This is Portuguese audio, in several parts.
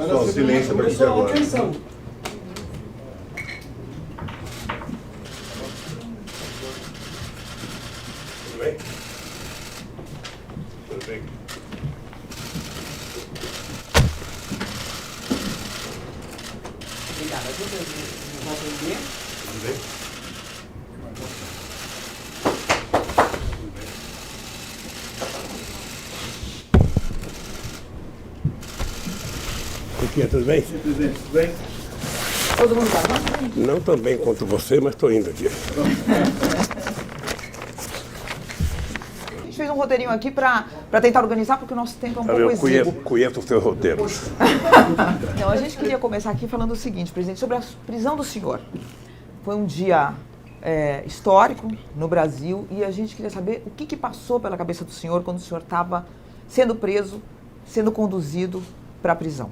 Só silêncio para gente agora. Atenção. Tudo bem? Tudo bem. Obrigado. A gente vai atender. Tudo bem? Tudo bem? Presidente, tudo bem? Todo mundo tá bom? Não tão bem quanto você, mas estou indo aqui. A gente fez um roteirinho aqui para tentar organizar, porque o nosso tempo é um pouco Eu exíguo. conheço os seus roteiros. Então, a gente queria começar aqui falando o seguinte, presidente, sobre a prisão do senhor. Foi um dia histórico no Brasil e a gente queria saber o que passou pela cabeça do senhor quando o senhor estava sendo preso, sendo conduzido para a prisão.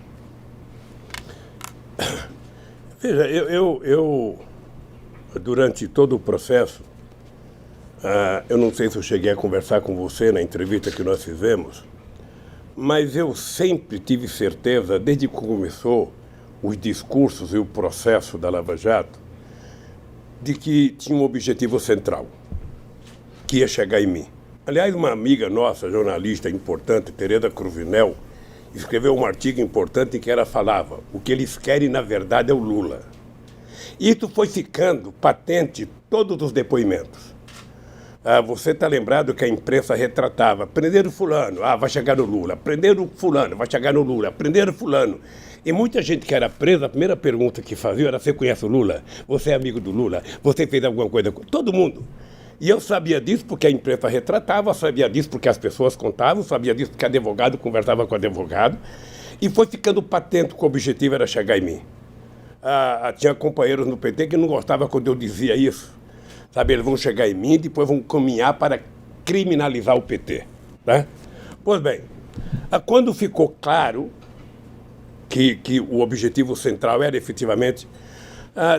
Veja, eu durante todo o processo, eu não sei se eu cheguei a conversar com você na entrevista que nós fizemos, mas eu sempre tive certeza, desde que começou os discursos e o processo da Lava Jato, de que tinha um objetivo central, que ia chegar em mim. Aliás, uma amiga nossa, jornalista importante, Tereza Cruvinel, escreveu um artigo importante em que ela falava: o que eles querem, na verdade, é o Lula. Isso foi ficando patente em todos os depoimentos. Você está lembrado que a imprensa retratava: prenderam fulano, vai chegar no Lula. Prenderam fulano, vai chegar no Lula. Prenderam fulano. E muita gente que era presa, a primeira pergunta que fazia era: você conhece o Lula? Você é amigo do Lula? Você fez alguma coisa com... Todo mundo. E eu sabia disso porque a imprensa retratava, sabia disso porque as pessoas contavam, sabia disso porque advogado conversava com advogado. E foi ficando patente que o objetivo era chegar em mim. Tinha companheiros no PT que não gostavam quando eu dizia isso. Sabe, eles vão chegar em mim e depois vão caminhar para criminalizar o PT. Né? Pois bem, quando ficou claro que o objetivo central era efetivamente...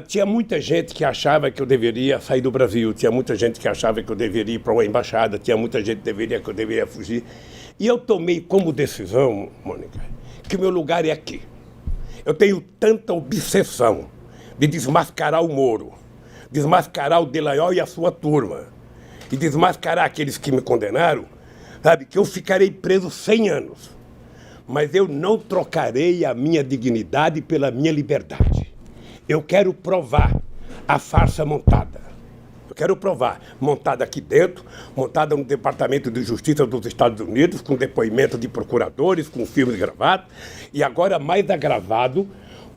tinha muita gente que achava que eu deveria sair do Brasil, tinha muita gente que achava que eu deveria ir para uma embaixada, tinha muita gente que eu deveria fugir. E eu tomei como decisão, Mônica, que o meu lugar é aqui. Eu tenho tanta obsessão de desmascarar o Moro, desmascarar o Delanhol e a sua turma, e desmascarar aqueles que me condenaram, sabe, que eu ficarei preso 100 anos. Mas eu não trocarei a minha dignidade pela minha liberdade. Eu quero provar a farsa montada. Eu quero provar, montada aqui dentro, montada no Departamento de Justiça dos Estados Unidos, com depoimento de procuradores, com filmes gravados, e agora mais agravado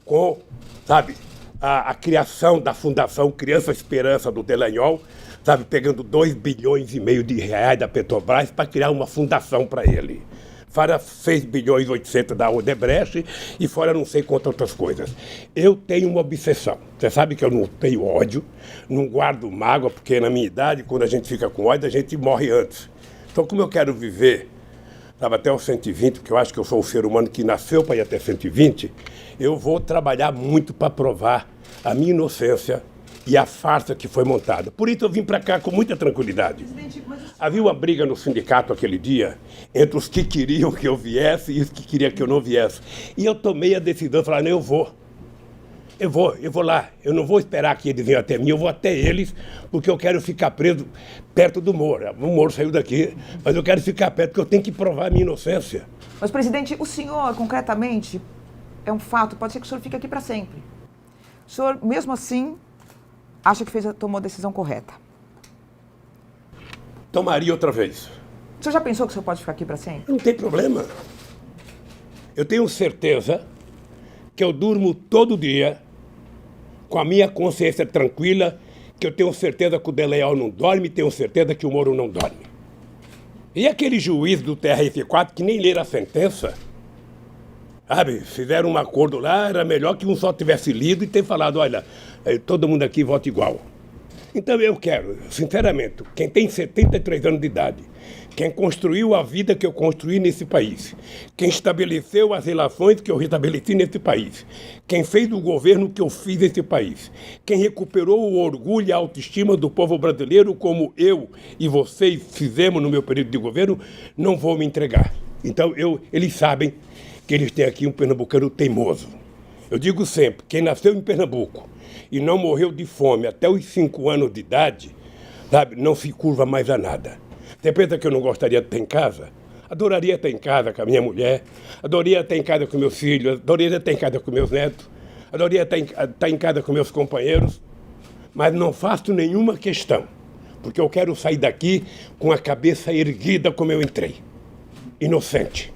com, sabe, a criação da Fundação Criança Esperança do Delanhol, sabe, pegando 2,5 bilhões de reais da Petrobras para criar uma fundação para ele. Fora 6,8 bilhões da Odebrecht e fora não sei quantas outras coisas. Eu tenho uma obsessão. Você sabe que eu não tenho ódio, não guardo mágoa, porque na minha idade, quando a gente fica com ódio, a gente morre antes. Então, como eu quero viver, sabe, até os 120, porque eu acho que eu sou um ser humano que nasceu para ir até 120, eu vou trabalhar muito para provar a minha inocência e a farsa que foi montada. Por isso eu vim para cá com muita tranquilidade. Havia uma briga no sindicato aquele dia entre os que queriam que eu viesse e os que queriam que eu não viesse. E eu tomei a decisão de falar: não, eu vou lá. Eu não vou esperar que eles venham até mim, eu vou até eles, porque eu quero ficar preso perto do Moro. O Moro saiu daqui, mas eu quero ficar perto, porque eu tenho que provar a minha inocência. Mas, presidente, o senhor, concretamente, é um fato, pode ser que o senhor fique aqui para sempre. O senhor, mesmo assim, acha que tomou a decisão correta? Tomaria outra vez. O senhor já pensou que o senhor pode ficar aqui para sempre? Não tem problema. Eu tenho certeza que eu durmo todo dia com a minha consciência tranquila, que eu tenho certeza que o Delanhol não dorme, tenho certeza que o Moro não dorme. E aquele juiz do TRF4 que nem leram a sentença, sabe, fizeram um acordo lá, era melhor que um só tivesse lido e ter falado: olha, todo mundo aqui vota igual. Então eu quero, sinceramente, quem tem 73 anos de idade, quem construiu a vida que eu construí nesse país, quem estabeleceu as relações que eu restabeleci nesse país, quem fez o governo que eu fiz nesse país, quem recuperou o orgulho e a autoestima do povo brasileiro como eu e vocês fizemos no meu período de governo, não vou me entregar. Então eles sabem que eles têm aqui um pernambucano teimoso. Eu digo sempre, quem nasceu em Pernambuco e não morreu de fome até os 5 anos de idade, sabe, não se curva mais a nada. Você pensa que eu não gostaria de estar em casa? Adoraria estar em casa com a minha mulher, adoraria estar em casa com meus filhos, adoraria estar em casa com meus netos, adoraria estar em casa com meus companheiros, mas não faço nenhuma questão, porque eu quero sair daqui com a cabeça erguida como eu entrei, inocente.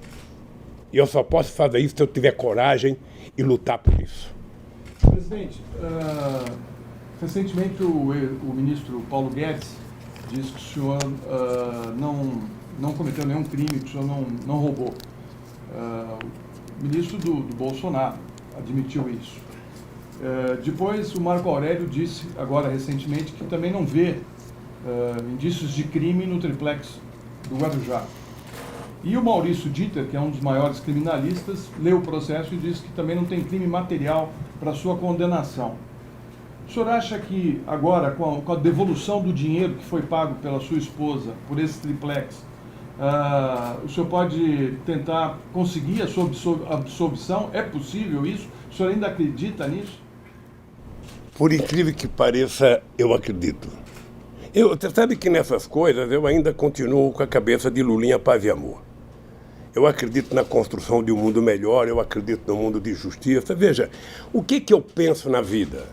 E eu só posso fazer isso se eu tiver coragem e lutar por isso. Presidente, recentemente o ministro Paulo Guedes disse que o senhor não cometeu nenhum crime, que o senhor não roubou. O ministro do Bolsonaro admitiu isso. Depois o Marco Aurélio disse, agora recentemente, que também não vê indícios de crime no triplex do Guarujá. E o Maurício Dieter, que é um dos maiores criminalistas, leu o processo e disse que também não tem crime material para sua condenação. O senhor acha que agora, com a devolução do dinheiro que foi pago pela sua esposa por esse triplex, o senhor pode tentar conseguir a sua absolvição? É possível isso? O senhor ainda acredita nisso? Por incrível que pareça, eu acredito. Você sabe que nessas coisas eu ainda continuo com a cabeça de Lulinha Paz e Amor. Eu acredito na construção de um mundo melhor, eu acredito no mundo de justiça. Veja, o que eu penso na vida?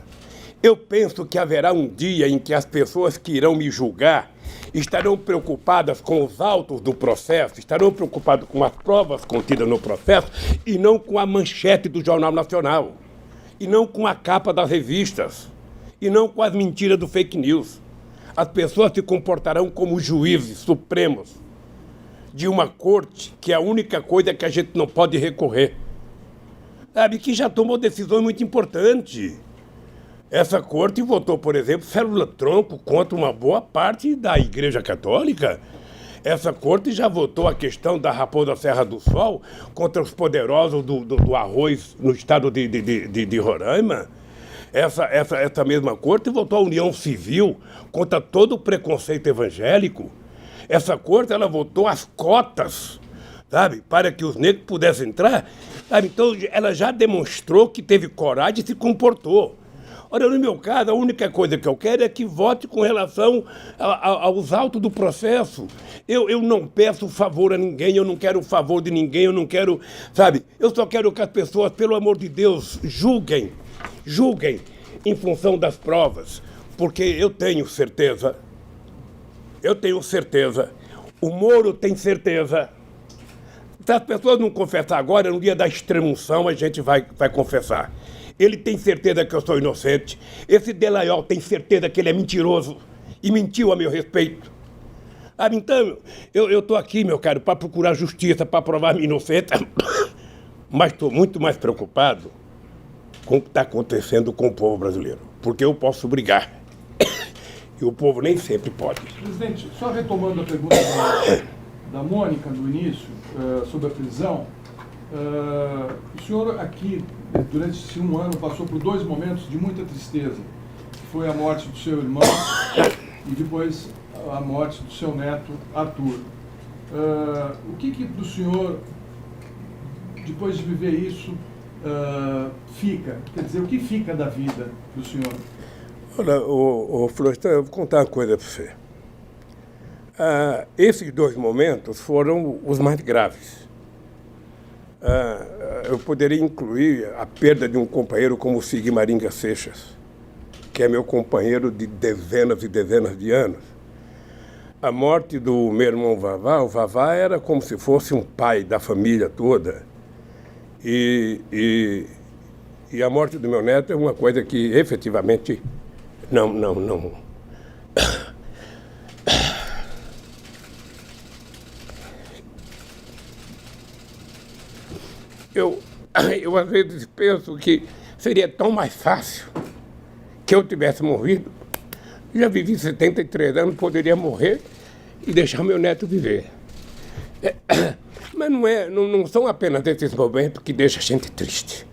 Eu penso que haverá um dia em que as pessoas que irão me julgar estarão preocupadas com os autos do processo, estarão preocupadas com as provas contidas no processo e não com a manchete do Jornal Nacional, e não com a capa das revistas, e não com as mentiras do fake news. As pessoas se comportarão como juízes supremos de uma corte que é a única coisa que a gente não pode recorrer. Sabe, que já tomou decisões muito importantes. Essa corte votou, por exemplo, célula-tronco contra uma boa parte da Igreja Católica. Essa corte já votou a questão da Raposa Serra do Sol contra os poderosos do arroz no estado de Roraima. Essa mesma corte votou a união civil contra todo o preconceito evangélico. Essa corte, ela votou as cotas, sabe, para que os negros pudessem entrar. Sabe? Então, ela já demonstrou que teve coragem e se comportou. Ora, no meu caso, a única coisa que eu quero é que vote com relação aos autos do processo. Eu não peço favor a ninguém, eu não quero favor de ninguém, eu não quero, sabe, eu só quero que as pessoas, pelo amor de Deus, julguem em função das provas, porque eu tenho certeza, o Moro tem certeza. Se as pessoas não confessar agora, no dia da extrema-unção a gente vai confessar. Ele tem certeza que eu sou inocente. Esse Delaiol tem certeza que ele é mentiroso e mentiu a meu respeito. Então, eu estou aqui, meu caro, para procurar justiça, para provar minha inocência, mas estou muito mais preocupado com o que está acontecendo com o povo brasileiro, porque eu posso brigar. E o povo nem sempre pode. Presidente, só retomando a pergunta da Mônica no início, sobre a prisão, o senhor aqui, durante esse 1 ano, passou por 2 momentos de muita tristeza, que foi a morte do seu irmão e depois a morte do seu neto, Arthur. O que para o senhor, depois de viver isso, fica? Quer dizer, o que fica da vida do senhor? Olha, Florestan, eu vou contar uma coisa para você. Esses 2 momentos foram os mais graves. Eu poderia incluir a perda de um companheiro como o Sigmaringa Seixas, que é meu companheiro de dezenas e dezenas de anos. A morte do meu irmão Vavá, o Vavá era como se fosse um pai da família toda. E a morte do meu neto é uma coisa que efetivamente não. Eu às vezes penso que seria tão mais fácil que eu tivesse morrido. Já vivi 73 anos, poderia morrer e deixar meu neto viver. Mas não são apenas esses momentos que deixam a gente triste.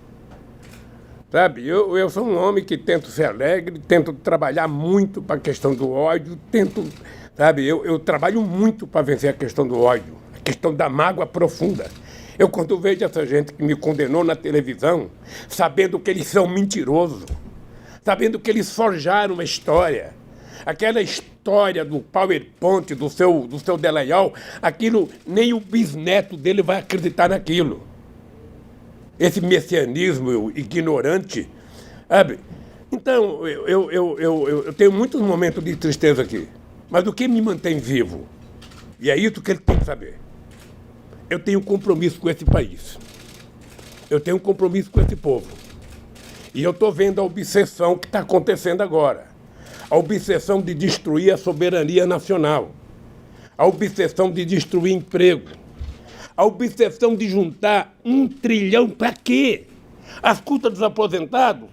Sabe, eu sou um homem que tento ser alegre, tento trabalhar muito para a questão do ódio, sabe, eu trabalho muito para vencer a questão do ódio, a questão da mágoa profunda. Eu, quando vejo essa gente que me condenou na televisão, sabendo que eles são mentirosos, sabendo que eles forjaram uma história, aquela história do PowerPoint, do seu Delayol, aquilo, nem o bisneto dele vai acreditar naquilo. Esse messianismo ignorante, sabe? Então, eu tenho muitos momentos de tristeza aqui, mas o que me mantém vivo, e é isso que ele tem que saber, eu tenho compromisso com esse país, eu tenho compromisso com esse povo, e eu estou vendo a obsessão que está acontecendo agora, a obsessão de destruir a soberania nacional, a obsessão de destruir emprego, a obsessão de juntar 1 trilhão para quê? As custas dos aposentados.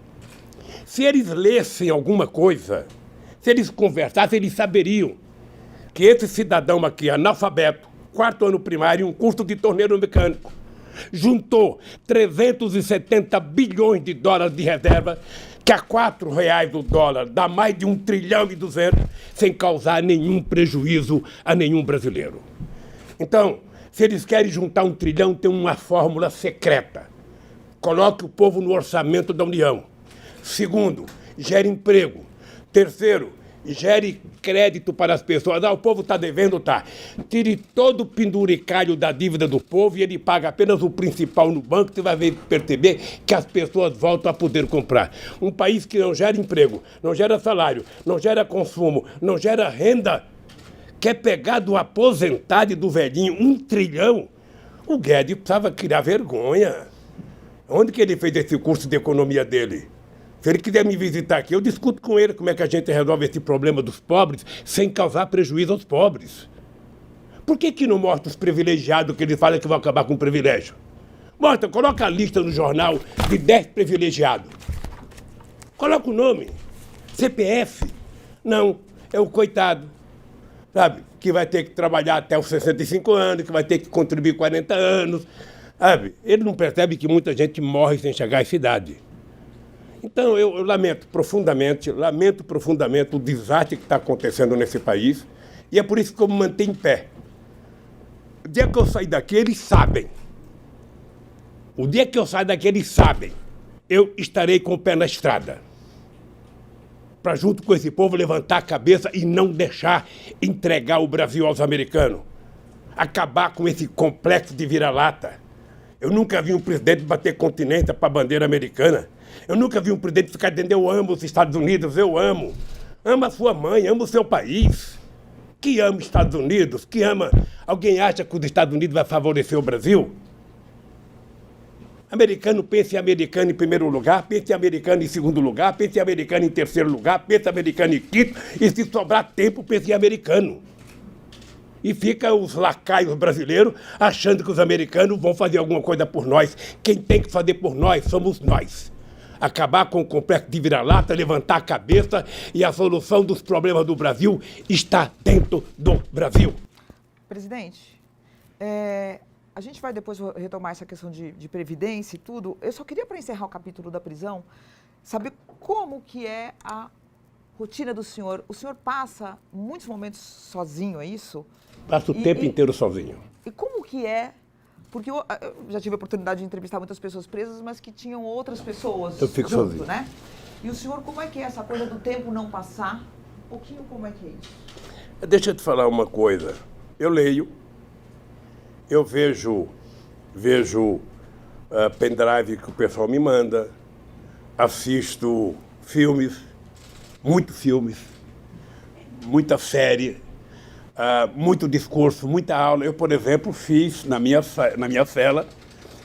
Se eles lessem alguma coisa, se eles conversassem, eles saberiam que esse cidadão aqui, analfabeto, 4º ano primário, um curso de torneiro mecânico, juntou 370 bilhões de dólares de reserva, que a R$4 o dólar dá mais de 1 trilhão e 200, sem causar nenhum prejuízo a nenhum brasileiro. Então, se eles querem juntar 1 trilhão, tem uma fórmula secreta. Coloque o povo no orçamento da União. Segundo, gere emprego. Terceiro, gere crédito para as pessoas. O povo está devendo, tá. Tire todo o penduricalho da dívida do povo e ele paga apenas o principal no banco, você vai perceber que as pessoas voltam a poder comprar. Um país que não gera emprego, não gera salário, não gera consumo, não gera renda, quer pegar do aposentado e do velhinho 1 trilhão? O Guedes precisava criar vergonha. Onde que ele fez esse curso de economia dele? Se ele quiser me visitar aqui, eu discuto com ele como é que a gente resolve esse problema dos pobres sem causar prejuízo aos pobres. Por que não mostra os privilegiados que ele fala que vão acabar com o privilégio? Mostra, coloca a lista no jornal de 10 privilegiados. Coloca o nome. CPF. Não, é o coitado, sabe? Que vai ter que trabalhar até os 65 anos, que vai ter que contribuir 40 anos, sabe? Ele não percebe que muita gente morre sem chegar à idade. Então, eu lamento profundamente o desastre que está acontecendo nesse país, e é por isso que eu me mantenho em pé. O dia que eu sair daqui, eles sabem. O dia que eu sair daqui, eles sabem. Eu estarei com o pé na estrada. Para, junto com esse povo, levantar a cabeça e não deixar entregar o Brasil aos americanos. Acabar com esse complexo de vira-lata. Eu nunca vi um presidente bater continência para a bandeira americana. Eu nunca vi um presidente ficar dizendo: eu amo os Estados Unidos, eu amo. Ama a sua mãe, ama o seu país. Que ama os Estados Unidos, que ama... Alguém acha que os Estados Unidos vai favorecer o Brasil? Americano pensa em americano em primeiro lugar, pensa em americano em segundo lugar, pensa em americano em terceiro lugar, pensa em americano em quinto, e se sobrar tempo, pensa em americano. E fica os lacaios brasileiros achando que os americanos vão fazer alguma coisa por nós. Quem tem que fazer por nós somos nós. Acabar com o complexo de vira-lata, levantar a cabeça, e a solução dos problemas do Brasil está dentro do Brasil. Presidente, a gente vai depois retomar essa questão de previdência e tudo. Eu só queria, para encerrar o capítulo da prisão, saber como que é a rotina do senhor. O senhor passa muitos momentos sozinho, é isso? Passo o tempo inteiro sozinho. E como que é? Porque eu já tive a oportunidade de entrevistar muitas pessoas presas, mas que tinham outras pessoas eu fico junto, sozinho, né? E o senhor, como é que é essa coisa do tempo não passar? Um pouquinho como é que é isso? Deixa eu te falar uma coisa. Eu leio, eu vejo pendrive que o pessoal me manda, assisto filmes, muitos filmes, muita série, muito discurso, muita aula. Eu, por exemplo, fiz na minha cela,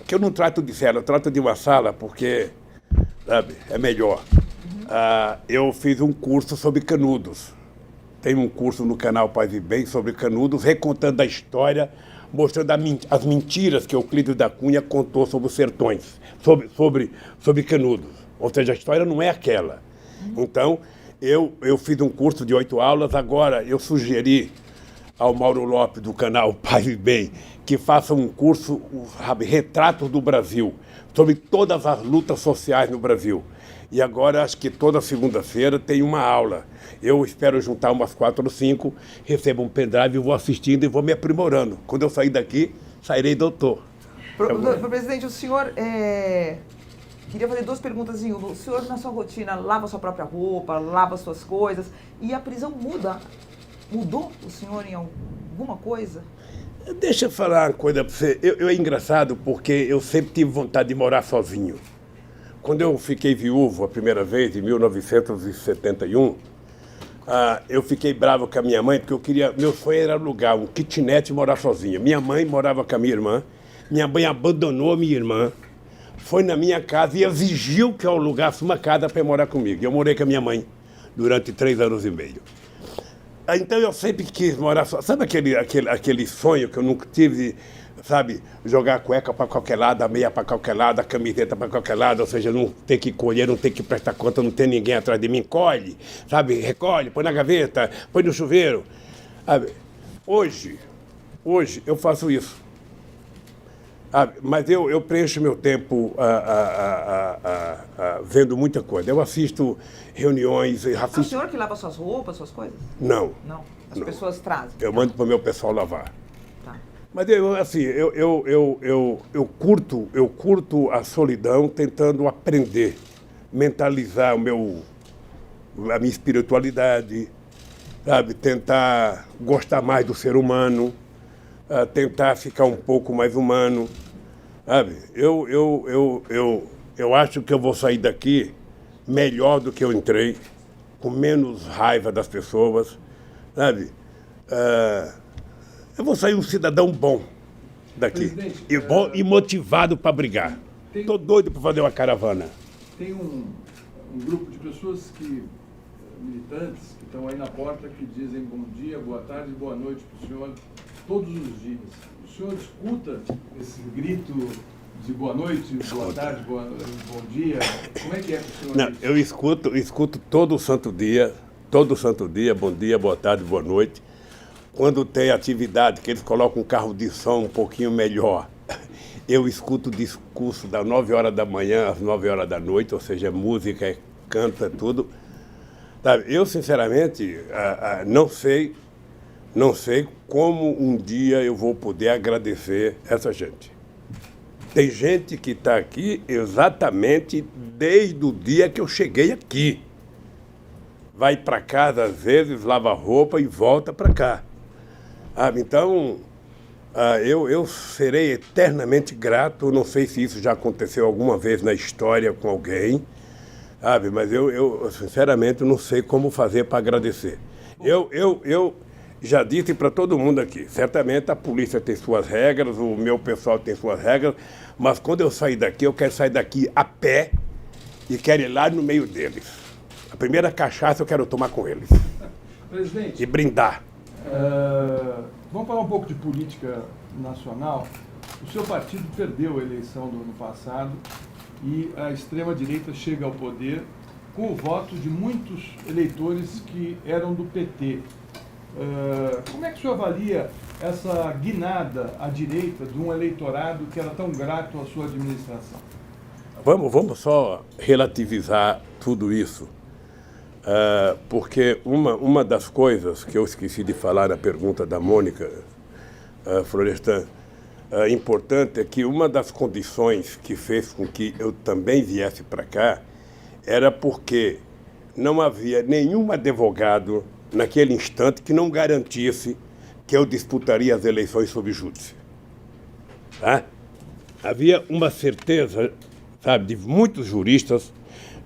que eu não trato de cela, eu trato de uma sala porque, sabe, é melhor. Eu fiz um curso sobre Canudos. Tem um curso no canal Paz e Bem sobre Canudos, recontando a história, mostrando as mentiras que Euclides da Cunha contou sobre os sertões, sobre Canudos. Ou seja, a história não é aquela. Então, eu fiz um curso de 8 aulas, agora eu sugeri ao Mauro Lopes, do canal Paz e Bem, que faça um curso, Retratos do Brasil, sobre todas as lutas sociais no Brasil. E agora, acho que toda segunda-feira tem uma aula. Eu espero juntar umas 4 ou 5, recebo um pendrive, vou assistindo e vou me aprimorando. Quando eu sair daqui, sairei doutor. Presidente, o senhor queria fazer duas perguntas em uma. O senhor, na sua rotina, lava sua própria roupa, lava suas coisas, e a prisão mudou o senhor em alguma coisa? Deixa eu falar uma coisa para você. É engraçado porque eu sempre tive vontade de morar sozinho. Quando eu fiquei viúvo a primeira vez, em 1971, eu fiquei bravo com a minha mãe porque meu sonho era alugar um kitnet e morar sozinha. Minha mãe morava com a minha irmã, minha mãe abandonou a minha irmã, foi na minha casa e exigiu que eu alugasse uma casa para morar comigo. Eu morei com a minha mãe durante 3 anos e meio. Então eu sempre quis morar só. Sabe aquele sonho que eu nunca tive, sabe? Jogar a cueca para qualquer lado, a meia para qualquer lado, a camiseta para qualquer lado, ou seja, não ter que colher, não ter que prestar conta, não ter ninguém atrás de mim. Colhe, sabe? Recolhe, põe na gaveta, põe no chuveiro. Sabe? Hoje eu faço isso. Mas eu preencho meu tempo vendo muita coisa. Eu assisto reuniões. É o senhor que lava suas roupas, suas coisas? Não. Não. As Não. pessoas trazem. Eu mando para o meu pessoal lavar. Tá. Mas eu curto a solidão tentando aprender, mentalizar a minha espiritualidade, sabe? Tentar gostar mais do ser humano, tentar ficar um pouco mais humano, sabe? Eu acho que eu vou sair daqui melhor do que eu entrei, com menos raiva das pessoas, sabe? Eu vou sair um cidadão bom daqui, e motivado para brigar. Estou doido para fazer uma caravana. Tem um grupo de pessoas militantes, que estão aí na porta, que dizem bom dia, boa tarde, boa noite para o senhor todos os dias. O senhor escuta esse grito de boa noite, boa tarde, bom dia? Como é que o senhor? Não, eu escuto todo santo dia, bom dia, boa tarde, boa noite. Quando tem atividade, que eles colocam um carro de som um pouquinho melhor, eu escuto o discurso das 9 horas da manhã às 9 horas da noite, ou seja, música, canta, tudo. Sabe, eu, sinceramente, não sei como um dia eu vou poder agradecer essa gente. Tem gente que está aqui exatamente desde o dia que eu cheguei aqui. Vai para casa, às vezes, lava roupa e volta para cá. Então, eu serei eternamente grato. Não sei se isso já aconteceu alguma vez na história com alguém, sabe? Mas eu sinceramente, não sei como fazer para agradecer. Eu já disse para todo mundo aqui, certamente a polícia tem suas regras, o meu pessoal tem suas regras, mas quando eu sair daqui, eu quero sair daqui a pé e quero ir lá no meio deles. A primeira cachaça eu quero tomar com eles. Presidente, e brindar. Vamos falar um pouco de política nacional. O seu partido perdeu a eleição do ano passado e a extrema-direita chega ao poder com o voto de muitos eleitores que eram do PT. Como é que o senhor avalia essa guinada à direita de um eleitorado que era tão grato à sua administração? Vamos só relativizar tudo isso, porque uma das coisas que eu esqueci de falar na pergunta da Mônica Florestan, importante é que uma das condições que fez com que eu também viesse para cá era porque não havia nenhum advogado naquele instante que não garantisse que eu disputaria as eleições sob júdice. Tá? Havia uma certeza, sabe, de muitos juristas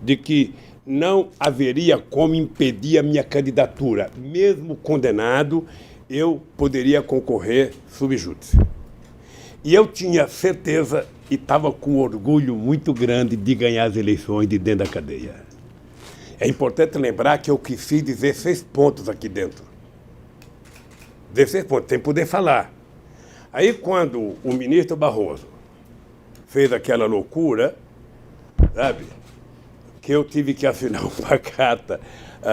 de que não haveria como impedir a minha candidatura. Mesmo condenado, eu poderia concorrer sob júdice. E eu tinha certeza e estava com um orgulho muito grande de ganhar as eleições de dentro da cadeia. É importante lembrar que eu fiz 16 pontos aqui dentro. 16 pontos, sem poder falar. Aí, quando o ministro Barroso fez aquela loucura, sabe, que eu tive que assinar uma carta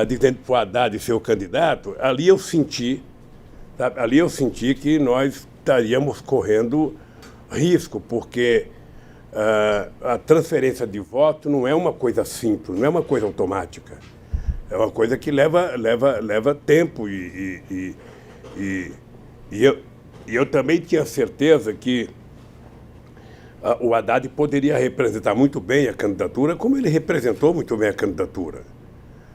dizendo para o Haddad ser o candidato, ali eu senti que nós estaríamos correndo risco, porque a transferência de voto não é uma coisa simples, não é uma coisa automática. É uma coisa que leva tempo e eu também tinha certeza que o Haddad poderia representar muito bem a candidatura, como ele representou muito bem a candidatura.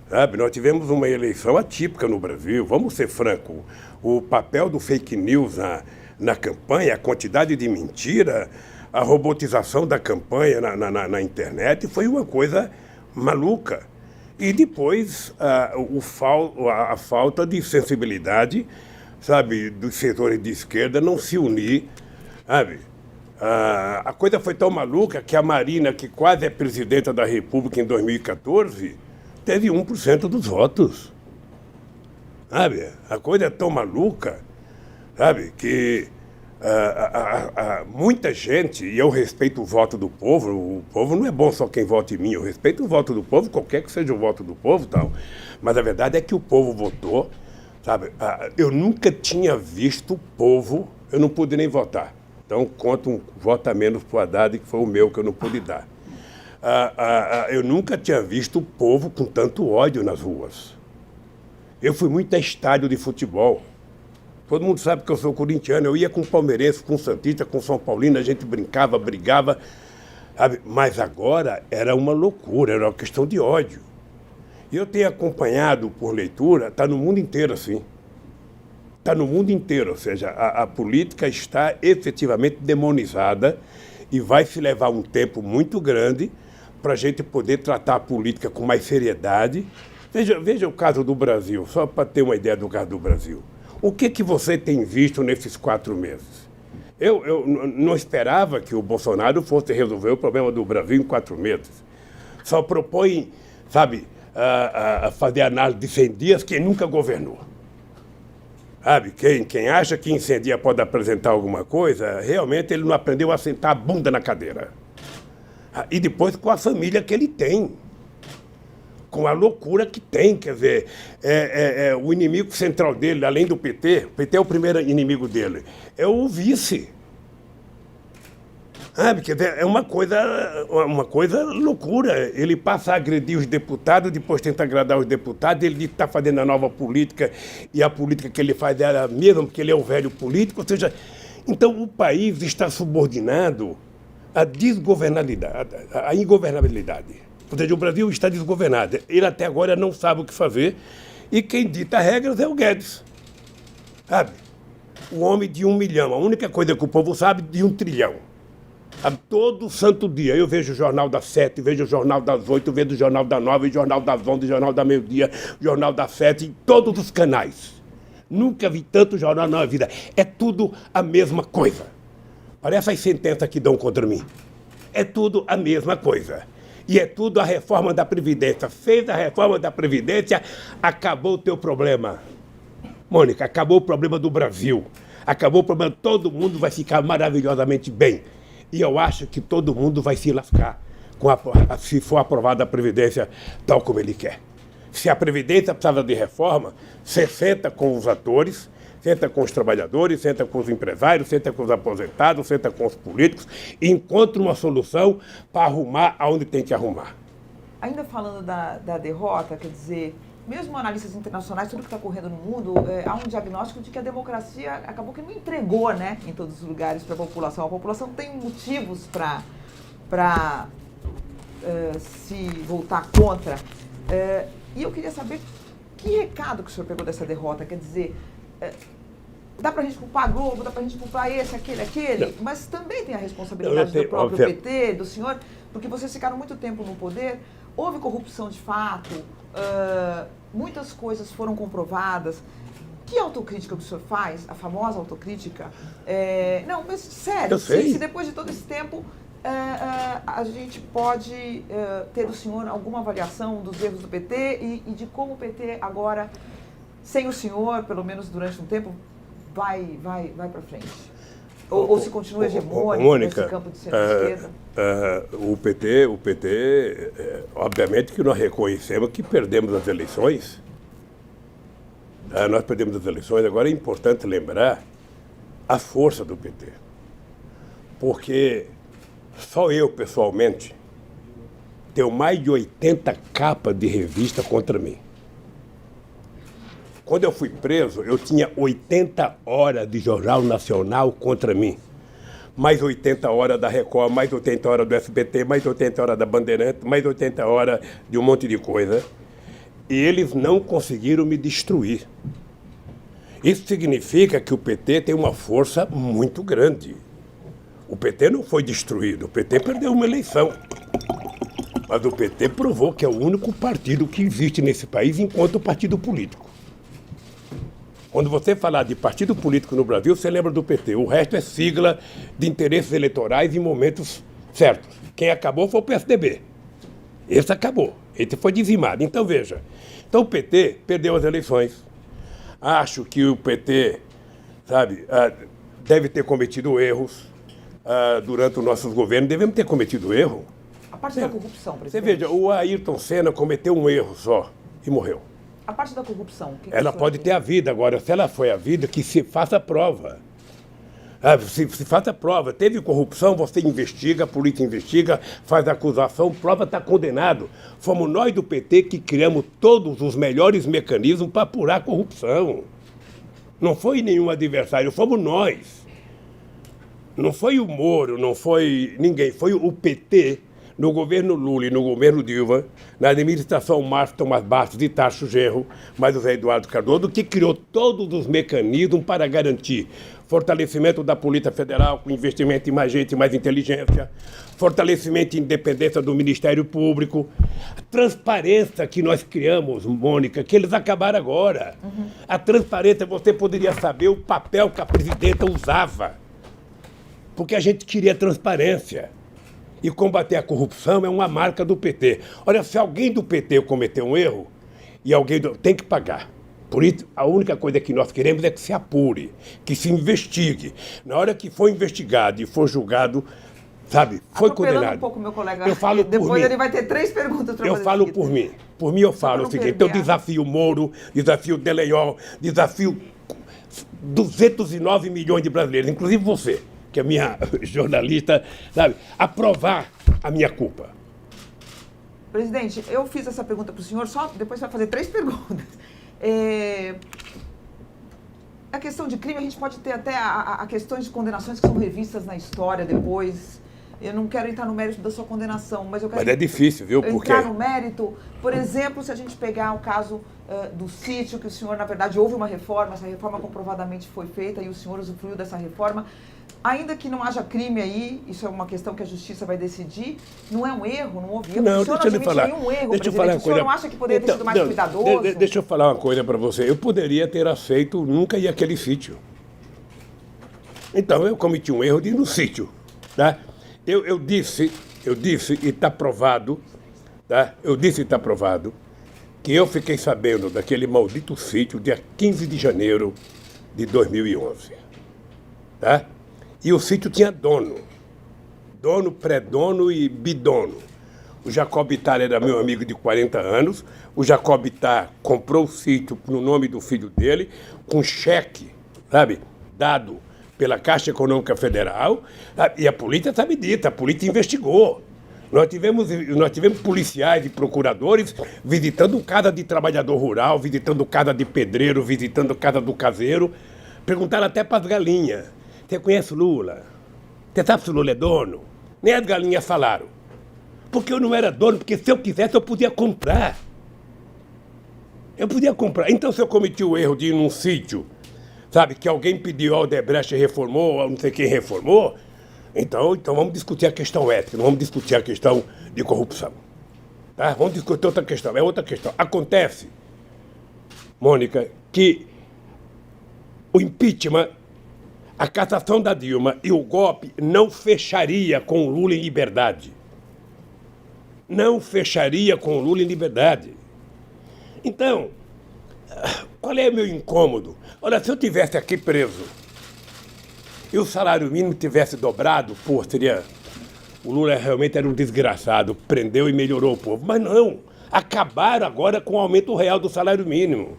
Sabe? Nós tivemos uma eleição atípica no Brasil, vamos ser francos. O papel do fake news na campanha, a quantidade de mentira, a robotização da campanha na internet foi uma coisa maluca. E depois a falta de sensibilidade, sabe, dos setores de esquerda não se unir, sabe? A coisa foi tão maluca que a Marina, que quase é presidenta da República em 2014, teve 1% dos votos. Sabe? A coisa é tão maluca, sabe, que muita gente, e eu respeito o voto do o povo não é bom só quem vota em mim, eu respeito o voto do povo, qualquer que seja o voto do povo, tal. Mas a verdade é que o povo votou, sabe? Eu nunca tinha visto o povo, eu não pude nem votar. Então, conta um voto a menos para o Haddad, que foi o meu que eu não pude dar. Eu nunca tinha visto o povo com tanto ódio nas ruas. Eu fui muito a estádio de futebol. Todo mundo sabe que eu sou corintiano. Eu ia com palmeirense, com santista, com São Paulino, a gente brincava, brigava. Sabe? Mas agora era uma loucura, era uma questão de ódio. E eu tenho acompanhado por leitura, está no mundo inteiro assim. Está no mundo inteiro, ou seja, a política está efetivamente demonizada e vai se levar um tempo muito grande para a gente poder tratar a política com mais seriedade. Veja o caso do Brasil, só para ter uma ideia do caso do Brasil. O que você tem visto nesses 4 meses? Eu não esperava que o Bolsonaro fosse resolver o problema do Brasil em 4 meses. Só propõe, sabe, a fazer análise de 100 dias quem nunca governou. Sabe, quem acha que em 100 dias pode apresentar alguma coisa, realmente ele não aprendeu a sentar a bunda na cadeira. E depois com a família que ele tem. Com a loucura que tem, quer dizer, o inimigo central dele, além do PT, o PT é o primeiro inimigo dele, é o vice. Sabe, quer dizer, é uma coisa loucura. Ele passa a agredir os deputados, depois tenta agradar os deputados, ele diz que está fazendo a nova política, e a política que ele faz é a mesma, porque ele é o velho político, ou seja, então o país está subordinado à desgovernabilidade, à ingovernabilidade. Ou seja, o Brasil está desgovernado. Ele até agora não sabe o que fazer. E quem dita regras é o Guedes. Sabe? O homem de 1 milhão. A única coisa que o povo sabe de 1 trilhão. Sabe? Todo santo dia. Eu vejo o Jornal das 7, vejo o Jornal das 8, vejo o Jornal das 9, o Jornal das 11, o Jornal da meio-dia, o Jornal das 7, em todos os canais. Nunca vi tanto jornal na vida. É tudo a mesma coisa. Parece as sentenças que dão contra mim. É tudo a mesma coisa. E é tudo a reforma da Previdência. Fez a reforma da Previdência, acabou o teu problema. Mônica, acabou o problema do Brasil. Acabou o problema, todo mundo vai ficar maravilhosamente bem. E eu acho que todo mundo vai se lascar se for aprovada a Previdência tal como ele quer. Se a Previdência precisava de reforma, você senta com os atores, senta com os trabalhadores, senta com os empresários, senta com os aposentados, senta com os políticos e encontra uma solução para arrumar aonde tem que arrumar. Ainda falando da derrota, quer dizer, mesmo analistas internacionais, tudo que está ocorrendo no mundo, há um diagnóstico de que a democracia acabou que não entregou, né, em todos os lugares para a população. A população tem motivos para se voltar contra. E eu queria saber que recado que o senhor pegou dessa derrota, quer dizer... dá pra gente culpar a Globo, dá pra gente culpar esse, aquele, não. Mas também tem a responsabilidade do próprio PT, do senhor, porque vocês ficaram muito tempo no poder, houve corrupção de fato, muitas coisas foram comprovadas. Que autocrítica que o senhor faz, a famosa autocrítica? Não, mas sério, se depois de todo esse tempo a gente pode ter do senhor alguma avaliação dos erros do PT e de como o PT agora... sem o senhor, pelo menos durante um tempo, vai para frente? Ou se continua hegemônico Mônica, nesse campo de centro-esquerda? O PT, obviamente que nós reconhecemos que perdemos as eleições. Nós perdemos as eleições. Agora é importante lembrar a força do PT. Porque só eu, pessoalmente, tenho mais de 80 capas de revista contra mim. Quando eu fui preso, eu tinha 80 horas de Jornal Nacional contra mim. mais 80 horas da Record, mais 80 horas do SBT, mais 80 horas da Bandeirantes, mais 80 horas de um monte de coisa. E eles não conseguiram me destruir. Isso significa que o PT tem uma força muito grande. O PT não foi destruído, o PT perdeu uma eleição. Mas o PT provou que é o único partido que existe nesse país enquanto partido político. Quando você falar de partido político no Brasil, você lembra do PT. O resto é sigla de interesses eleitorais em momentos certos. Quem acabou foi o PSDB. Esse acabou. Esse foi dizimado. Então, veja. Então, o PT perdeu as eleições. Acho que o PT, sabe, deve ter cometido erros durante os nossos governos. Devemos ter cometido erro. A parte da corrupção, presidente. Você veja, o Ayrton Senna cometeu um erro só e morreu. A parte da corrupção. Ela pode ter a vida. Agora, se ela foi a vida, que se faça prova. Se faça prova. Teve corrupção, você investiga, a polícia investiga, faz acusação, prova, está condenado. Fomos nós do PT que criamos todos os melhores mecanismos para apurar a corrupção. Não foi nenhum adversário, fomos nós. Não foi o Moro, não foi ninguém, foi o PT, no governo Lula e no governo Dilma, na administração Márcio Tomás Bastos e Tasso Genro, mais o Zé Eduardo Cardoso, que criou todos os mecanismos para garantir fortalecimento da Polícia Federal, com investimento em mais gente, mais inteligência, fortalecimento e independência do Ministério Público, a transparência que nós criamos, Mônica, que eles acabaram agora. A transparência, você poderia saber o papel que a presidenta usava, porque a gente queria transparência. E combater a corrupção é uma marca do PT. Olha, se alguém do PT cometer um erro, e alguém tem que pagar. Por isso, a única coisa que nós queremos é que se apure, que se investigue. Na hora que for investigado e for julgado, sabe, foi condenado. Um pouco, meu colega. Eu falo por Depois mim. ele vai ter 3 perguntas para fazer. Eu falo por mim. Por mim eu falo o seguinte, então desafio Moro, desafio Deleiol, desafio 209 milhões de brasileiros, inclusive você, que é minha jornalista, sabe, a provar a minha culpa. Presidente, eu fiz essa pergunta para o senhor, só depois vai fazer 3 perguntas. A questão de crime, a gente pode ter até a questões de condenações que são revistas na história depois. Eu não quero entrar no mérito da sua condenação, mas eu quero... Mas é difícil, viu? Porque... Entrar no mérito, por exemplo, se a gente pegar o caso do sítio, que o senhor, na verdade, houve uma reforma, essa reforma comprovadamente foi feita e o senhor usufruiu dessa reforma. Ainda que não haja crime aí, isso é uma questão que a justiça vai decidir, não é um erro, não houve erro. Não, o senhor deixa não eu lhe falar. Nenhum erro, Deixa eu presidente. falar O senhor não acha que poderia ter sido mais cuidadoso? Deixa eu falar uma coisa para você. Eu poderia ter aceito nunca ir àquele sítio. Então, eu cometi um erro de ir no sítio. Tá? Eu disse, e está provado, tá? Eu disse e está provado, que eu fiquei sabendo daquele maldito sítio dia 15 de janeiro de 2011. Tá? E o sítio tinha dono. Dono, pré-dono e bidono. O Jacob Bittar era meu amigo de 40 anos. O Jacob Bittar comprou o sítio no nome do filho dele, com cheque, sabe, dado pela Caixa Econômica Federal. E a polícia sabe disso, a polícia investigou. Nós tivemos policiais e procuradores visitando casa de trabalhador rural, visitando casa de pedreiro, visitando casa do caseiro. Perguntaram até para as galinhas. Você conhece o Lula? Você sabe se o Lula é dono? Nem as galinhas falaram. Porque eu não era dono, porque se eu quisesse eu podia comprar. Eu podia comprar. Então se eu cometi o erro de ir num sítio, sabe, que alguém pediu, a Odebrecht reformou, ou não sei quem reformou, então vamos discutir a questão ética, não vamos discutir a questão de corrupção. Tá? Vamos discutir outra questão, é outra questão. Acontece, Mônica, que o impeachment, a cassação da Dilma e o golpe não fecharia com o Lula em liberdade. Não fecharia com o Lula em liberdade. Então, qual é o meu incômodo? Olha, se eu tivesse aqui preso e o salário mínimo tivesse dobrado, pô, seria... O Lula realmente era um desgraçado, prendeu e melhorou o povo. Mas não, acabaram agora com o aumento real do salário mínimo.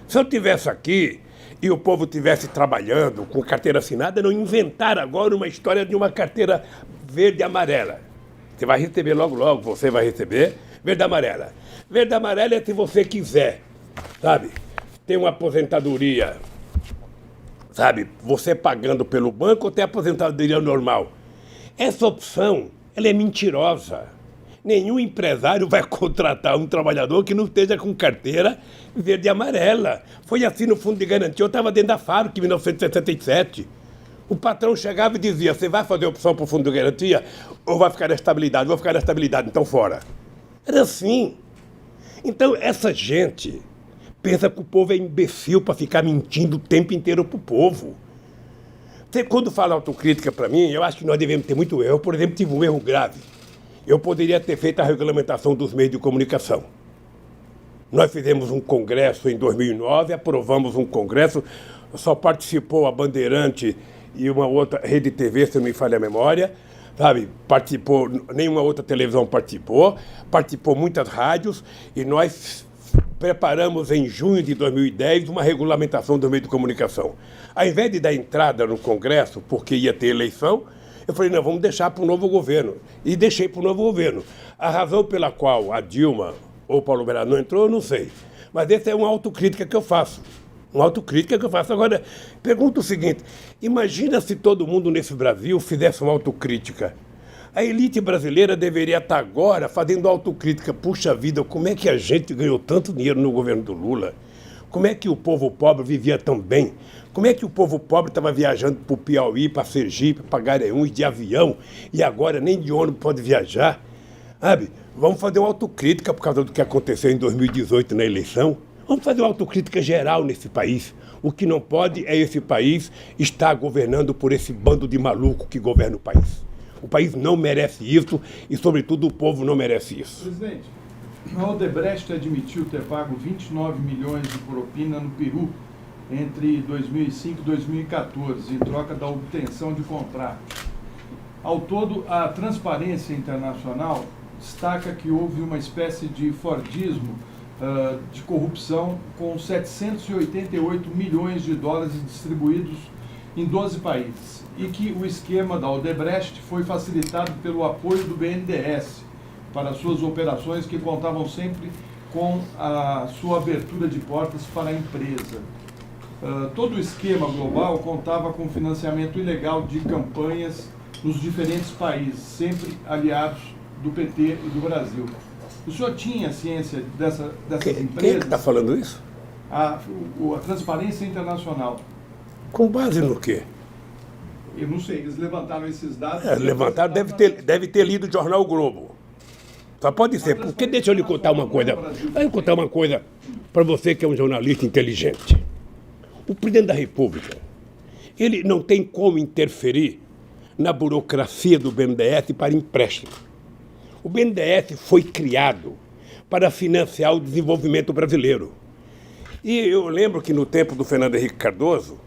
Se eu tivesse aqui e o povo estivesse trabalhando com carteira assinada, não inventaram agora uma história de uma carteira verde e amarela. Você vai receber logo, você vai receber verde e amarela. Verde e amarela é se você quiser, sabe, ter uma aposentadoria sabe, você pagando pelo banco ou ter aposentadoria normal. Essa opção, ela é mentirosa. Nenhum empresário vai contratar um trabalhador que não esteja com carteira verde e amarela. Foi assim no Fundo de Garantia. Eu estava dentro da fábrica em 1967. O patrão chegava e dizia, você vai fazer opção para o Fundo de Garantia ou vai ficar na estabilidade? Vou ficar na estabilidade, então fora. Era assim. Então essa gente pensa que o povo é imbecil para ficar mentindo o tempo inteiro para o povo. Você, quando fala autocrítica para mim, eu acho que nós devemos ter muito erro. Eu, por exemplo, tive um erro grave. Eu poderia ter feito a regulamentação dos meios de comunicação. Nós fizemos um congresso em 2009, aprovamos um congresso, só participou a Bandeirante e uma outra rede TV, se não me falha a memória, sabe? Participou, nenhuma outra televisão participou muitas rádios, e nós preparamos em junho de 2010 uma regulamentação do meio de comunicação. Ao invés de dar entrada no congresso, porque ia ter eleição, eu falei, não, vamos deixar para o novo governo. E deixei para o novo governo. A razão pela qual a Dilma ou o Paulo Berardo não entrou, eu não sei. Mas essa é uma autocrítica que eu faço. Uma autocrítica que eu faço. Agora, pergunto o seguinte, imagina se todo mundo nesse Brasil fizesse uma autocrítica. A elite brasileira deveria estar agora fazendo autocrítica. Puxa vida, como é que a gente ganhou tanto dinheiro no governo do Lula? Como é que o povo pobre vivia tão bem? Como é que o povo pobre estava viajando para o Piauí, para Sergipe, para Garanhuns de avião, e agora nem de ônibus pode viajar? Sabe? Vamos fazer uma autocrítica por causa do que aconteceu em 2018 na eleição. Vamos fazer uma autocrítica geral nesse país. O que não pode é esse país estar governando por esse bando de maluco que governa o país. O país não merece isso e, sobretudo, o povo não merece isso. Presidente, a Odebrecht admitiu ter pago 29 milhões de propina no Peru entre 2005 e 2014, em troca da obtenção de contratos. Ao todo, a Transparência Internacional destaca que houve uma espécie de Fordismo de corrupção com 788 milhões de dólares distribuídos em 12 países e que o esquema da Odebrecht foi facilitado pelo apoio do BNDES para suas operações, que contavam sempre com a sua abertura de portas para a empresa. Todo o esquema global contava com financiamento ilegal de campanhas nos diferentes países, sempre aliados do PT e do Brasil. O senhor tinha ciência dessas empresas? Quem está falando isso? A Transparência Internacional. Com base no quê? Eu não sei, eles levantaram esses dados. Levantaram, deve ter lido o jornal o Globo. Só pode ser, porque deixa eu lhe contar uma coisa. Deixa eu contar uma coisa para você que é um jornalista inteligente. O presidente da República, ele não tem como interferir na burocracia do BNDES para empréstimo. O BNDES foi criado para financiar o desenvolvimento brasileiro. E eu lembro que no tempo do Fernando Henrique Cardoso,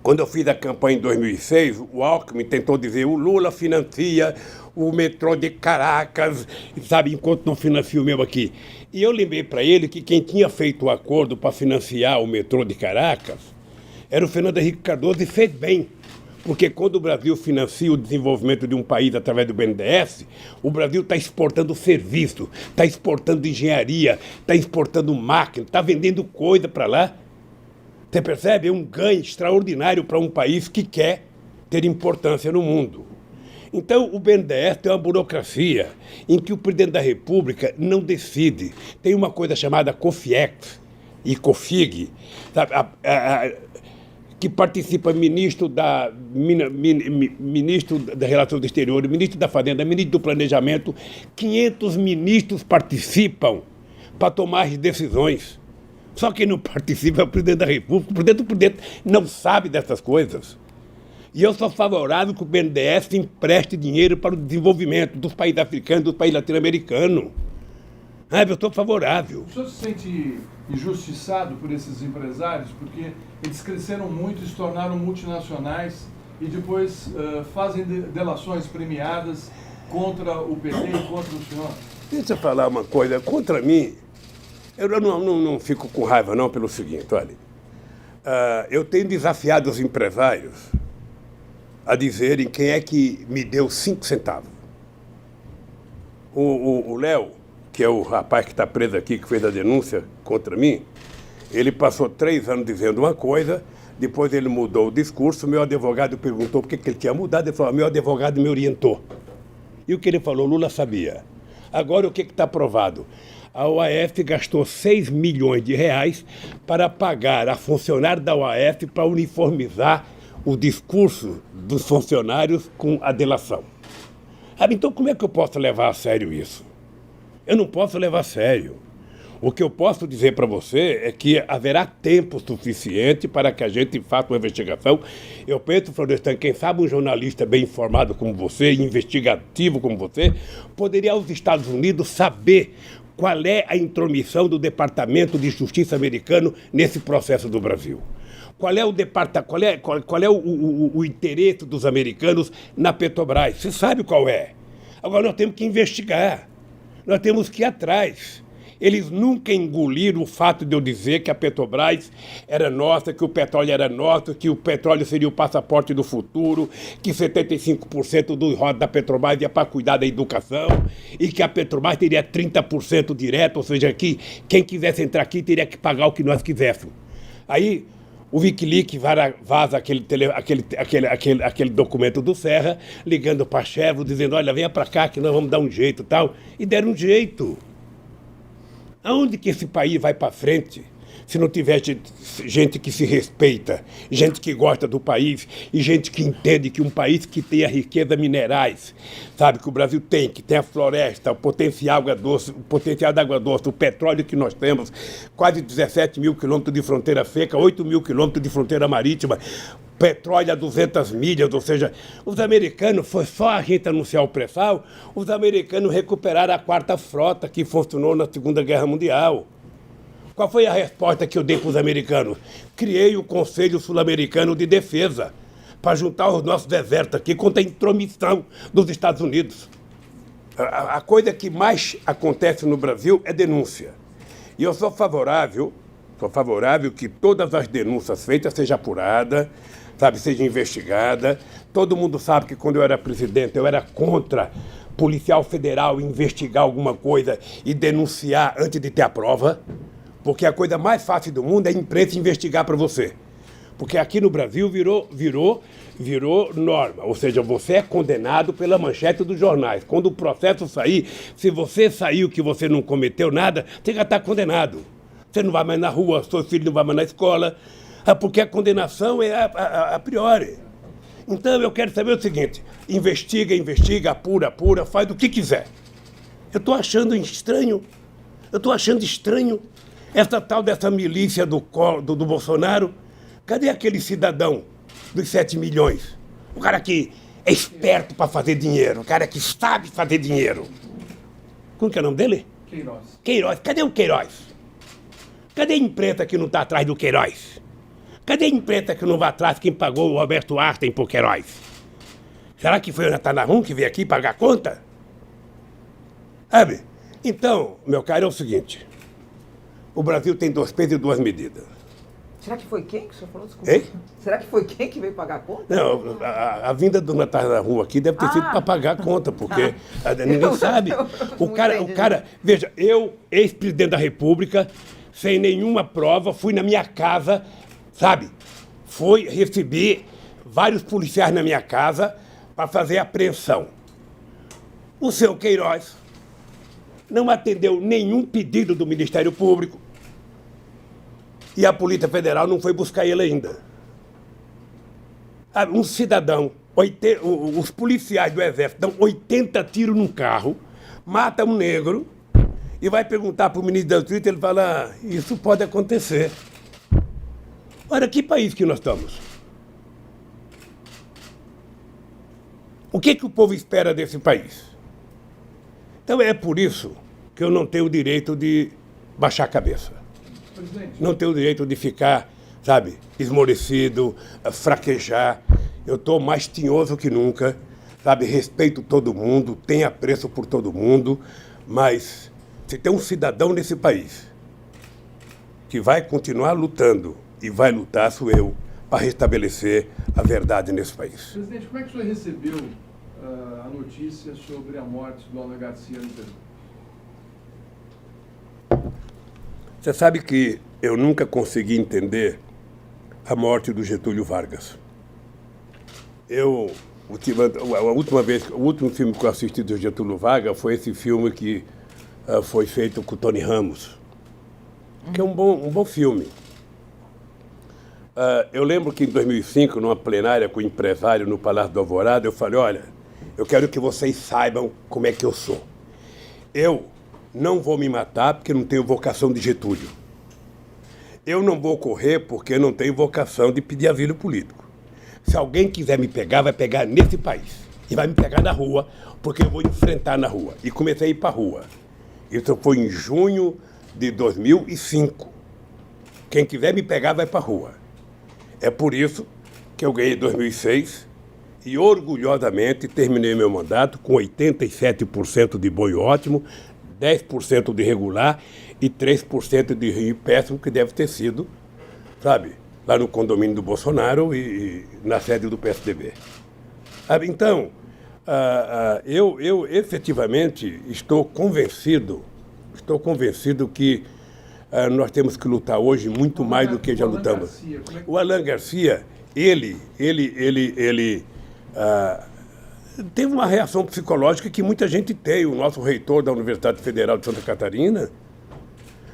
quando eu fiz a campanha em 2006, o Alckmin tentou dizer o Lula financia o metrô de Caracas, sabe, enquanto não financia o meu aqui. E eu lembrei para ele que quem tinha feito o acordo para financiar o metrô de Caracas era o Fernando Henrique Cardoso, e fez bem. Porque quando o Brasil financia o desenvolvimento de um país através do BNDES, o Brasil está exportando serviço, está exportando engenharia, está exportando máquina, está vendendo coisa para lá. Você percebe? É um ganho extraordinário para um país que quer ter importância no mundo. Então, o BNDES tem uma burocracia em que o presidente da República não decide. Tem uma coisa chamada COFIEX e COFIG, sabe? Que participa ministro da Relações Exteriores, ministro da Fazenda, ministro do Planejamento. 500 ministros participam para tomar as decisões. Só quem não participa é o presidente da República. O presidente não sabe dessas coisas. E eu sou favorável que o BNDES empreste dinheiro para o desenvolvimento dos países africanos, dos países latino-americanos. Eu sou favorável. O senhor se sente injustiçado por esses empresários? Porque eles cresceram muito, se tornaram multinacionais e depois fazem delações premiadas contra o PT e contra o senhor. Deixa eu falar uma coisa. Contra mim, eu não fico com raiva não pelo seguinte, olha. Eu tenho desafiado os empresários a dizerem quem é que me deu 5 centavos. O Léo, que é o rapaz que está preso aqui, que fez a denúncia contra mim, ele passou 3 anos dizendo uma coisa, Depois ele mudou o discurso, meu advogado perguntou por que ele tinha mudado, ele falou, meu advogado me orientou. E o que ele falou, Lula sabia. Agora o que está provado? A OAS gastou 6 milhões de reais para pagar a funcionário da OAS para uniformizar o discurso dos funcionários com a delação. Então como é que eu posso levar a sério isso? Eu não posso levar a sério. O que eu posso dizer para você é que haverá tempo suficiente para que a gente faça uma investigação. Eu penso, Florestan, quem sabe um jornalista bem informado como você, investigativo como você, poderia aos Estados Unidos saber qual é a intromissão do Departamento de Justiça americano nesse processo do Brasil. Qual é o interesse dos americanos na Petrobras? Você sabe qual é. Agora nós temos que investigar. Nós temos que ir atrás. Eles nunca engoliram o fato de eu dizer que a Petrobras era nossa, que o petróleo era nosso, que o petróleo seria o passaporte do futuro, que 75% do roda da Petrobras ia para cuidar da educação e que a Petrobras teria 30% direto, ou seja, que quem quisesse entrar aqui teria que pagar o que nós quiséssemos. Aí o Wikileaks vaza aquele documento do Serra, ligando para a Chevron, dizendo, olha, venha para cá que nós vamos dar um jeito e tal. E deram um jeito. Aonde que esse país vai para frente se não tiver gente que se respeita, gente que gosta do país e gente que entende que um país que tem a riqueza minerais, sabe, que o Brasil tem, que tem a floresta, o potencial da água doce, o petróleo que nós temos, quase 17 mil quilômetros de fronteira seca, 8 mil quilômetros de fronteira marítima, petróleo a 200 milhas, ou seja, os americanos, foi só a gente anunciar o pré-sal, os americanos recuperaram a quarta frota que funcionou na Segunda Guerra Mundial. Qual foi a resposta que eu dei para os americanos? Criei o Conselho Sul-Americano de Defesa para juntar os nossos exércitos aqui contra a intromissão dos Estados Unidos. A coisa que mais acontece no Brasil é denúncia. E eu sou favorável que todas as denúncias feitas sejam apuradas, sabe, seja investigada. Todo mundo sabe que quando eu era presidente eu era contra policial federal investigar alguma coisa e denunciar antes de ter a prova, porque a coisa mais fácil do mundo é a imprensa investigar para você. Porque aqui no Brasil virou norma, ou seja, você é condenado pela manchete dos jornais. Quando o processo sair, se você saiu que você não cometeu nada, você já está condenado. Você não vai mais na rua, seu filho não vai mais na escola, porque a condenação é a priori. Então eu quero saber o seguinte, investiga, apura, faz o que quiser. Eu estou achando estranho essa tal dessa milícia do Bolsonaro. Cadê aquele cidadão dos 7 milhões? O cara que é esperto para fazer dinheiro, o cara que sabe fazer dinheiro. Como que é o nome dele? Queiroz. Cadê o Queiroz? Cadê a imprensa que não está atrás do Queiroz? Cadê a imprensa que não vai atrás quem pagou o Roberto Artem por Queiroz? Será que foi o Natanarum que veio aqui pagar a conta? Sabe? Então, meu caro, é o seguinte. O Brasil tem 2 pesos e 2 medidas. Será que foi quem que o senhor falou? Desculpa. Hein? Será que foi quem que veio pagar a conta? Não, a vinda do Natanarum aqui deve ter sido para pagar a conta, porque ninguém sabe. O cara, veja, eu, ex-presidente da República, sem nenhuma prova, fui na minha casa, sabe? Recebi vários policiais na minha casa para fazer apreensão. O seu Queiroz não atendeu nenhum pedido do Ministério Público e a Polícia Federal não foi buscar ele ainda. Um cidadão, os policiais do Exército dão 80 tiros num carro, matam um negro e vai perguntar para o ministro da Justiça, ele fala, isso pode acontecer. Olha, que país que nós estamos? O que o povo espera desse país? Então é por isso que eu não tenho o direito de baixar a cabeça. Não tenho o direito de ficar, sabe, esmorecido, fraquejar. Eu estou mais tinhoso que nunca, sabe, respeito todo mundo, tenho apreço por todo mundo, mas se tem um cidadão nesse país que vai continuar lutando e vai lutar, sou eu, para restabelecer a verdade nesse país. Presidente, como é que o senhor recebeu a notícia sobre a morte do Alan Garcia no Peru? Você sabe que eu nunca consegui entender a morte do Getúlio Vargas. O último filme que eu assisti do Getúlio Vargas foi esse filme que foi feito com o Tony Ramos, que é um bom filme. Eu lembro que em 2005, numa plenária com o empresário no Palácio do Alvorada, eu falei, olha, eu quero que vocês saibam como é que eu sou. Eu não vou me matar porque não tenho vocação de Getúlio. Eu não vou correr porque não tenho vocação de pedir asilo político. Se alguém quiser me pegar, vai pegar nesse país. E vai me pegar na rua, porque eu vou enfrentar na rua. E comecei a ir para a rua. Isso foi em junho de 2005. Quem quiser me pegar, vai para a rua. É por isso que eu ganhei em 2006 e orgulhosamente terminei meu mandato com 87% de bom e ótimo, 10% de regular e 3% de ruim e péssimo, que deve ter sido, sabe, lá no condomínio do Bolsonaro e na sede do PSDB. Então, eu efetivamente estou convencido que nós temos que lutar hoje muito mais do que já lutamos. O Alan Garcia, ele teve uma reação psicológica que muita gente tem. O nosso reitor da Universidade Federal de Santa Catarina,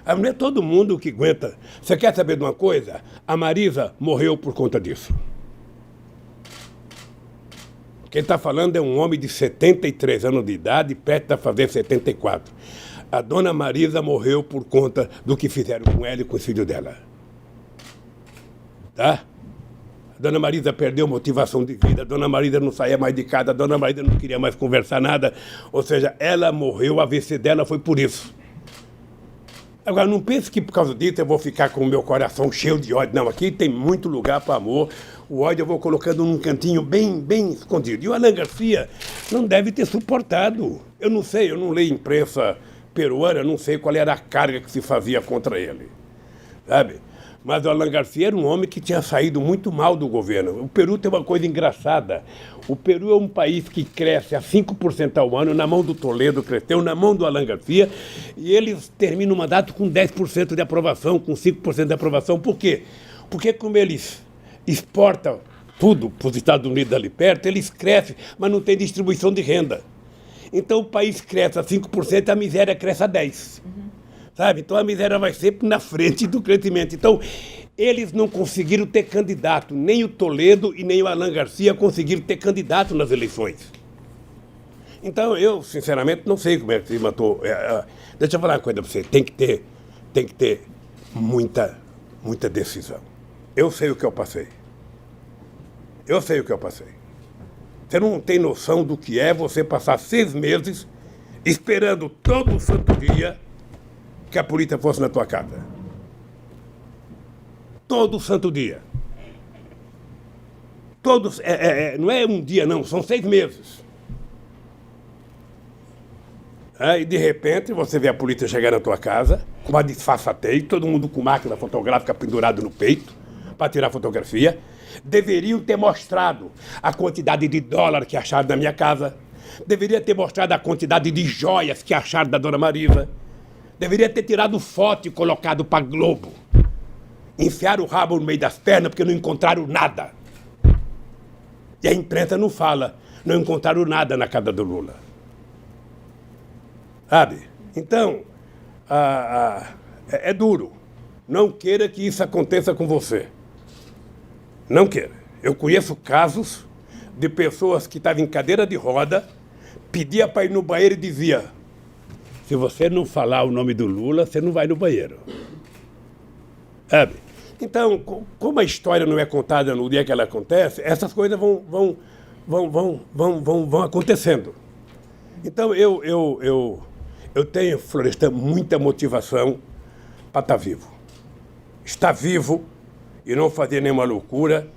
não é todo mundo que aguenta. Você quer saber de uma coisa? A Marisa morreu por conta disso. Quem está falando é um homem de 73 anos de idade, perto de fazer 74. A dona Marisa morreu por conta do que fizeram com ela e com o filho dela. Tá? A dona Marisa perdeu motivação de vida, a dona Marisa não saía mais de casa, a dona Marisa não queria mais conversar nada. Ou seja, ela morreu, a AVC dela foi por isso. Agora, não pense que por causa disso eu vou ficar com o meu coração cheio de ódio. Não, aqui tem muito lugar para amor. O ódio eu vou colocando num cantinho bem escondido. E o Alan Garcia não deve ter suportado. Eu não sei, eu não leio imprensa peruana, eu não sei qual era a carga que se fazia contra ele. Sabe? Mas o Alan Garcia era um homem que tinha saído muito mal do governo. O Peru tem uma coisa engraçada. O Peru é um país que cresce a 5% ao ano, na mão do Toledo cresceu, na mão do Alan Garcia, e eles terminam o mandato com 10% de aprovação, com 5% de aprovação. Por quê? Porque como eles exportam tudo para os Estados Unidos ali perto, eles crescem, mas não tem distribuição de renda. Então o país cresce a 5%, a miséria cresce a 10%. Sabe? Então a miséria vai sempre na frente do crescimento. Então, eles não conseguiram ter candidato, nem o Toledo e nem o Alan Garcia conseguiram ter candidato nas eleições. Então, eu, sinceramente, não sei como é que se matou. Deixa eu falar uma coisa para você, tem que ter muita decisão. Eu sei o que eu passei. Você não tem noção do que é você passar 6 meses esperando todo santo dia que a polícia fosse na tua casa. Todo santo dia. Não é um dia, não, são 6 meses. E de repente você vê a polícia chegar na tua casa, com uma disfarçatez, todo mundo com máquina fotográfica pendurado no peito, para tirar fotografia. Deveriam ter mostrado a quantidade de dólar que acharam na minha casa. Deveria ter mostrado a quantidade de joias que acharam da dona Marisa. Deveria ter tirado foto e colocado para Globo. Enfiaram o rabo no meio das pernas porque não encontraram nada. E a imprensa não fala, não encontraram nada na casa do Lula. Sabe? Então, é duro. Não queira que isso aconteça com você. Não queira. Eu conheço casos de pessoas que estavam em cadeira de roda, pedia para ir no banheiro e dizia: se você não falar o nome do Lula, você não vai no banheiro. Sabe? Então, como a história não é contada no dia que ela acontece, essas coisas vão acontecendo. Então, eu tenho, Florestan, muita motivação para estar vivo. Estar vivo e não fazer nenhuma loucura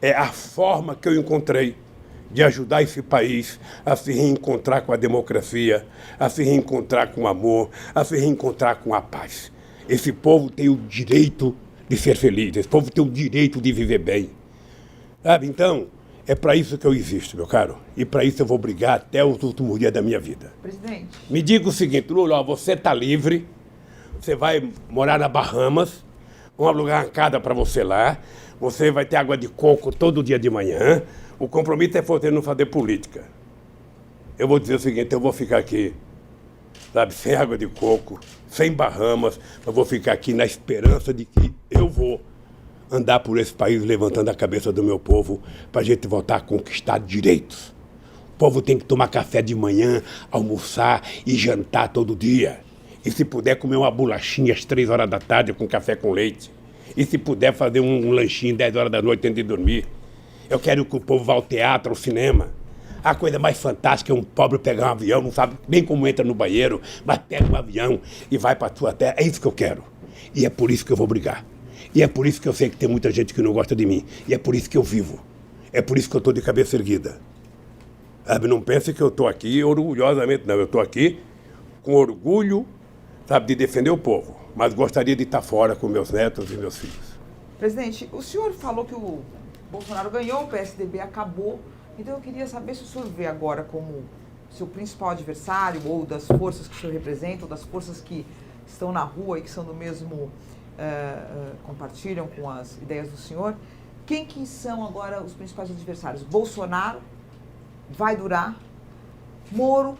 é a forma que eu encontrei de ajudar esse país a se reencontrar com a democracia, a se reencontrar com o amor, a se reencontrar com a paz. Esse povo tem o direito de ser feliz, esse povo tem o direito de viver bem. Sabe? Então, é para isso que eu existo, meu caro. E para isso eu vou brigar até os últimos dias da minha vida. Presidente. Me diga o seguinte, Lula, ó, você está livre, você vai morar na Bahamas, vamos alugar uma casa para você lá, você vai ter água de coco todo dia de manhã. O compromisso é você não fazer política. Eu vou dizer o seguinte, eu vou ficar aqui, sabe, sem água de coco, sem Bahamas, eu vou ficar aqui na esperança de que eu vou andar por esse país levantando a cabeça do meu povo para a gente voltar a conquistar direitos. O povo tem que tomar café de manhã, almoçar e jantar todo dia. E se puder comer uma bolachinha às 3 horas da tarde com café com leite. E se puder fazer um lanchinho 10 horas da noite antes de dormir. Eu quero que o povo vá ao teatro, ao cinema. A coisa mais fantástica é um pobre pegar um avião, não sabe nem como entra no banheiro, mas pega um avião e vai para a sua terra. É isso que eu quero. E é por isso que eu vou brigar. E é por isso que eu sei que tem muita gente que não gosta de mim. E é por isso que eu vivo. É por isso que eu estou de cabeça erguida. Sabe, não pense que eu estou aqui orgulhosamente, não. Eu estou aqui com orgulho, sabe, de defender o povo. Mas gostaria de estar fora com meus netos e meus filhos. Presidente, o senhor falou que o Bolsonaro ganhou, o PSDB acabou. Então eu queria saber se o senhor vê agora como seu principal adversário, ou das forças que o senhor representa, ou das forças que estão na rua e que são do mesmo, compartilham com as ideias do senhor. Quem que são agora os principais adversários? Bolsonaro vai durar? Moro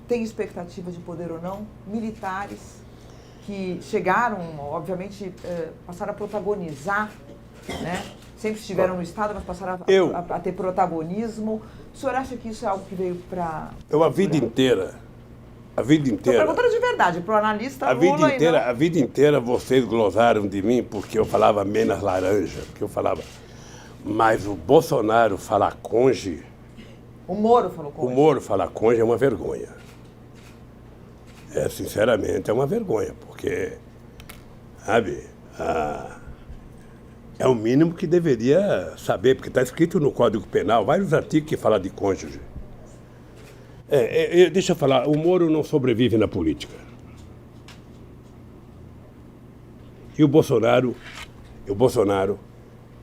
tem expectativa de poder ou não? Militares que chegaram, obviamente, passaram a protagonizar, né? Sempre estiveram no Estado, mas passaram a ter protagonismo. O senhor acha que isso é algo que veio para... Eu, a vida inteira... Estou perguntando de verdade, para o analista a vida Lula inteira, e não... A vida inteira vocês glosaram de mim porque eu falava menos laranja, porque eu falava... Mas o Bolsonaro falar conge... O Moro falou conge. O Moro falar conge é uma vergonha. Sinceramente, é uma vergonha, porque, sabe, é o mínimo que deveria saber, porque está escrito no Código Penal, vários artigos que falam de cônjuge. Deixa eu falar, o Moro não sobrevive na política. E o Bolsonaro,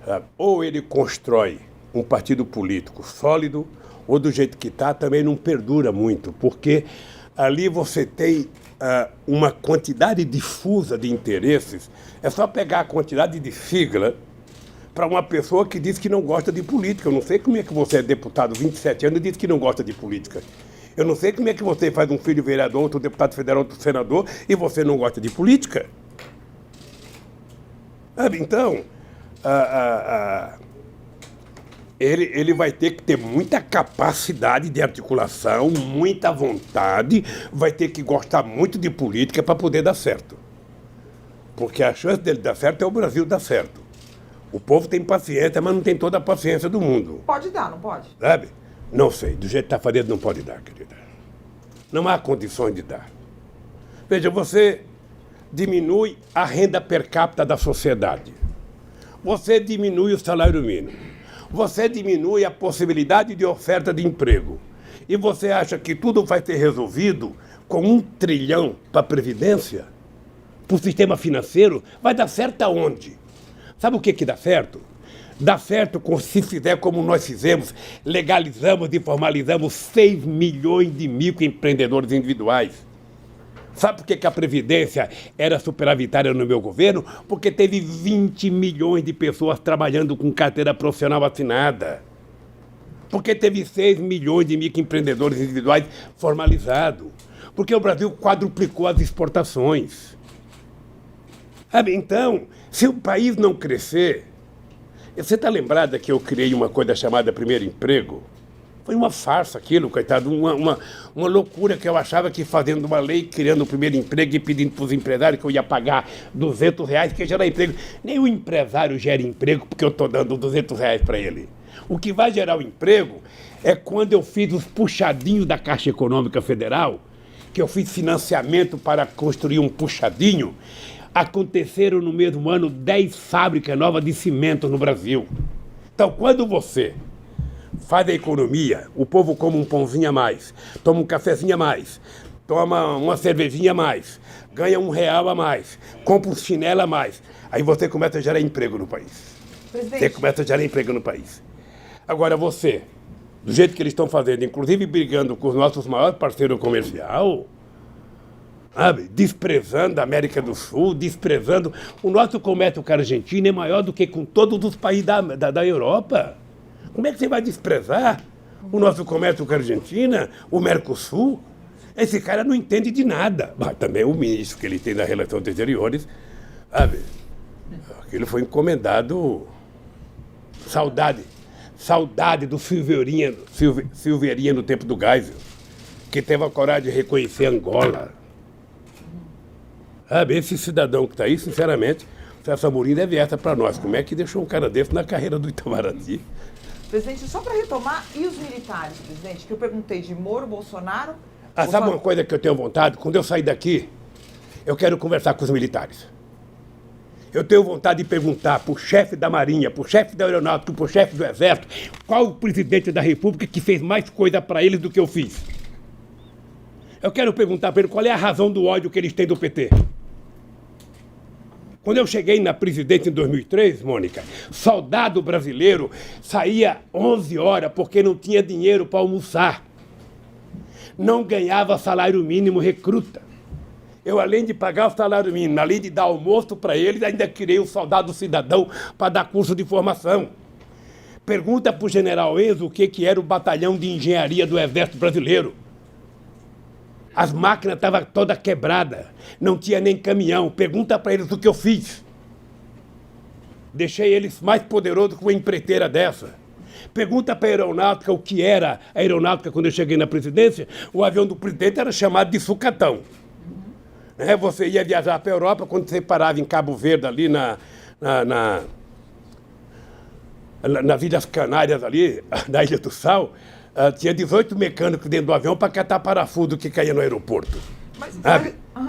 sabe, ou ele constrói um partido político sólido, ou do jeito que está, também não perdura muito, porque ali você tem uma quantidade difusa de interesses. É só pegar a quantidade de sigla para uma pessoa que diz que não gosta de política. Eu não sei como é que você é deputado 27 anos e diz que não gosta de política. Eu não sei como é que você faz um filho vereador, outro deputado federal, outro senador, e você não gosta de política. Sabe, então, ele vai ter que ter muita capacidade de articulação, muita vontade, vai ter que gostar muito de política para poder dar certo. Porque a chance dele dar certo é o Brasil dar certo. O povo tem paciência, mas não tem toda a paciência do mundo. Pode dar, não pode? Sabe? Não sei. Do jeito que está fazendo, não pode dar, querida. Não há condições de dar. Veja, você diminui a renda per capita da sociedade. Você diminui o salário mínimo. Você diminui a possibilidade de oferta de emprego. E você acha que tudo vai ser resolvido com 1 trilhão para a Previdência? Para o sistema financeiro? Vai dar certo aonde? Sabe o que dá certo? Dá certo se fizer como nós fizemos, legalizamos e formalizamos 6 milhões de microempreendedores individuais. Sabe por que a Previdência era superavitária no meu governo? Porque teve 20 milhões de pessoas trabalhando com carteira profissional assinada. Porque teve 6 milhões de microempreendedores individuais formalizados. Porque o Brasil quadruplicou as exportações. Sabe, então, se o país não crescer... Você está lembrada que eu criei uma coisa chamada Primeiro Emprego? Foi uma farsa aquilo, coitado, uma loucura que eu achava que fazendo uma lei, criando o primeiro emprego e pedindo para os empresários que eu ia pagar R$200, que ia gerar emprego. Nem o empresário gera emprego porque eu estou dando R$200 para ele. O que vai gerar o emprego é quando eu fiz os puxadinhos da Caixa Econômica Federal, que eu fiz financiamento para construir um puxadinho. Aconteceram no mesmo ano 10 fábricas novas de cimento no Brasil. Então, quando você faz a economia, o povo come um pãozinho a mais, toma um cafezinho a mais, toma uma cervejinha a mais, ganha R$1 a mais, compra um chinelo a mais, aí você começa a gerar emprego no país. Presidente. Você começa a gerar emprego no país. Agora você, do jeito que eles estão fazendo, inclusive brigando com os nossos maiores parceiros comerciais, sabe? Desprezando a América do Sul, desprezando. O nosso comércio com a Argentina é maior do que com todos os países da Europa. Como é que você vai desprezar o nosso comércio com a Argentina, o Mercosul? Esse cara não entende de nada. Mas também o ministro que ele tem das Relações Exteriores, sabe? Aquilo foi encomendado. Saudade do Silveirinha no tempo do Geisel, que teve a coragem de reconhecer Angola. Sabe, esse cidadão que está aí, sinceramente, o Celso Amorim deve essa para nós. Como é que deixou um cara desse na carreira do Itamaraty? Presidente, só para retomar, e os militares, presidente? Que eu perguntei de Moro, Bolsonaro... Sabe uma coisa que eu tenho vontade? Quando eu sair daqui, eu quero conversar com os militares. Eu tenho vontade de perguntar para o chefe da Marinha, para o chefe da Aeronáutica, para o chefe do Exército, qual o presidente da República que fez mais coisa para eles do que eu fiz. Eu quero perguntar para ele qual é a razão do ódio que eles têm do PT. Quando eu cheguei na presidência em 2003, Mônica, soldado brasileiro saía 11 horas porque não tinha dinheiro para almoçar. Não ganhava salário mínimo recruta. Eu, além de pagar o salário mínimo, além de dar almoço para eles, ainda criei o soldado cidadão para dar curso de formação. Pergunta para o general Enzo o que era o batalhão de engenharia do Exército Brasileiro. As máquinas estavam todas quebradas, não tinha nem caminhão. Pergunta para eles o que eu fiz. Deixei eles mais poderosos que uma empreiteira dessa. Pergunta para a aeronáutica o que era a aeronáutica quando eu cheguei na presidência. O avião do presidente era chamado de sucatão. Você ia viajar para a Europa, quando você parava em Cabo Verde, ali nas Ilhas Canárias, ali, na Ilha do Sal, tinha 18 mecânicos dentro do avião para catar parafuso que caía no aeroporto.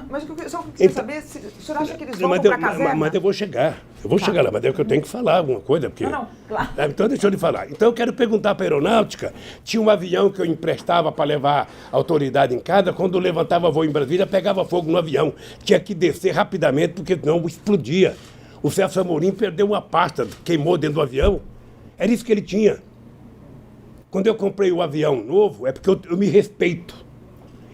Mas o que eu só queria saber, se o senhor acha que eles voltam para a caserna? Mas eu vou chegar. Eu vou chegar lá, mas é que eu tenho que falar alguma coisa. Porque, não, claro. Então deixa eu lhe falar. Então eu quero perguntar para a aeronáutica, tinha um avião que eu emprestava para levar a autoridade em casa, quando levantava voo em Brasília, pegava fogo no avião. Tinha que descer rapidamente, porque senão explodia. O Celso Amorim perdeu uma pasta, queimou dentro do avião. Era isso que ele tinha. Quando eu comprei o avião novo, é porque eu me respeito.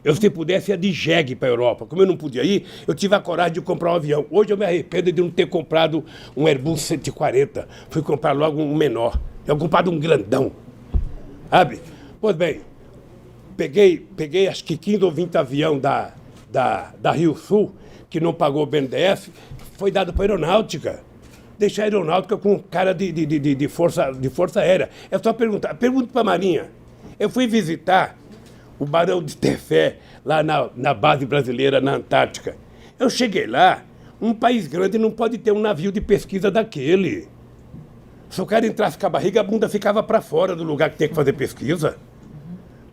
Eu, se pudesse, ia de jegue para a Europa. Como eu não podia ir, eu tive a coragem de comprar um avião. Hoje eu me arrependo de não ter comprado um Airbus 140. Fui comprar logo um menor. Eu comprado um grandão. Sabe? Pois bem, peguei acho que 15 ou 20 aviões da Rio Sul, que não pagou o BNDES, foi dado para a aeronáutica. Deixar a aeronáutica com cara de força aérea. É só perguntar. Pergunta para a Marinha. Eu fui visitar o Barão de Tefé, lá na base brasileira, na Antártica. Eu cheguei lá, um país grande não pode ter um navio de pesquisa daquele. Se o cara entrasse com a barriga, a bunda ficava para fora do lugar que tem que fazer pesquisa.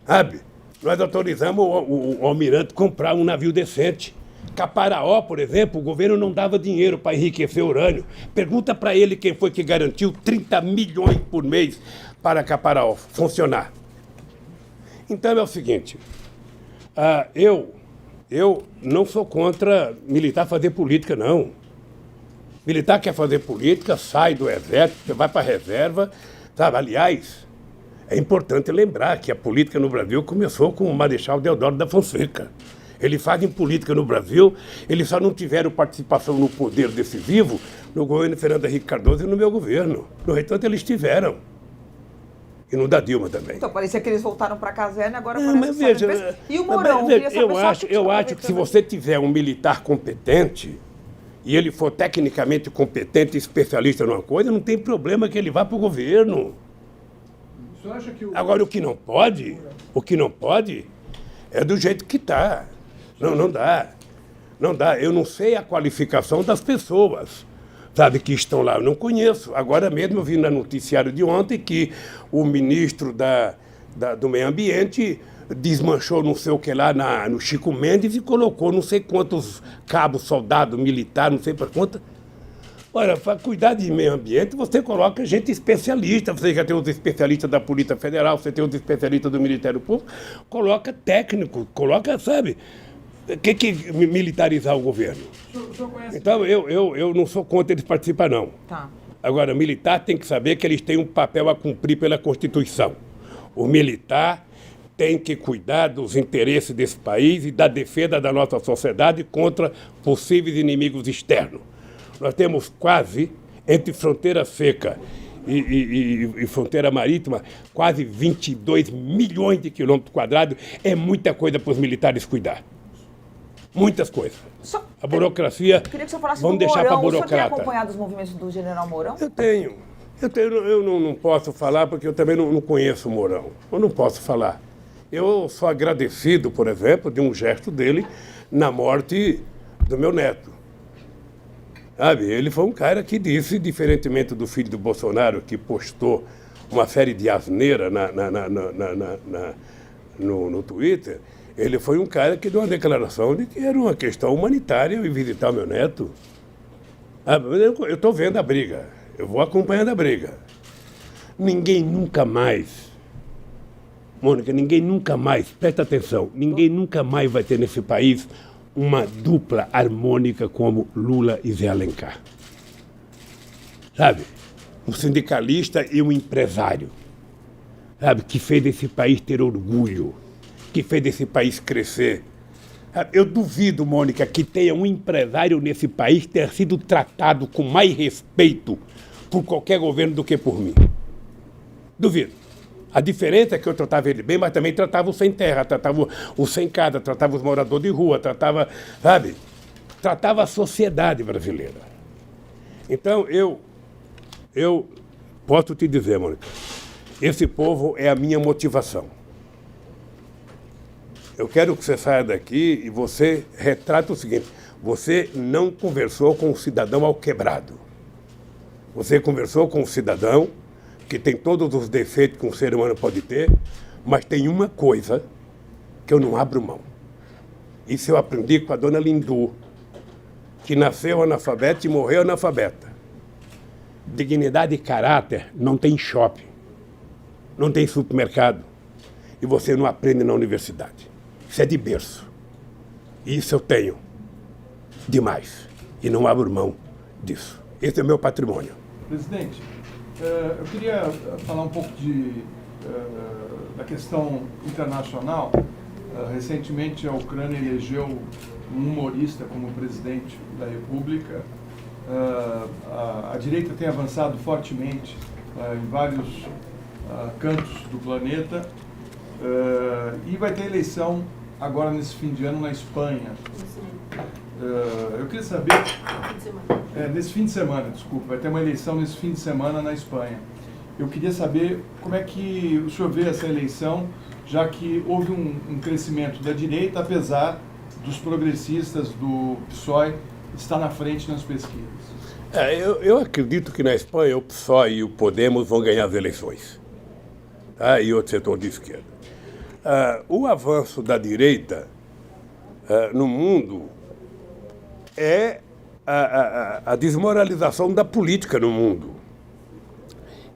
Sabe? Nós autorizamos o almirante comprar um navio decente. Caparaó, por exemplo, o governo não dava dinheiro para enriquecer urânio. Pergunta para ele quem foi que garantiu 30 milhões por mês para Caparaó funcionar. Então é o seguinte, eu não sou contra militar fazer política, não. Militar quer fazer política, sai do exército, você vai para a reserva, sabe? Aliás, é importante lembrar que a política no Brasil começou com o Marechal Deodoro da Fonseca. Eles fazem política no Brasil, eles só não tiveram participação no poder decisivo no governo Fernando Henrique Cardoso e no meu governo. No restante, eles tiveram. E não da Dilma também. Então, parecia que eles voltaram para a caserna, agora mas veja, e o Mourão? Eu acho que se você tiver um militar competente, e ele for tecnicamente competente e especialista numa coisa, não tem problema que ele vá para o governo. O senhor acha que Agora, o que não pode é do jeito que está. Não dá. Não dá. Eu não sei a qualificação das pessoas, sabe, que estão lá. Eu não conheço. Agora mesmo eu vi no noticiário de ontem que o ministro do Meio Ambiente desmanchou não sei o que lá no Chico Mendes e colocou não sei quantos cabos, soldados, militares, não sei para quanto. Olha, para cuidar de meio ambiente, você coloca gente especialista. Você já tem os especialistas da Polícia Federal, você tem os especialistas do Ministério Público. Coloca técnico, coloca, sabe, que militarizar o governo. O senhor conhece... Então, eu não sou contra eles participar, não. Tá. Agora, militar tem que saber que eles têm um papel a cumprir pela Constituição. O militar tem que cuidar dos interesses desse país e da defesa da nossa sociedade contra possíveis inimigos externos. Nós temos quase, entre fronteira seca e fronteira marítima, quase 22 milhões de quilômetros quadrados. É muita coisa para os militares cuidar. Muitas coisas. A burocracia, queria que o senhor falasse vamos do deixar para a Mourão. O senhor tem burocrata. acompanhado os movimentos do general Mourão? Eu não posso falar porque eu também não conheço o Mourão. Eu não posso falar. Eu sou agradecido, por exemplo, de um gesto dele na morte do meu neto. Sabe? Ele foi um cara que disse, diferentemente do filho do Bolsonaro, que postou uma série de asneira no Twitter, ele foi um cara que deu uma declaração de que era uma questão humanitária eu ir visitar o meu neto. Eu estou vendo a briga, eu vou acompanhando a briga. Ninguém nunca mais, Mônica, ninguém nunca mais, presta atenção, ninguém nunca mais vai ter nesse país uma dupla harmônica como Lula e Zé Alencar. Sabe? Um sindicalista e um empresário. Sabe? Que fez esse país ter orgulho, que fez esse país crescer. Eu duvido, Mônica, que tenha um empresário nesse país ter sido tratado com mais respeito por qualquer governo do que por mim. Duvido. A diferença é que eu tratava ele bem, mas também tratava o sem terra, tratava o sem casa, tratava os moradores de rua, tratava, sabe? Tratava a sociedade brasileira. Então, eu posso te dizer, Mônica, esse povo é a minha motivação. Eu quero que você saia daqui e você retrata o seguinte: você não conversou com um cidadão alquebrado. Você conversou com um cidadão que tem todos os defeitos que um ser humano pode ter, mas tem uma coisa que eu não abro mão. Isso eu aprendi com a dona Lindu, que nasceu analfabeta e morreu analfabeta. Dignidade e caráter não tem shopping, não tem supermercado, e você não aprende na universidade. Isso é de berço. Isso eu tenho demais, e não abro mão disso. Esse é o meu patrimônio. Presidente, eu queria falar um pouco da questão internacional. Recentemente, a Ucrânia elegeu um humorista como presidente da República. A direita tem avançado fortemente em vários cantos do planeta. E vai ter eleição agora nesse fim de ano na Espanha. Eu queria saber... nesse fim de semana, desculpa, vai ter uma eleição nesse fim de semana na Espanha. Eu queria saber como é que o senhor vê essa eleição, já que houve um crescimento da direita, apesar dos progressistas do PSOE estar na frente nas pesquisas. Eu acredito que na Espanha o PSOE e o Podemos vão ganhar as eleições. E outro setor de esquerda. O avanço da direita no mundo é a desmoralização da política no mundo.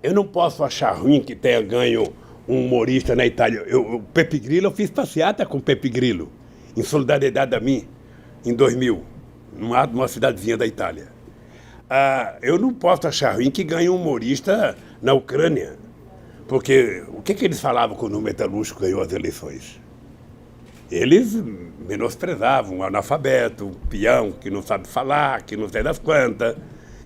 Eu não posso achar ruim que tenha ganho um humorista na Itália. O Pepe Grillo, eu fiz passeata com o Pepe Grillo, em solidariedade a mim, em 2000, numa cidadezinha da Itália. Eu não posso achar ruim que ganhe um humorista na Ucrânia, porque o que eles falavam quando o metalúrgico ganhou as eleições? Eles menosprezavam um analfabeto, um peão que não sabe falar, que não sei das quantas.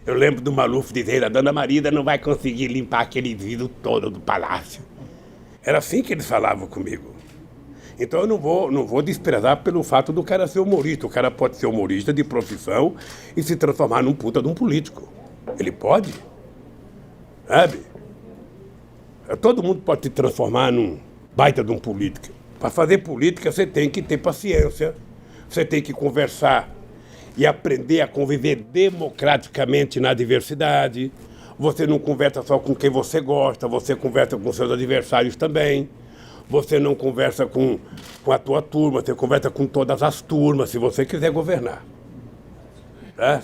Eu lembro do Maluf dizer: a dona Marida não vai conseguir limpar aquele vidro todo do palácio. Era assim que eles falavam comigo. Então eu não vou desprezar pelo fato do cara ser humorista. O cara pode ser humorista de profissão e se transformar num puta de um político. Ele pode. Sabe? Todo mundo pode se transformar num baita de um político. Para fazer política, você tem que ter paciência, você tem que conversar e aprender a conviver democraticamente na diversidade. Você não conversa só com quem você gosta, você conversa com seus adversários também. Você não conversa com a tua turma, você conversa com todas as turmas, se você quiser governar. Tá?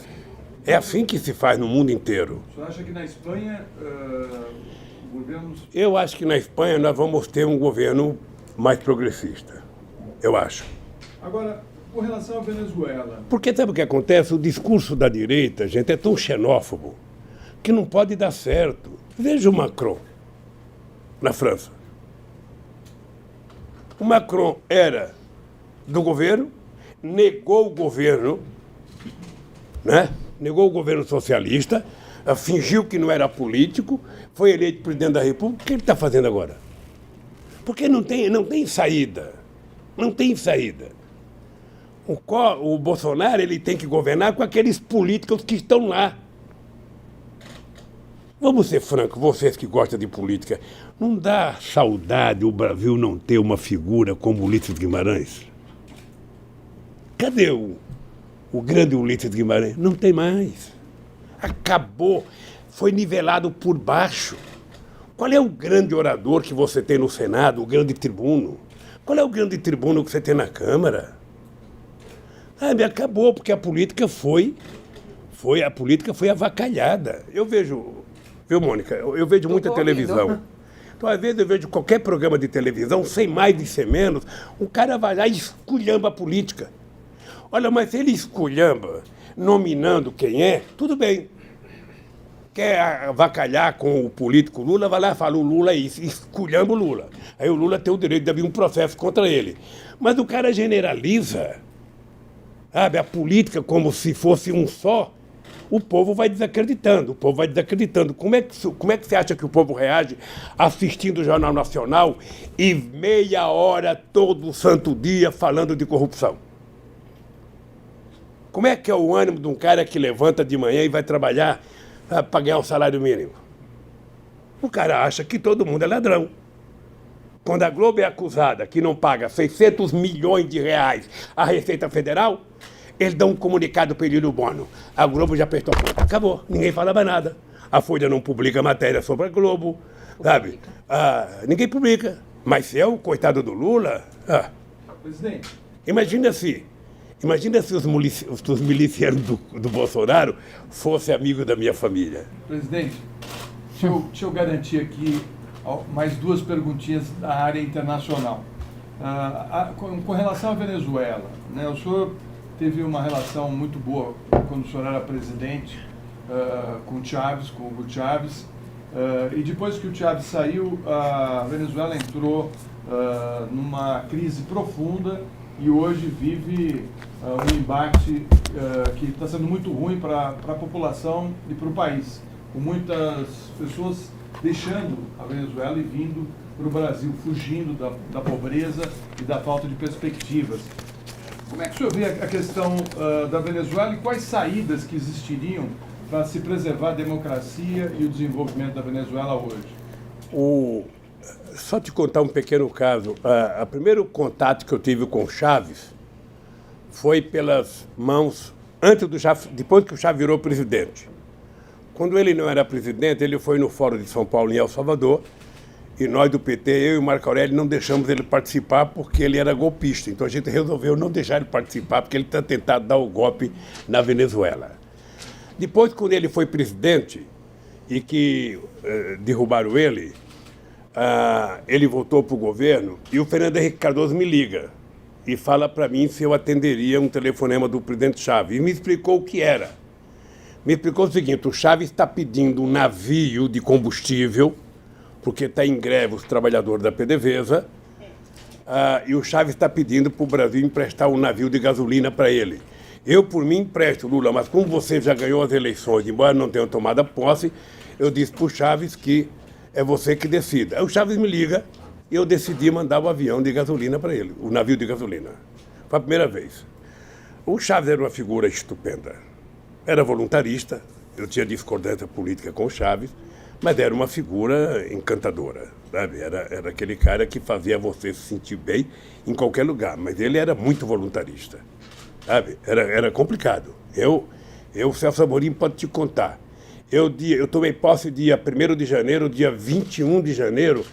É assim que se faz no mundo inteiro. O senhor acha que na Espanha, governos... Eu acho que na Espanha nós vamos ter um governo mais progressista, eu acho. Agora, com relação à Venezuela... Porque sabe o que acontece? O discurso da direita, gente, é tão xenófobo que não pode dar certo. Veja o Macron, na França. O Macron era do governo, negou o governo, né? Negou o governo socialista, fingiu que não era político, foi eleito presidente da República. O que ele está fazendo agora? Porque não tem saída. Não tem saída. O Bolsonaro ele tem que governar com aqueles políticos que estão lá. Vamos ser francos, vocês que gostam de política, não dá saudade o Brasil não ter uma figura como Ulisses Guimarães? Cadê o grande Ulisses Guimarães? Não tem mais. Acabou. Foi nivelado por baixo. Qual é o grande orador que você tem no Senado, o grande tribuno? Qual é o grande tribuno que você tem na Câmara? Sabe, acabou, porque a política foi avacalhada. Eu vejo, viu, Mônica? Eu vejo muita televisão. Então, às vezes, eu vejo qualquer programa de televisão, sem mais e sem menos, o cara vai lá e esculhamba a política. Olha, mas se ele esculhamba, nominando quem é, tudo bem. Quer avacalhar com o político Lula, vai lá e fala, o Lula é isso, esculhamba o Lula. Aí o Lula tem o direito de abrir um processo contra ele. Mas o cara generaliza, sabe, a política como se fosse um só, o povo vai desacreditando, Como é que você acha que o povo reage assistindo o Jornal Nacional e meia hora todo santo dia falando de corrupção? Como é que é o ânimo de um cara que levanta de manhã e vai trabalhar para ganhar um salário mínimo? O cara acha que todo mundo é ladrão. Quando a Globo é acusada que não paga 600 milhões de reais à Receita Federal, eles dão um comunicado para Elírio Bono. A Globo já apertou a conta. Acabou. Ninguém fala mais nada. A Folha não publica matéria sobre a Globo. Sabe? Ninguém publica. Mas se é o coitado do Lula... Presidente. Imagina se os milicianos do Bolsonaro fossem amigos da minha família. Presidente, deixa eu garantir aqui mais duas perguntinhas da área internacional. Com relação à Venezuela, né, o senhor teve uma relação muito boa quando o senhor era presidente com o Hugo Chávez, e depois que o Chávez saiu, a Venezuela entrou numa crise profunda e hoje vive um embate que está sendo muito ruim para a população e para o país, com muitas pessoas deixando a Venezuela e vindo para o Brasil, fugindo da pobreza e da falta de perspectivas. Como é que o senhor vê a questão da Venezuela e quais saídas que existiriam para se preservar a democracia e o desenvolvimento da Venezuela hoje? Só te contar um pequeno caso. O primeiro contato que eu tive com o Chávez foi pelas mãos, depois que o Chávez virou presidente. Quando ele não era presidente, ele foi no Fórum de São Paulo, em El Salvador, e nós do PT, eu e o Marco Aurélio, não deixamos ele participar porque ele era golpista. Então a gente resolveu não deixar ele participar porque ele tinha tentado dar o golpe na Venezuela. Depois, quando ele foi presidente e que derrubaram ele voltou para o governo e o Fernando Henrique Cardoso me liga e fala para mim se eu atenderia um telefonema do presidente Chávez. E me explicou o que era. Me explicou o seguinte: o Chávez está pedindo um navio de combustível, porque está em greve os trabalhadores da PDVSA, e o Chávez está pedindo para o Brasil emprestar um navio de gasolina para ele. Eu, por mim, empresto, Lula, mas como você já ganhou as eleições, embora não tenha tomado a posse, eu disse para o Chávez que é você que decida. Aí o Chávez me liga e eu decidi mandar o avião de gasolina para ele, o navio de gasolina. Foi a primeira vez. O Chávez era uma figura estupenda. Era voluntarista, eu tinha discordância política com o Chávez, mas era uma figura encantadora, sabe? Era aquele cara que fazia você se sentir bem em qualquer lugar, mas ele era muito voluntarista, sabe? Era complicado. O Celso Amorim pode te contar. Eu tomei posse dia 1º de janeiro, dia 21 de janeiro,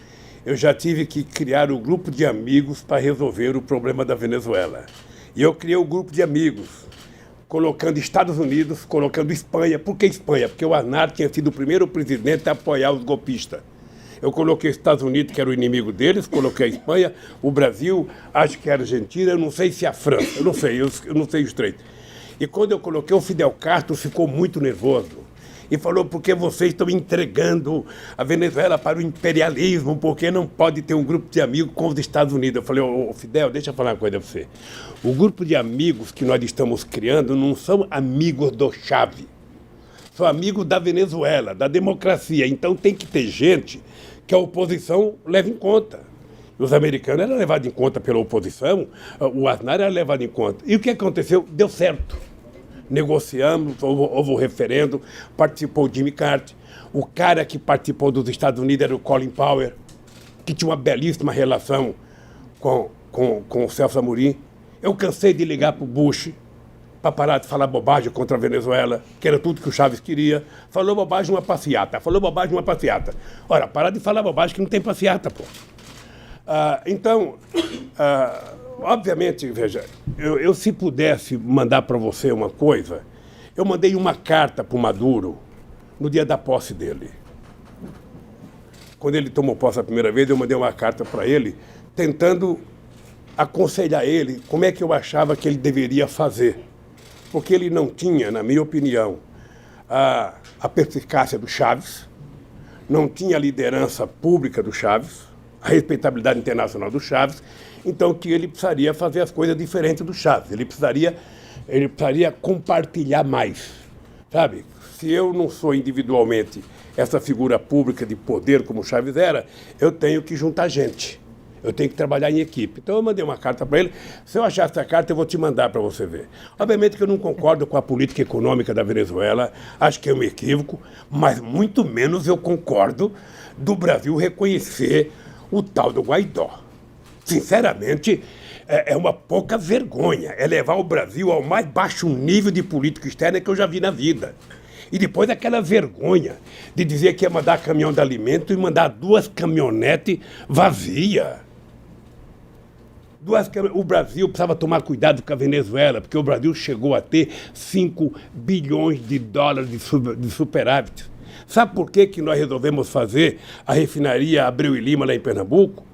eu já tive que criar um grupo de amigos para resolver o problema da Venezuela. E eu criei um grupo de amigos, colocando Estados Unidos, colocando Espanha. Por que Espanha? Porque o Aznar tinha sido o primeiro presidente a apoiar os golpistas. Eu coloquei os Estados Unidos, que era o inimigo deles, coloquei a Espanha, o Brasil, acho que a Argentina, eu não sei se a França, eu não sei os três. E quando eu coloquei, o Fidel Castro ficou muito nervoso. e falou porque vocês estão entregando a Venezuela para o imperialismo, porque não pode ter um grupo de amigos com os Estados Unidos. Eu falei, ô Fidel, deixa eu falar uma coisa para você. O grupo de amigos que nós estamos criando não são amigos do Chávez, são amigos da Venezuela, da democracia. Então tem que ter gente que a oposição leve em conta. Os americanos eram levados em conta pela oposição, o Aznar era levado em conta. E o que aconteceu? Deu certo. Negociamos, houve um referendo, participou o Jimmy Carter. O cara que participou dos Estados Unidos era o Colin Powell, que tinha uma belíssima relação com o Celso Amorim. Eu cansei de ligar para o Bush para parar de falar bobagem contra a Venezuela, que era tudo que o Chávez queria. Falou bobagem, uma passeata. Falou bobagem, uma passeata. Ora, parar de falar bobagem que não tem passeata, pô. Então, obviamente, veja, eu se pudesse mandar para você uma coisa, eu mandei uma carta para o Maduro no dia da posse dele. Quando ele tomou posse a primeira vez, eu mandei uma carta para ele, tentando aconselhar ele como é que eu achava que ele deveria fazer. Porque ele não tinha, na minha opinião, a perspicácia do Chávez, não tinha a liderança pública do Chávez, a respeitabilidade internacional do Chávez, então que ele precisaria fazer as coisas diferentes do Chávez. Ele precisaria compartilhar mais, sabe? Se eu não sou individualmente essa figura pública de poder como o Chávez era, eu tenho que juntar gente, eu tenho que trabalhar em equipe. Então eu mandei uma carta para ele, se eu achar essa carta eu vou te mandar para você ver. Obviamente que eu não concordo com a política econômica da Venezuela, acho que é um equívoco, mas muito menos eu concordo do Brasil reconhecer o tal do Guaidó. Sinceramente, é uma pouca vergonha. É levar o Brasil ao mais baixo nível de política externa que eu já vi na vida. E depois aquela vergonha de dizer que ia mandar caminhão de alimento e mandar 2 caminhonetes vazias. O Brasil precisava tomar cuidado com a Venezuela, porque o Brasil chegou a ter 5 bilhões de dólares de superávit. Sabe por que nós resolvemos fazer a refinaria Abreu e Lima lá em Pernambuco?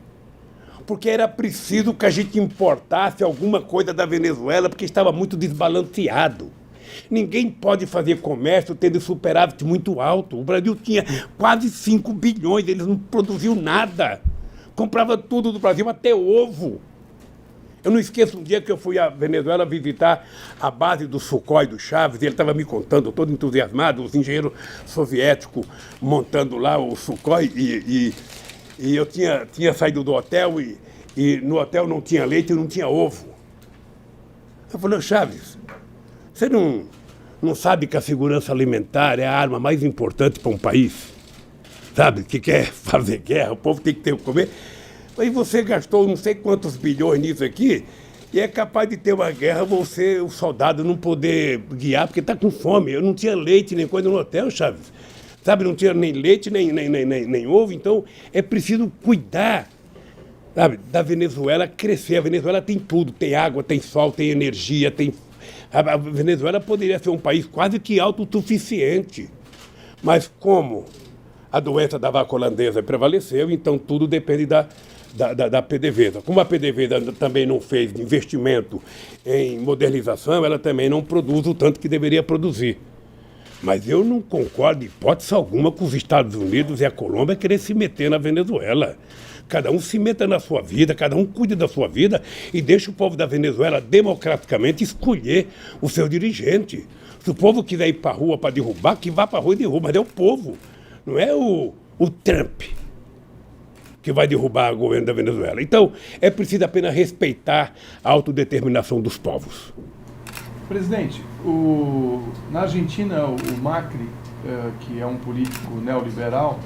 Porque era preciso que a gente importasse alguma coisa da Venezuela, porque estava muito desbalanceado. Ninguém pode fazer comércio tendo superávit muito alto. O Brasil tinha quase 5 bilhões, eles não produziam nada. Comprava tudo do Brasil, até ovo. Eu não esqueço um dia que eu fui à Venezuela visitar a base do Sukhoi do Chávez, e ele estava me contando, todo entusiasmado, os engenheiros soviéticos montando lá o Sukhoi, e eu tinha saído do hotel, e no hotel não tinha leite e não tinha ovo. Eu falei, Chávez, você não sabe que a segurança alimentar é a arma mais importante para um país? Sabe, que quer fazer guerra, o povo tem que ter o que comer. Aí você gastou não sei quantos bilhões nisso aqui, e é capaz de ter uma guerra, você, o soldado, não poder guiar, porque está com fome. Eu não tinha leite nem coisa no hotel, Chávez. Sabe, não tinha nem leite, nem ovo, então é preciso cuidar, sabe, da Venezuela crescer. A Venezuela tem tudo, tem água, tem sol, tem energia, tem... A Venezuela poderia ser um país quase que autossuficiente, mas como a doença da vaca holandesa prevaleceu, então tudo depende da PDVSA. Como a PDVSA também não fez investimento em modernização, ela também não produz o tanto que deveria produzir. Mas eu não concordo, hipótese alguma, com os Estados Unidos e a Colômbia querer se meter na Venezuela. Cada um se meta na sua vida, cada um cuide da sua vida e deixe o povo da Venezuela democraticamente escolher o seu dirigente. Se o povo quiser ir para a rua para derrubar, que vá para a rua e derruba, mas é o povo, não é o Trump que vai derrubar o governo da Venezuela. Então, é preciso apenas respeitar a autodeterminação dos povos. Presidente, na Argentina, o Macri, que é um político neoliberal,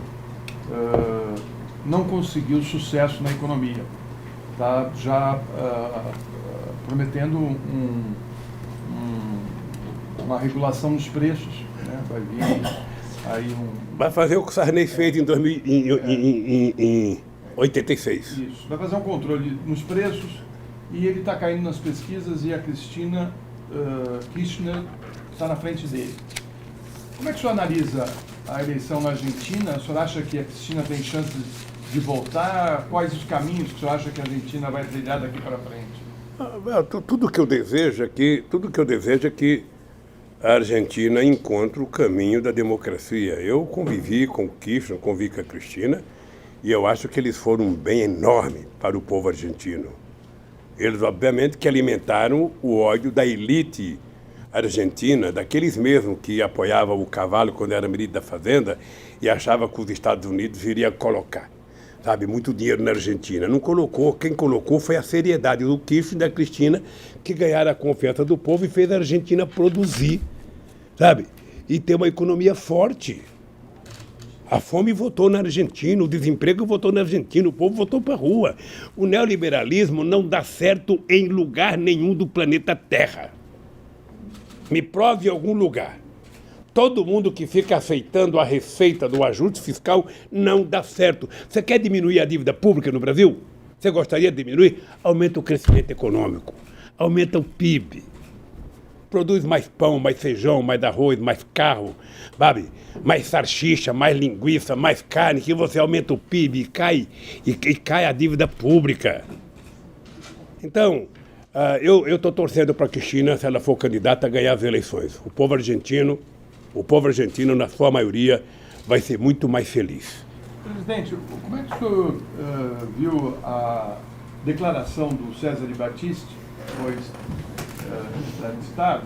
não conseguiu sucesso na economia. Está já prometendo uma regulação dos preços, né? Vai vir aí Vai fazer o que o Sarney fez em 86. Isso. Vai fazer um controle nos preços e ele está caindo nas pesquisas e a Cristina Kirchner está na frente dele. Como é que o senhor analisa a eleição na Argentina? O senhor acha que a Cristina tem chances de voltar? Quais os caminhos que o senhor acha que a Argentina vai trilhar daqui para frente? Tudo que eu desejo é que a Argentina encontra o caminho da democracia. Eu convivi com o Kirchner, convivi com a Cristina, e eu acho que eles foram um bem enorme para o povo argentino. Eles, obviamente, que alimentaram o ódio da elite argentina, daqueles mesmos que apoiavam o cavalo quando era ministro da Fazenda e achava que os Estados Unidos iriam colocar, sabe, muito dinheiro na Argentina. Não colocou, quem colocou foi a seriedade do Kirchner e da Cristina, que ganharam a confiança do povo e fez a Argentina produzir, sabe, e ter uma economia forte. A fome votou na Argentina, o desemprego votou na Argentina, o povo votou para a rua. O neoliberalismo não dá certo em lugar nenhum do planeta Terra. Me prove algum lugar. Todo mundo que fica aceitando a receita do ajuste fiscal não dá certo. Você quer diminuir a dívida pública no Brasil? Você gostaria de diminuir? Aumenta o crescimento econômico, aumenta o PIB. Produz mais pão, mais feijão, mais arroz, mais carro, sabe? Mais salsicha, mais linguiça, mais carne, que você aumenta o PIB e cai a dívida pública. Então, eu estou torcendo para que a Cristina, se ela for candidata, ganhar as eleições. O povo argentino, na sua maioria, vai ser muito mais feliz. Presidente, como é que o senhor viu a declaração do César Battisti, depois secretário de Estado,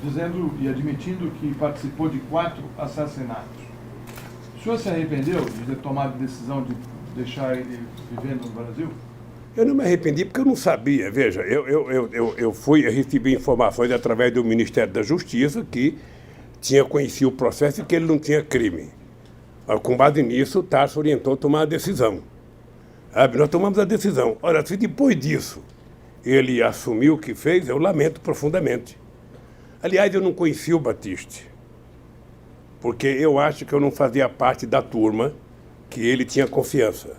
dizendo e admitindo que participou de 4 assassinatos? O senhor se arrependeu de ter tomado a decisão de deixar ele vivendo no Brasil? Eu não me arrependi porque eu não sabia. Veja, eu recebi informações através do Ministério da Justiça que tinha conhecido o processo e que ele não tinha crime. Com base nisso, o Tarso orientou a tomar a decisão. Nós tomamos a decisão. Ora, se depois disso ele assumiu o que fez, eu lamento profundamente. Aliás, eu não conheci o Battisti, porque eu acho que eu não fazia parte da turma que ele tinha confiança.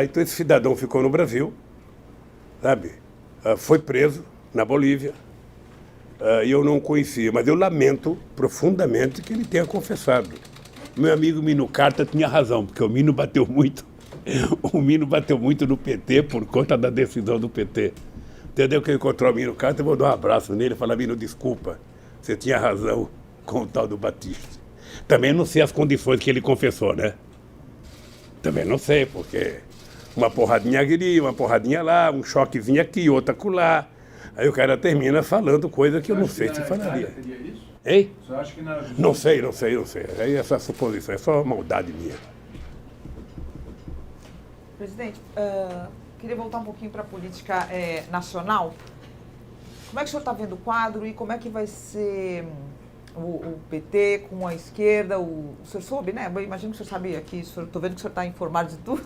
Então esse cidadão ficou no Brasil, sabe? Foi preso na Bolívia, e eu não conhecia, mas eu lamento profundamente que ele tenha confessado. Meu amigo Mino Carta tinha razão, porque o Mino bateu muito. O Mino bateu muito no PT por conta da decisão do PT. Entendeu? Que eu encontrei o Mino Carta, eu vou dar um abraço nele e falar: Mino, desculpa, você tinha razão com o tal do Battisti. Também não sei as condições que ele confessou, né? Também não sei, porque uma porradinha aqui, uma porradinha lá, um choquezinho aqui, outra acolá. Aí o cara termina falando coisa que eu não sei se falaria. Seria isso? Hein? Você acha que na... Não sei. Aí essa suposição é só maldade minha. Presidente, queria voltar um pouquinho para a política nacional. Como é que o senhor está vendo o quadro e como é que vai ser o PT com a esquerda? O senhor soube, né? Eu imagino que o senhor sabia que estou vendo que o senhor está informado de tudo.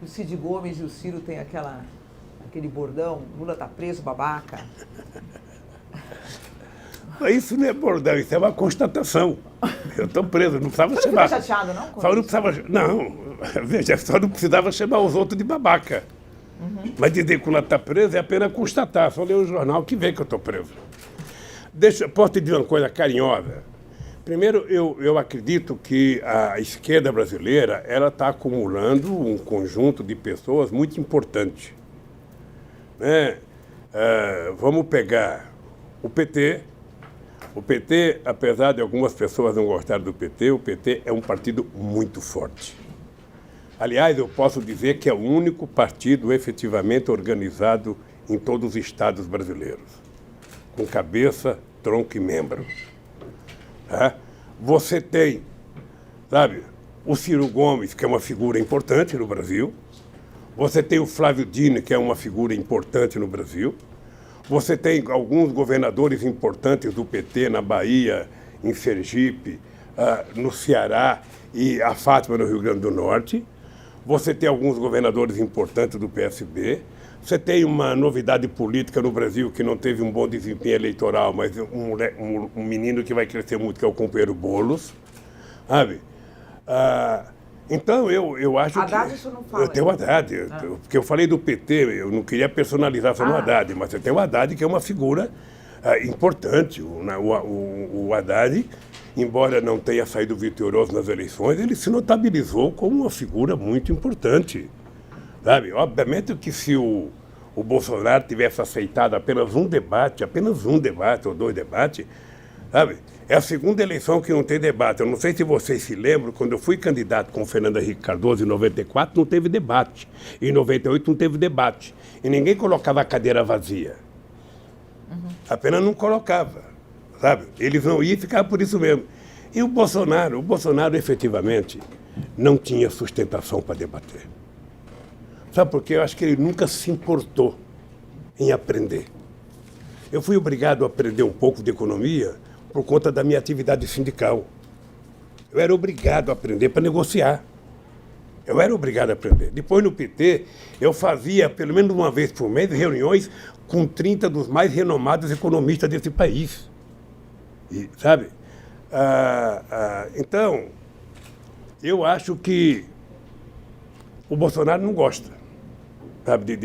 O Cid Gomes e o Ciro têm aquele bordão: Lula está preso, babaca. Mas isso não é bordão, isso é uma constatação. Eu estou preso, não precisava Você chamar. não fica chateado, não? Só não precisava. Não, veja, só não precisava chamar os outros de babaca. Uhum. Mas dizer que o Lula está preso é apenas constatar. Só ler o jornal que vê que eu estou preso. Posso te dizer uma coisa carinhosa? Primeiro, eu acredito que a esquerda brasileira ela está acumulando um conjunto de pessoas muito importante. Né? Vamos pegar o PT. O PT, apesar de algumas pessoas não gostarem do PT, o PT é um partido muito forte. Aliás, eu posso dizer que é o único partido efetivamente organizado em todos os estados brasileiros, com cabeça, tronco e membro. Você tem, sabe, o Ciro Gomes, que é uma figura importante no Brasil. Você tem o Flávio Dino, que é uma figura importante no Brasil. Você tem alguns governadores importantes do PT na Bahia, em Sergipe, no Ceará e a Fátima no Rio Grande do Norte. Você tem alguns governadores importantes do PSB. Você tem uma novidade política no Brasil que não teve um bom desempenho eleitoral, mas um menino que vai crescer muito, que é o companheiro Boulos, sabe? Então, eu acho Haddad, que... isso não fala. Eu tenho o Haddad, porque eu falei do PT, eu não queria personalizar só no Haddad, mas você tem o Haddad, que é uma figura importante. O Haddad, embora não tenha saído vitorioso nas eleições, ele se notabilizou como uma figura muito importante, sabe? Obviamente que se o o Bolsonaro tivesse aceitado apenas um debate ou 2 debates, sabe? É a segunda eleição que não tem debate. Eu não sei se vocês se lembram, quando eu fui candidato com o Fernando Henrique Cardoso em 94, não teve debate. Em 98 não teve debate. E ninguém colocava a cadeira vazia. Apenas não colocava, sabe? Eles não iam ficar por isso mesmo. E o Bolsonaro efetivamente não tinha sustentação para debater. Sabe por quê? Eu acho que ele nunca se importou em aprender. Eu fui obrigado a aprender um pouco de economia por conta da minha atividade sindical. Eu era obrigado a aprender para negociar. Eu era obrigado a aprender. Depois, no PT, eu fazia, pelo menos uma vez por mês, reuniões com 30 dos mais renomados economistas desse país. E, sabe? Então, eu acho que o Bolsonaro não gosta, sabe,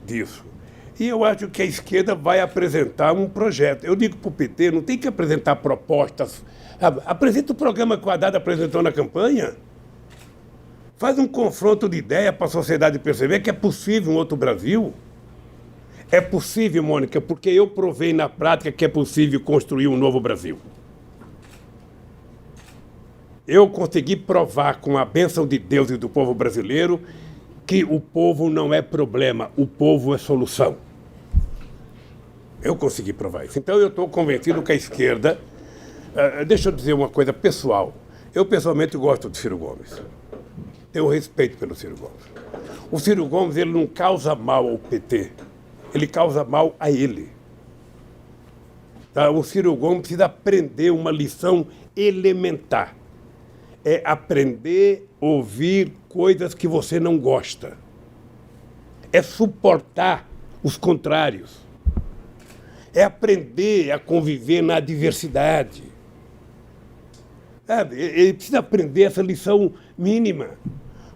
disso. E eu acho que a esquerda vai apresentar um projeto. Eu digo para o PT, não tem que apresentar propostas. Sabe? Apresenta o programa que o Haddad apresentou na campanha. Faz um confronto de ideia para a sociedade perceber que é possível um outro Brasil. É possível, Mônica, porque eu provei na prática que é possível construir um novo Brasil. Eu consegui provar com a bênção de Deus e do povo brasileiro que o povo não é problema, o povo é solução. Eu consegui provar isso. Então eu estou convencido que a esquerda... deixa eu dizer uma coisa pessoal. Eu pessoalmente gosto de Ciro Gomes. Tenho respeito pelo Ciro Gomes. O Ciro Gomes, ele não causa mal ao PT. Ele causa mal a ele. Tá? O Ciro Gomes precisa aprender uma lição elementar. É aprender a ouvir coisas que você não gosta. É suportar os contrários. É aprender a conviver na diversidade. Ele precisa aprender essa lição mínima.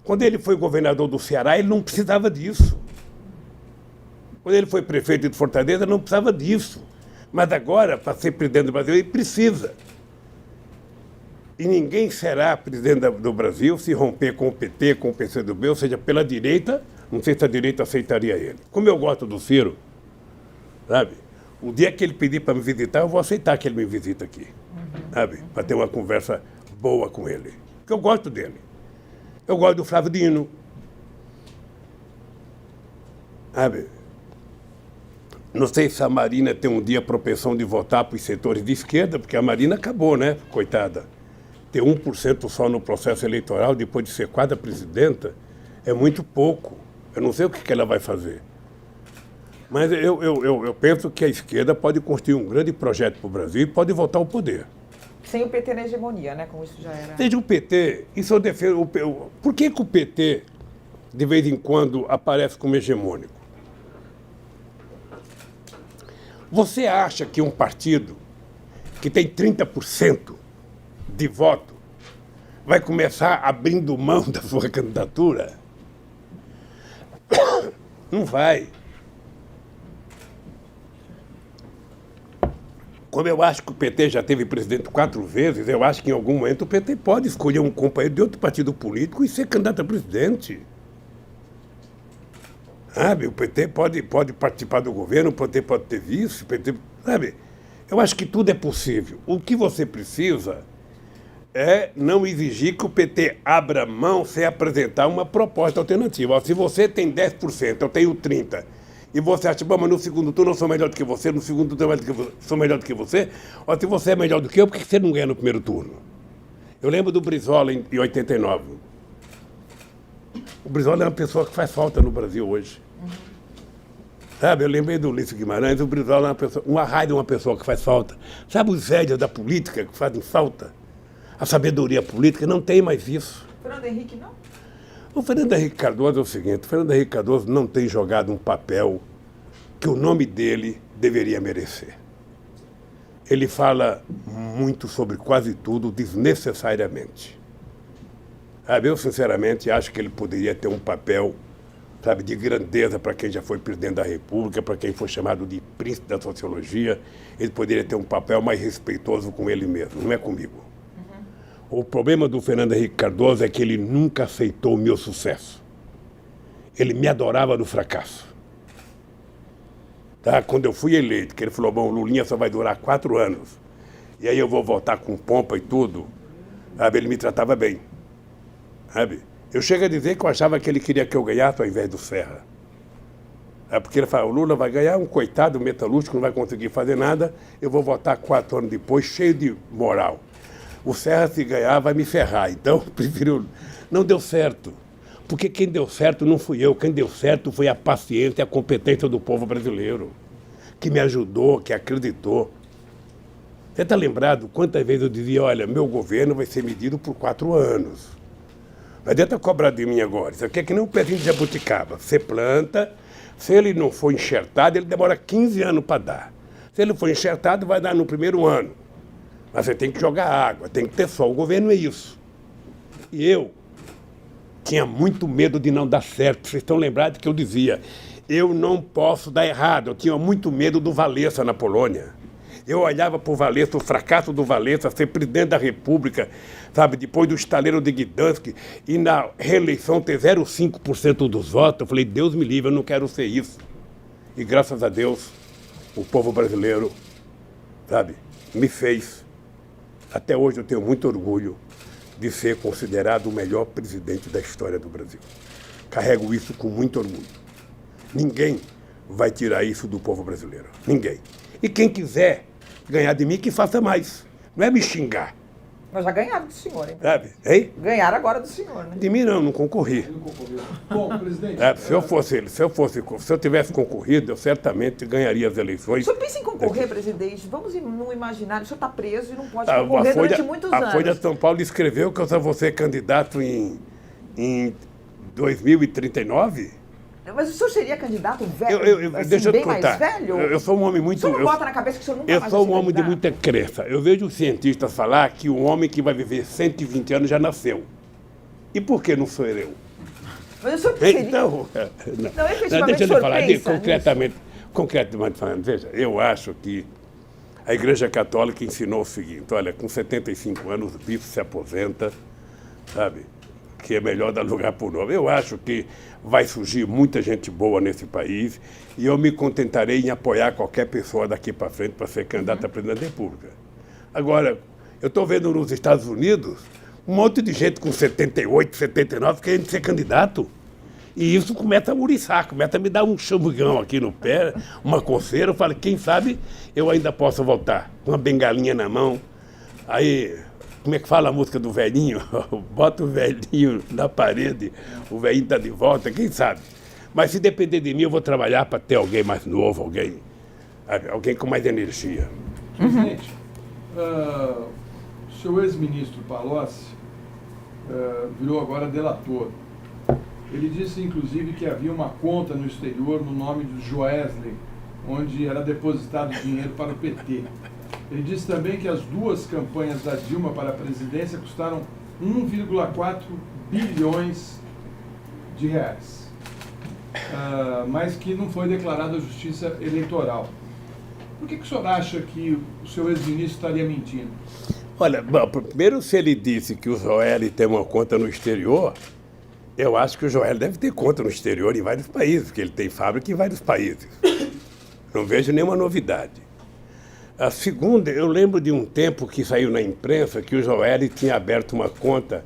Quando ele foi governador do Ceará, ele não precisava disso. Quando ele foi prefeito de Fortaleza, não precisava disso. Mas agora, para ser presidente do Brasil, ele precisa. E ninguém será presidente do Brasil se romper com o PT, com o PCdoB, ou seja, pela direita, não sei se a direita aceitaria ele. Como eu gosto do Ciro, sabe? O dia que ele pedir para me visitar, eu vou aceitar que ele me visita aqui, sabe? Para ter uma conversa boa com ele. Porque eu gosto dele. Eu gosto do Flávio Dino. Sabe? Não sei se a Marina tem um dia a propensão de votar para os setores de esquerda, porque a Marina acabou, né? Coitada. Ter 1% só no processo eleitoral, depois de ser quadra presidenta, é muito pouco. Eu não sei o que ela vai fazer. Mas eu penso que a esquerda pode construir um grande projeto para o Brasil e pode voltar ao poder. Sem o PT na hegemonia, né? Como isso já era... Desde o PT, isso eu defendo... Por que o PT, de vez em quando, aparece como hegemônico? Você acha que um partido que tem 30% de voto vai começar abrindo mão da sua candidatura? Não vai. Como eu acho que o PT já teve presidente 4 vezes, eu acho que em algum momento o PT pode escolher um companheiro de outro partido político e ser candidato a presidente. Sabe? O PT pode participar do governo, o PT pode ter vice, o PT, sabe? Eu acho que tudo é possível. O que você precisa é não exigir que o PT abra mão sem apresentar uma proposta alternativa. Se você tem 10%, eu tenho 30%, e você acha, bom, mas no segundo turno eu sou melhor do que você, no segundo turno eu sou melhor do que você, ou se você é melhor do que eu, por que você não ganha no primeiro turno? Eu lembro do Brizola em 89. O Brizola é uma pessoa que faz falta no Brasil hoje. Sabe, eu lembrei do Ulisses Guimarães, o Brizola é uma pessoa, uma raia, uma pessoa que faz falta. Sabe os velhos da política que fazem falta? A sabedoria política, não tem mais isso. Fernando Henrique, não? O Fernando Henrique Cardoso é o seguinte, o Fernando Henrique Cardoso não tem jogado um papel que o nome dele deveria merecer. Ele fala muito sobre quase tudo desnecessariamente. Sabe, eu, sinceramente, acho que ele poderia ter um papel, sabe, de grandeza para quem já foi presidente da República, para quem foi chamado de príncipe da sociologia. Ele poderia ter um papel mais respeitoso com ele mesmo, não é comigo. O problema do Fernando Henrique Cardoso é que ele nunca aceitou o meu sucesso. Ele me adorava no fracasso. tá? Quando eu fui eleito, que ele falou, bom, o Lulinha só vai durar 4 anos, e aí eu vou voltar com pompa e tudo, sabe? Ele me tratava bem, sabe? Eu chego a dizer que eu achava que ele queria que eu ganhasse ao invés do Serra. É porque ele fala, o Lula vai ganhar, um coitado metalúrgico, não vai conseguir fazer nada, eu vou votar 4 anos depois, cheio de moral. O Serra, se ganhar, vai me ferrar. Então, prefiro... Não deu certo. Porque quem deu certo não fui eu. Quem deu certo foi a paciência e a competência do povo brasileiro, que me ajudou, que acreditou. Você está lembrado quantas vezes eu dizia, olha, meu governo vai ser medido por 4 anos. Não adianta cobrar de mim agora. Isso aqui é que nem um pezinho de jabuticaba. Você planta, se ele não for enxertado, ele demora 15 anos para dar. Se ele for enxertado, vai dar no primeiro ano. Mas você tem que jogar água, tem que ter sol. O governo é isso. E eu tinha muito medo de não dar certo. Vocês estão lembrados que eu dizia, eu não posso dar errado. Eu tinha muito medo do Wałęsa na Polônia. Eu olhava para o Wałęsa, o fracasso do Wałęsa, ser presidente da República, sabe, depois do estaleiro de Gdansk, e na reeleição ter 0,5% dos votos. Eu falei, Deus me livre, eu não quero ser isso. E graças a Deus, o povo brasileiro, sabe, me fez. Até hoje eu tenho muito orgulho de ser considerado o melhor presidente da história do Brasil. Carrego isso com muito orgulho. Ninguém vai tirar isso do povo brasileiro. Ninguém. E quem quiser ganhar de mim, que faça mais. Não é me xingar. Mas já ganharam do senhor, hein? Sabe? Hein? Ganharam agora do senhor, né? De mim não concorri. Não concorreu. Bom, presidente... Se eu tivesse concorrido, eu certamente ganharia as eleições. O senhor pensa em concorrer, presidente? Vamos no imaginário. O senhor está preso e não pode concorrer durante muitos anos. A Folha de São Paulo escreveu que eu só vou ser candidato em 2039? Mas o senhor seria candidato velho? Deixa eu te bem mais contar. velho? Eu sou um homem muito... O senhor não bota na cabeça que o senhor nunca Eu mais sou vai um ser homem de candidato? muita crença. Eu vejo os cientistas falar que o homem que vai viver 120 anos já nasceu. E por que não sou eu? Mas o senhor seria... Então... Não, efetivamente, deixa o senhor eu falar pensa concretamente falando. Veja, eu acho que a Igreja Católica ensinou o seguinte, olha, com 75 anos o bispo se aposenta, sabe? Que é melhor dar lugar para o novo. Eu acho que vai surgir muita gente boa nesse país e eu me contentarei em apoiar qualquer pessoa daqui para frente para ser candidato a presidente da República. Agora, eu estou vendo nos Estados Unidos um monte de gente com 78, 79 querendo ser candidato. E isso começa a muriçar, começa a me dar um chamugão aqui no pé, uma coceira. Eu falo, quem sabe eu ainda posso voltar, com uma bengalinha na mão. Aí... Como é que fala a música do velhinho? Bota o velhinho na parede, o velhinho está de volta, quem sabe? Mas se depender de mim, eu vou trabalhar para ter alguém mais novo, alguém com mais energia. Presidente, o seu ex-ministro Palocci virou agora delator. Ele disse, inclusive, que havia uma conta no exterior no nome do Joesley, onde era depositado dinheiro para o PT. Ele disse também que as 2 campanhas da Dilma para a presidência custaram 1,4 bilhões de reais, mas que não foi declarada a justiça eleitoral. Por que o senhor acha que o seu ex-ministro estaria mentindo? Olha, bom, primeiro, se ele disse que o Joel tem uma conta no exterior, eu acho que o Joel deve ter conta no exterior em vários países, porque ele tem fábrica em vários países. Não vejo nenhuma novidade. A segunda, eu lembro de um tempo que saiu na imprensa que o Joel tinha aberto uma conta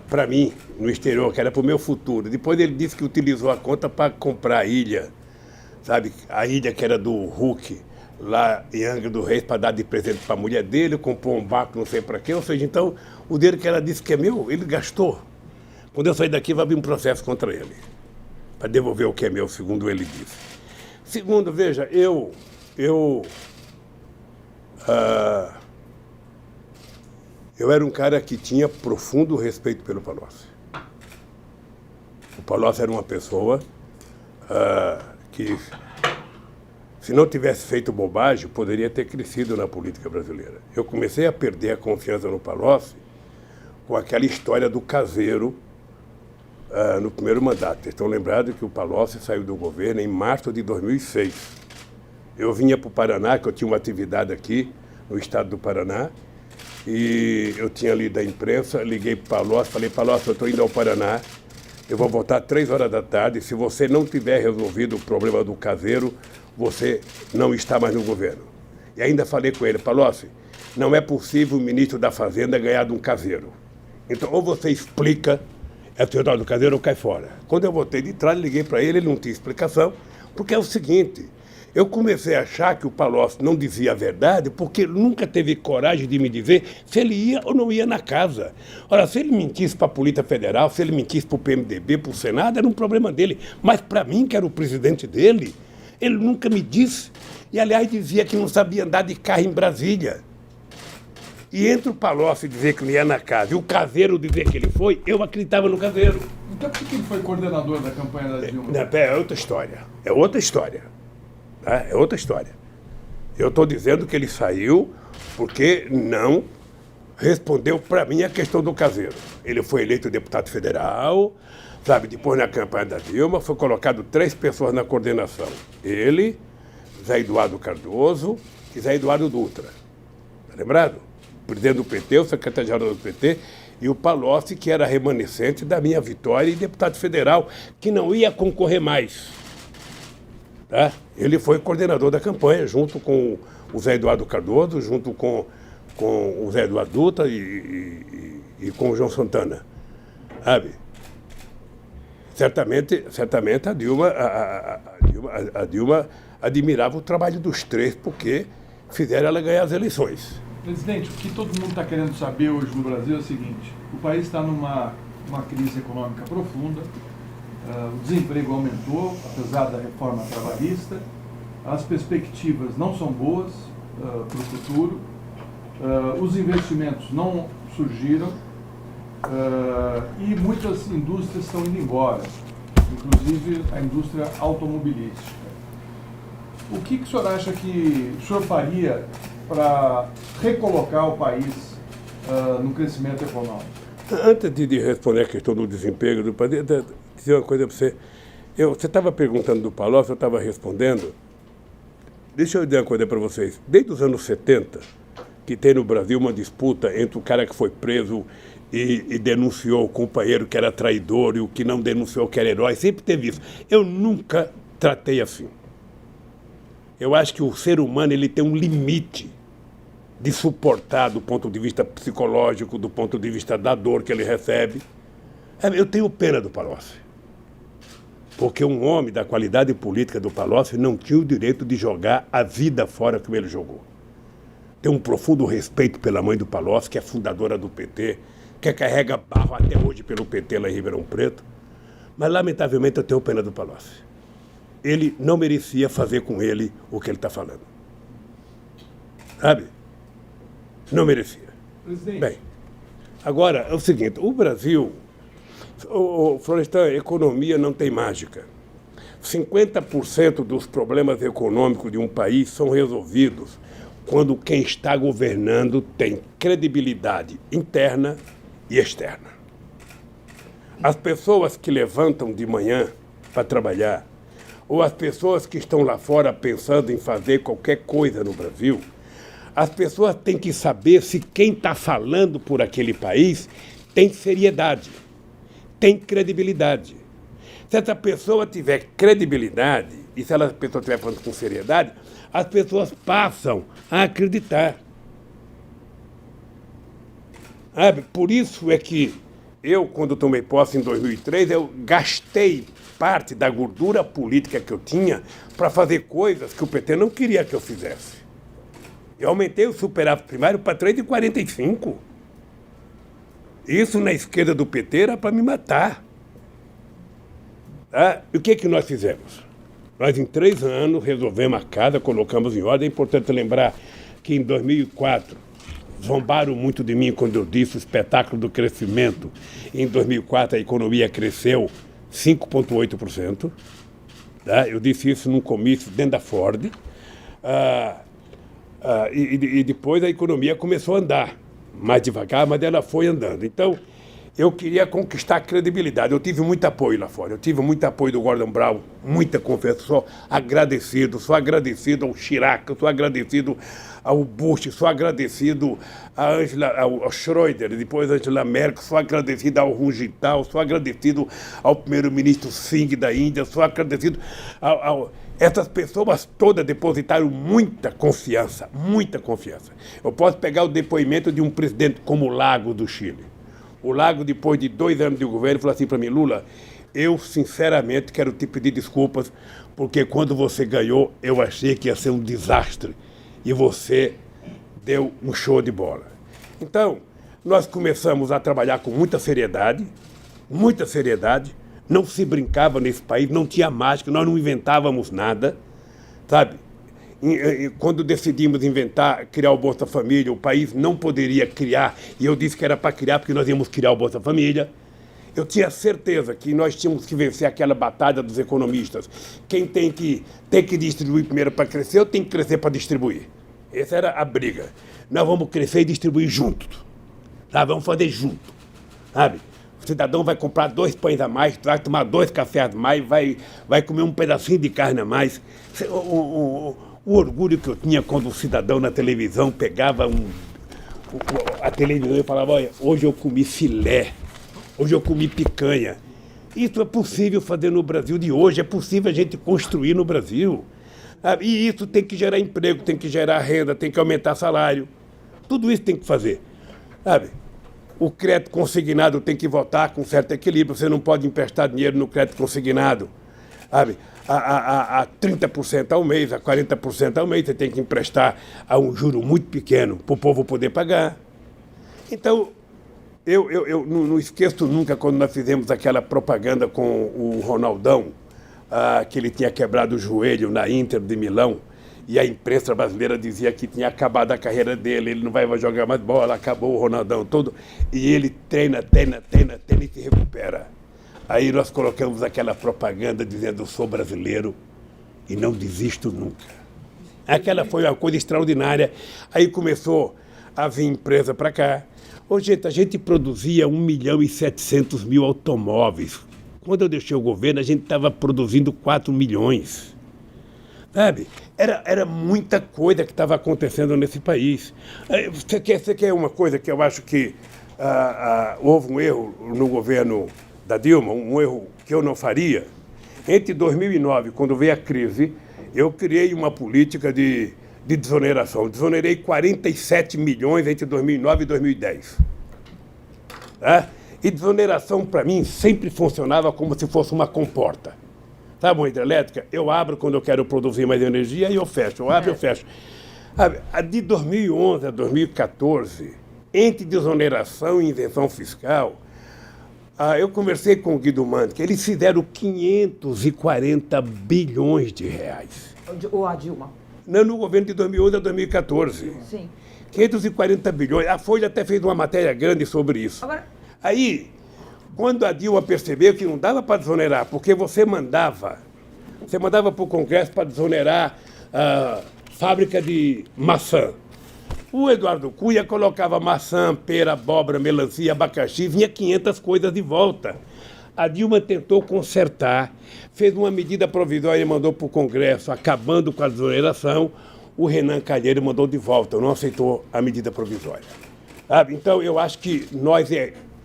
para mim no exterior, que era para o meu futuro. Depois ele disse que utilizou a conta para comprar a ilha, sabe? A ilha que era do Hulk, lá em Angra do Reis, para dar de presente para a mulher dele, comprou um barco, não sei para quê. Ou seja, então, o dinheiro que ela disse que é meu, ele gastou. Quando eu sair daqui, vai abrir um processo contra ele, para devolver o que é meu, segundo ele disse. Segundo, veja, eu era um cara que tinha profundo respeito pelo Palocci. O Palocci era uma pessoa que, se não tivesse feito bobagem, poderia ter crescido na política brasileira. Eu comecei a perder a confiança no Palocci com aquela história do caseiro no primeiro mandato. Vocês estão lembrados que o Palocci saiu do governo em março de 2006. Eu vinha para o Paraná, que eu tinha uma atividade aqui no estado do Paraná, e eu tinha lido a imprensa, liguei para o Palocci, falei, Palocci, eu estou indo ao Paraná, eu vou voltar 3 horas da tarde. Se você não tiver resolvido o problema do caseiro, você não está mais no governo. E ainda falei com ele, Palocci, não é possível o ministro da Fazenda ganhar de um caseiro. Então, ou você explica, é o senhor do caseiro ou cai fora. Quando eu voltei de trás, liguei para ele, ele não tinha explicação, porque é o seguinte, eu comecei a achar que o Palocci não dizia a verdade porque ele nunca teve coragem de me dizer se ele ia ou não ia na casa. Ora, se ele mentisse para a Polícia Federal, se ele mentisse para o PMDB, para o Senado, era um problema dele. Mas para mim, que era o presidente dele, ele nunca me disse. E, aliás, dizia que não sabia andar de carro em Brasília. E entre o Palocci dizer que não ia na casa e o caseiro dizer que ele foi, eu acreditava no caseiro. Então por que ele foi coordenador da campanha da Dilma? É outra história. É outra história. Tá? É outra história. Eu estou dizendo que ele saiu porque não respondeu para mim a questão do caseiro. Ele foi eleito deputado federal, sabe? Depois, na campanha da Dilma, foi colocado 3 pessoas na coordenação. Ele, Zé Eduardo Cardoso e Zé Eduardo Dutra. Tá lembrado? O presidente do PT, o secretário-geral do PT, e o Palocci, que era remanescente da minha vitória e deputado federal, que não ia concorrer mais. Tá? Ele foi coordenador da campanha, junto com o Zé Eduardo Cardoso, junto com o Zé Eduardo Dutra e com o João Santana. Sabe? Certamente a Dilma admirava o trabalho dos 3, porque fizeram ela ganhar as eleições. Presidente, o que todo mundo está querendo saber hoje no Brasil é o seguinte: o país está numa crise econômica profunda, o desemprego aumentou, apesar da reforma trabalhista, as perspectivas não são boas para o futuro, os investimentos não surgiram e muitas indústrias estão indo embora, inclusive a indústria automobilística. O que o senhor acha que o senhor faria para recolocar o país no crescimento econômico? Antes de responder a questão do desemprego do país, dizer uma coisa para você. Você estava perguntando do Palocci, eu estava respondendo. Deixa eu dizer uma coisa para vocês. Desde os anos 70, que tem no Brasil uma disputa entre o cara que foi preso e denunciou o companheiro que era traidor e o que não denunciou que era herói, sempre teve isso. Eu nunca tratei assim. Eu acho que o ser humano ele tem um limite de suportar do ponto de vista psicológico, do ponto de vista da dor que ele recebe. Eu tenho pena do Palocci, porque um homem da qualidade política do Palocci não tinha o direito de jogar a vida fora como ele jogou. Tenho um profundo respeito pela mãe do Palocci, que é fundadora do PT, que carrega barro até hoje pelo PT lá em Ribeirão Preto, mas lamentavelmente eu tenho pena do Palocci. Ele não merecia fazer com ele o que ele está falando. Sabe? Não merecia. Presidente. Bem, agora é o seguinte, o Brasil, Florestan, a economia não tem mágica. 50% dos problemas econômicos de um país são resolvidos quando quem está governando tem credibilidade interna e externa. As pessoas que levantam de manhã para trabalhar, ou as pessoas que estão lá fora pensando em fazer qualquer coisa no Brasil, as pessoas têm que saber se quem está falando por aquele país tem seriedade, tem credibilidade. Se essa pessoa tiver credibilidade, e se a pessoa estiver falando com seriedade, as pessoas passam a acreditar. Sabe? Por isso é que eu, quando tomei posse em 2003, eu gastei parte da gordura política que eu tinha para fazer coisas que o PT não queria que eu fizesse. Eu aumentei o superávit primário para 3,45. Isso na esquerda do PT era para me matar. Tá? E o que nós fizemos? Nós, em 3 anos, resolvemos a casa, colocamos em ordem. É importante lembrar que em 2004, zombaram muito de mim quando eu disse o espetáculo do crescimento. Em 2004, a economia cresceu 5,8%. Tá? Eu disse isso num comício dentro da Ford. E depois a economia começou a andar. Mais devagar, mas ela foi andando. Então, eu queria conquistar credibilidade. Eu tive muito apoio lá fora. Eu tive muito apoio do Gordon Brown, muita confiança. Sou agradecido ao Chirac, sou agradecido ao Bush, sou agradecido ao Schroeder, depois a Angela Merkel, sou agradecido ao Rungitao, sou agradecido ao primeiro-ministro Singh da Índia, sou agradecido essas pessoas todas depositaram muita confiança, muita confiança. Eu posso pegar o depoimento de um presidente como o Lago do Chile. O Lago, depois de 2 anos de governo, falou assim para mim: Lula, eu sinceramente quero te pedir desculpas, porque quando você ganhou, eu achei que ia ser um desastre. E você deu um show de bola. Então, nós começamos a trabalhar com muita seriedade, não se brincava nesse país, não tinha mágica, nós não inventávamos nada, sabe? Quando decidimos criar o Bolsa Família, o país não poderia criar, e eu disse que era para criar porque nós íamos criar o Bolsa Família. Eu tinha certeza que nós tínhamos que vencer aquela batalha dos economistas. Quem tem que distribuir primeiro para crescer, ou tem que crescer para distribuir? Essa era a briga. Nós vamos crescer e distribuir juntos. Sabe? Vamos fazer junto. Sabe? O cidadão vai comprar 2 pães a mais, vai tomar 2 cafés a mais, vai comer um pedacinho de carne a mais. O orgulho que eu tinha quando o cidadão na televisão pegava a televisão e falava: olha, hoje eu comi filé, hoje eu comi picanha. Isso é possível fazer no Brasil de hoje, é possível a gente construir no Brasil. E isso tem que gerar emprego, tem que gerar renda, tem que aumentar salário. Tudo isso tem que fazer. Sabe? O crédito consignado tem que votar com certo equilíbrio. Você não pode emprestar dinheiro no crédito consignado. Sabe? A 30% ao mês, a 40% ao mês, você tem que emprestar a um juro muito pequeno para o povo poder pagar. Então, eu não esqueço nunca quando nós fizemos aquela propaganda com o Ronaldão, que ele tinha quebrado o joelho na Inter de Milão, e a imprensa brasileira dizia que tinha acabado a carreira dele, ele não vai jogar mais bola, acabou o Ronaldão todo, e ele treina e se recupera. Aí nós colocamos aquela propaganda dizendo: eu sou brasileiro e não desisto nunca. Aquela foi uma coisa extraordinária. Aí começou a vir empresa para cá. Ô, gente, a gente produzia 1.700.000 automóveis. Quando eu deixei o governo, a gente estava produzindo 4 milhões. Sabe? Era muita coisa que estava acontecendo nesse país. Você quer uma coisa que eu acho que houve um erro no governo da Dilma, um erro que eu não faria? Entre 2009, quando veio a crise, eu criei uma política de desoneração. Desonerei 47 milhões entre 2009 e 2010. Tá? E desoneração, para mim, sempre funcionava como se fosse uma comporta. Sabe uma hidrelétrica? Eu abro quando eu quero produzir mais energia e eu fecho. Eu abro e eu fecho. De 2011 a 2014, entre desoneração e isenção fiscal, eu conversei com o Guido Mantega, eles fizeram 540 bilhões de reais. Ou a Dilma? Não, no governo de 2011 a 2014. Sim. 540 bilhões. A Folha até fez uma matéria grande sobre isso. Agora... Aí, quando a Dilma percebeu que não dava para desonerar, porque você mandava para o Congresso para desonerar a fábrica de maçã. O Eduardo Cunha colocava maçã, pera, abóbora, melancia, abacaxi, vinha 500 coisas de volta. A Dilma tentou consertar, fez uma medida provisória e mandou para o Congresso, acabando com a desoneração. O Renan Calheiros mandou de volta, não aceitou a medida provisória. Então, eu acho que nós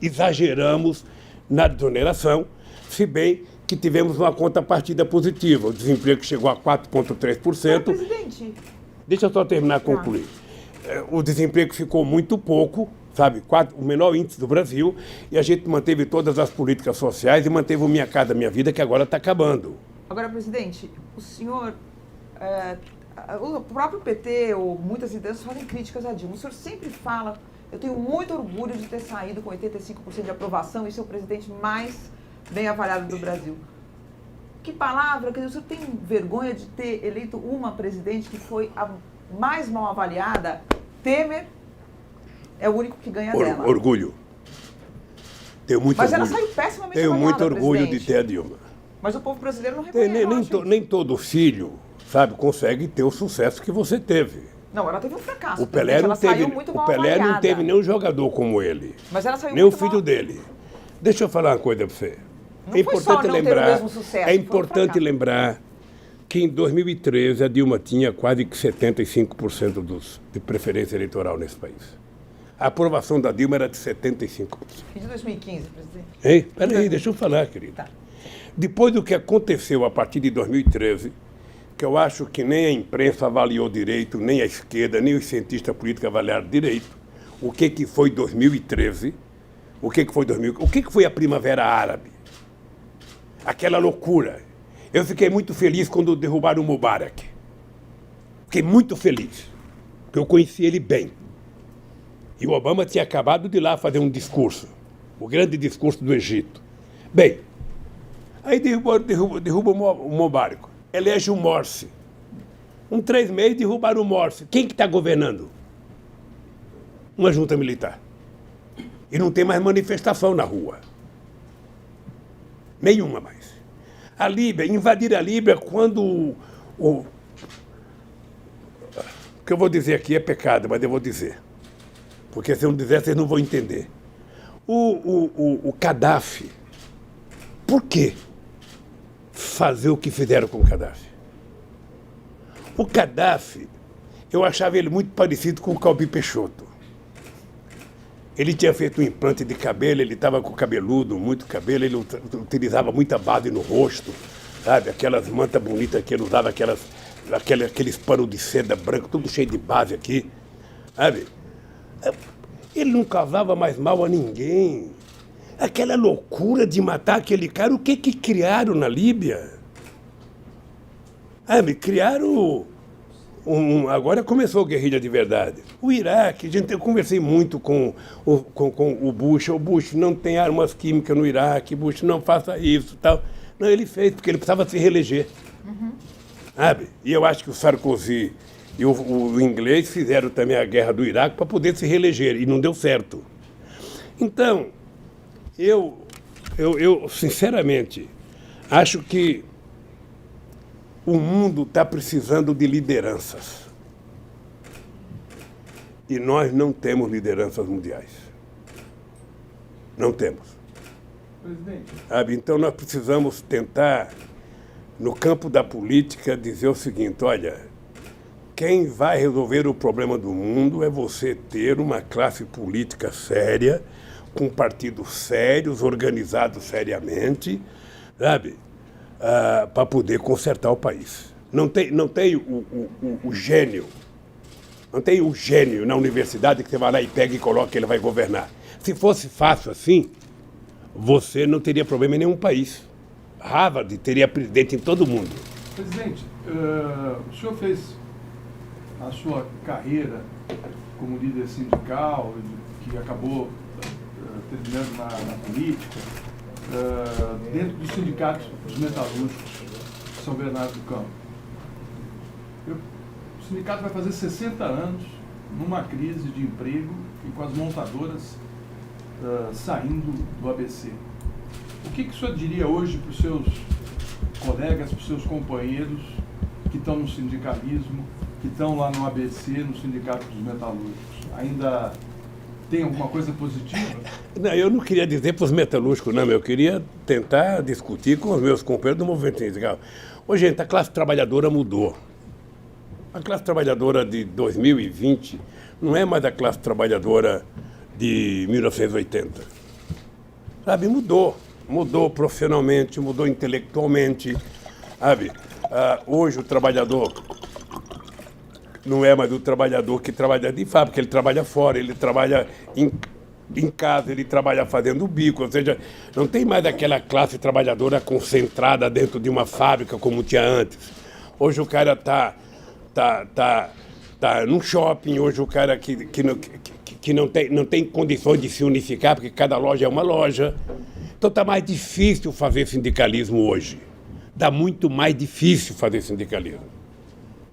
exageramos na desoneração, se bem que tivemos uma contrapartida positiva. O desemprego chegou a 4,3%. Presidente... Deixa eu só terminar de concluir. O desemprego ficou muito pouco, sabe? O menor índice do Brasil, e a gente manteve todas as políticas sociais e manteve o Minha Casa Minha Vida, que agora está acabando. Agora, presidente, o senhor... o próprio PT, ou muitas lideranças, fazem críticas a Dilma. O senhor sempre fala... Eu tenho muito orgulho de ter saído com 85% de aprovação e ser o presidente mais bem avaliado do Brasil. Que palavra, quer dizer, o senhor tem vergonha de ter eleito uma presidente que foi a mais mal avaliada? Temer é o único que ganha dela. Orgulho. Tenho muito Mas orgulho. ela saiu pessimamente Tenho avaliada, muito orgulho presidente. de ter a Dilma. Mas o povo brasileiro não reconhece. Nem todo filho, sabe, consegue ter o sucesso que você teve. Não, ela teve um fracasso. O Pelé não ela teve, saiu muito mal o Pelé não avaliada. teve nenhum jogador como ele. Mas ela saiu nem o muito filho mal. dele. Deixa eu falar uma coisa para você. Não foi só não ter o mesmo sucesso, é foi um importante fracasso. lembrar que em 2013 a Dilma tinha quase que 75% de preferência eleitoral nesse país. A aprovação da Dilma era de 75%. E de 2015, presidente? Ei, peraí, deixa eu falar, querido. Tá. Depois do que aconteceu a partir de 2013, que eu acho que nem a imprensa avaliou direito, nem a esquerda, nem os cientistas políticos avaliaram direito, o que foi 2013, o que foi a Primavera Árabe? Aquela loucura. Eu fiquei muito feliz quando derrubaram o Mubarak. Fiquei muito feliz, porque eu conheci ele bem. E o Obama tinha acabado de ir lá fazer um discurso, o grande discurso do Egito. Bem, aí derruba o Mubarak, elege o Morsi. 3 meses derrubaram o Morsi. Quem que está governando? Uma junta militar. E não tem mais manifestação na rua. Nenhuma mais. A Líbia, invadir a Líbia quando o que eu vou dizer aqui é pecado, mas eu vou dizer. Porque se eu não dizer, vocês não vão entender. O Gaddafi, por que fazer o que fizeram com o Gaddafi? O Gaddafi, eu achava ele muito parecido com o Calbi Peixoto. Ele tinha feito um implante de cabelo, ele estava com cabeludo, muito cabelo, ele utilizava muita base no rosto, sabe? Aquelas mantas bonitas que ele usava, aqueles panos de seda branco, tudo cheio de base aqui, sabe? Ele não causava mais mal a ninguém. Aquela loucura de matar aquele cara, o que criaram na Líbia? Criaram agora começou a guerrilha de verdade. O Iraque, eu conversei muito com o Bush. O Bush não tem armas químicas no Iraque, Bush não faça isso, tal. Não, ele fez, porque ele precisava se reeleger. Sabe? E eu acho que o Sarkozy e o inglês fizeram também a guerra do Iraque para poder se reeleger, e não deu certo. Então, eu sinceramente, acho que o mundo está precisando de lideranças. E nós não temos lideranças mundiais. Não temos. Presidente. Sabe? Então nós precisamos tentar, no campo da política, dizer o seguinte: olha, quem vai resolver o problema do mundo é você ter uma classe política séria, com partidos sérios, organizados seriamente, sabe? Para poder consertar o país. Não tem o gênio. Não tem o gênio na universidade que você vai lá e pega e coloca que ele vai governar. Se fosse fácil assim, você não teria problema em nenhum país. Harvard teria presidente em todo mundo. Presidente, o senhor fez a sua carreira como líder sindical, que acabou terminando na política, dentro dos sindicatos dos metalúrgicos de São Bernardo do Campo. O sindicato vai fazer 60 anos numa crise de emprego e com as montadoras saindo do ABC. O que o senhor diria hoje para os seus colegas, para os seus companheiros que estão no sindicalismo, que estão lá no ABC, no Sindicato dos Metalúrgicos? Ainda tem alguma coisa positiva? Não, eu não queria dizer para os metalúrgicos, não, eu queria tentar discutir com os meus companheiros do movimento sindical. Ô, gente, a classe trabalhadora mudou. A classe trabalhadora de 2020 não é mais a classe trabalhadora de 1980. Sabe, mudou. Mudou profissionalmente, mudou intelectualmente, sabe? Hoje o trabalhador não é mais o trabalhador que trabalha de fábrica, ele trabalha fora, ele trabalha em casa, ele trabalha fazendo bico, ou seja, não tem mais aquela classe trabalhadora concentrada dentro de uma fábrica como tinha antes. Hoje o cara tá num shopping, hoje o cara que não tem condições de se unificar, porque cada loja é uma loja. Então está mais difícil fazer sindicalismo hoje. Está muito mais difícil fazer sindicalismo.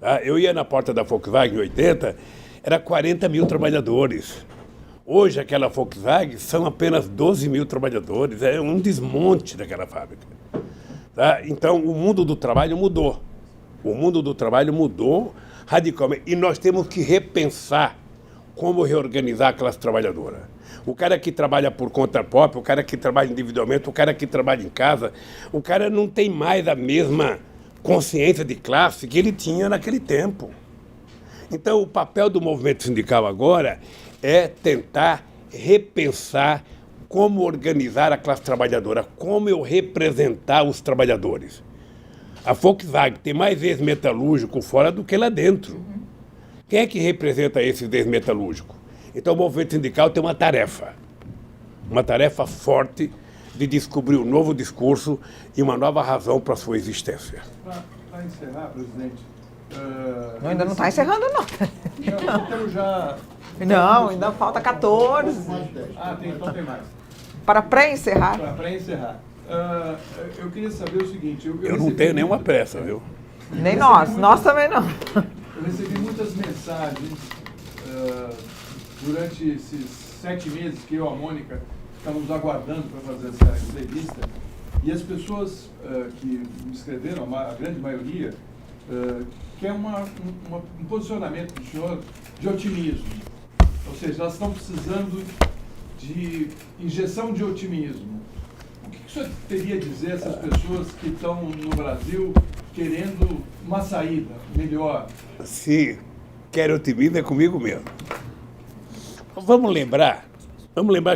Tá? Eu ia na porta da Volkswagen em 80, era 40 mil trabalhadores. Hoje aquela Volkswagen são apenas 12 mil trabalhadores, é um desmonte daquela fábrica. Tá? Então o mundo do trabalho mudou. O mundo do trabalho mudou radicalmente. E nós temos que repensar como reorganizar a classe trabalhadora. O cara que trabalha por conta própria, o cara que trabalha individualmente, o cara que trabalha em casa, o cara não tem mais a mesma consciência de classe que ele tinha naquele tempo. Então, o papel do movimento sindical agora é tentar repensar como organizar a classe trabalhadora, como eu representar os trabalhadores. A Volkswagen tem mais ex-metalúrgico fora do que lá dentro. Quem é que representa esses ex-metalúrgicos? Então o movimento sindical tem uma tarefa forte de descobrir um novo discurso e uma nova razão para a sua existência. Para encerrar, presidente... Ainda não está encerrando, não. Não, temos já... Não, ainda falta 14. Então tem mais. Para pré-encerrar. Para encerrar. Eu queria saber o seguinte... Eu não tenho nenhuma pressa, viu? Nem nós também não. Eu recebi muitas mensagens durante esses 7 meses que eu e a Mônica estávamos aguardando para fazer essa entrevista, e as pessoas que me escreveram, a grande maioria, quer um posicionamento do senhor de otimismo. Ou seja, elas estão precisando de injeção de otimismo. O que o senhor teria a dizer a essas pessoas que estão no Brasil querendo uma saída melhor? Se quer otimismo, é comigo mesmo. Vamos lembrar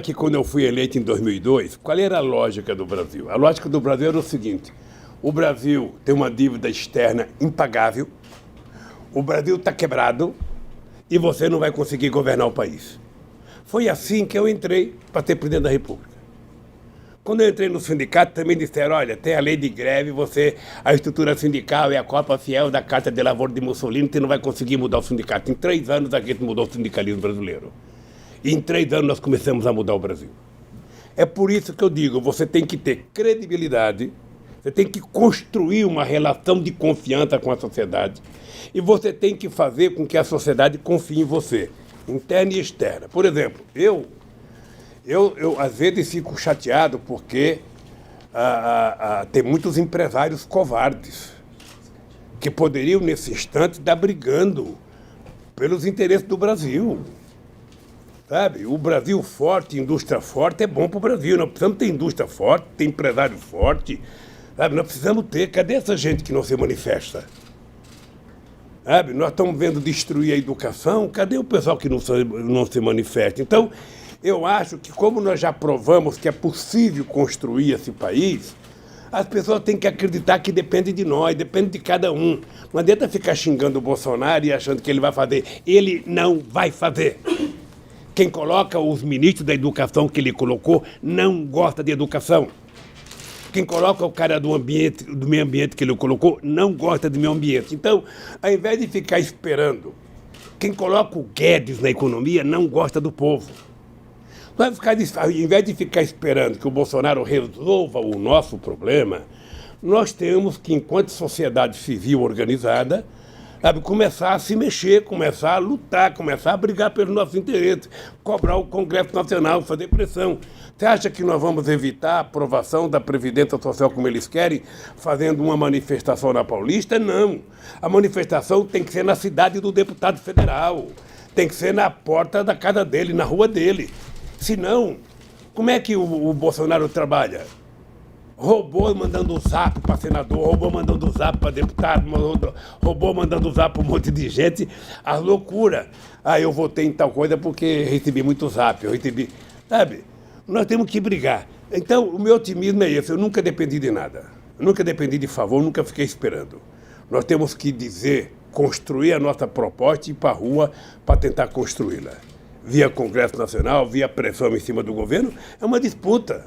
que quando eu fui eleito em 2002, qual era a lógica do Brasil? A lógica do Brasil era o seguinte: o Brasil tem uma dívida externa impagável, o Brasil está quebrado e você não vai conseguir governar o país. Foi assim que eu entrei para ser presidente da República. Quando eu entrei no sindicato, também disseram: olha, tem a lei de greve, a estrutura sindical é a cópia fiel da Carta de Lavoro de Mussolini, você não vai conseguir mudar o sindicato. Em 3 anos a gente mudou o sindicalismo brasileiro. E em 3 anos nós começamos a mudar o Brasil. É por isso que eu digo, você tem que ter credibilidade, você tem que construir uma relação de confiança com a sociedade e você tem que fazer com que a sociedade confie em você, interna e externa. Por exemplo, eu às vezes fico chateado porque tem muitos empresários covardes que poderiam, nesse instante, estar brigando pelos interesses do Brasil. Sabe? O Brasil forte, indústria forte, é bom para o Brasil. Nós precisamos ter indústria forte, ter empresário forte. Sabe? Nós precisamos ter. Cadê essa gente que não se manifesta? Sabe? Nós estamos vendo destruir a educação. Cadê o pessoal que não se manifesta? Então, eu acho que como nós já provamos que é possível construir esse país, as pessoas têm que acreditar que depende de nós, depende de cada um. Não adianta ficar xingando o Bolsonaro e achando que ele vai fazer. Ele não vai fazer. Quem coloca os ministros da educação que ele colocou não gosta de educação. Quem coloca o cara do meio ambiente que ele colocou não gosta do meio ambiente. Então, ao invés de ficar esperando, quem coloca o Guedes na economia não gosta do povo. Ao invés de ficar esperando que o Bolsonaro resolva o nosso problema, nós temos que, enquanto sociedade civil organizada, começar a se mexer, começar a lutar, começar a brigar pelos nossos interesses, cobrar o Congresso Nacional, fazer pressão. Você acha que nós vamos evitar a aprovação da Previdência Social como eles querem, fazendo uma manifestação na Paulista? Não. A manifestação tem que ser na cidade do deputado federal, tem que ser na porta da casa dele, na rua dele. Senão, como é que o Bolsonaro trabalha? Robô mandando zap para senador, robô mandando zap para deputado, robô mandando zap para um monte de gente, as loucuras. Eu votei em tal coisa porque recebi muito zap, eu recebi... Sabe? Nós temos que brigar. Então, o meu otimismo é esse, eu nunca dependi de nada. Eu nunca dependi de favor, nunca fiquei esperando. Nós temos que construir a nossa proposta e ir para a rua para tentar construí-la. Via Congresso Nacional, via pressão em cima do governo, é uma disputa.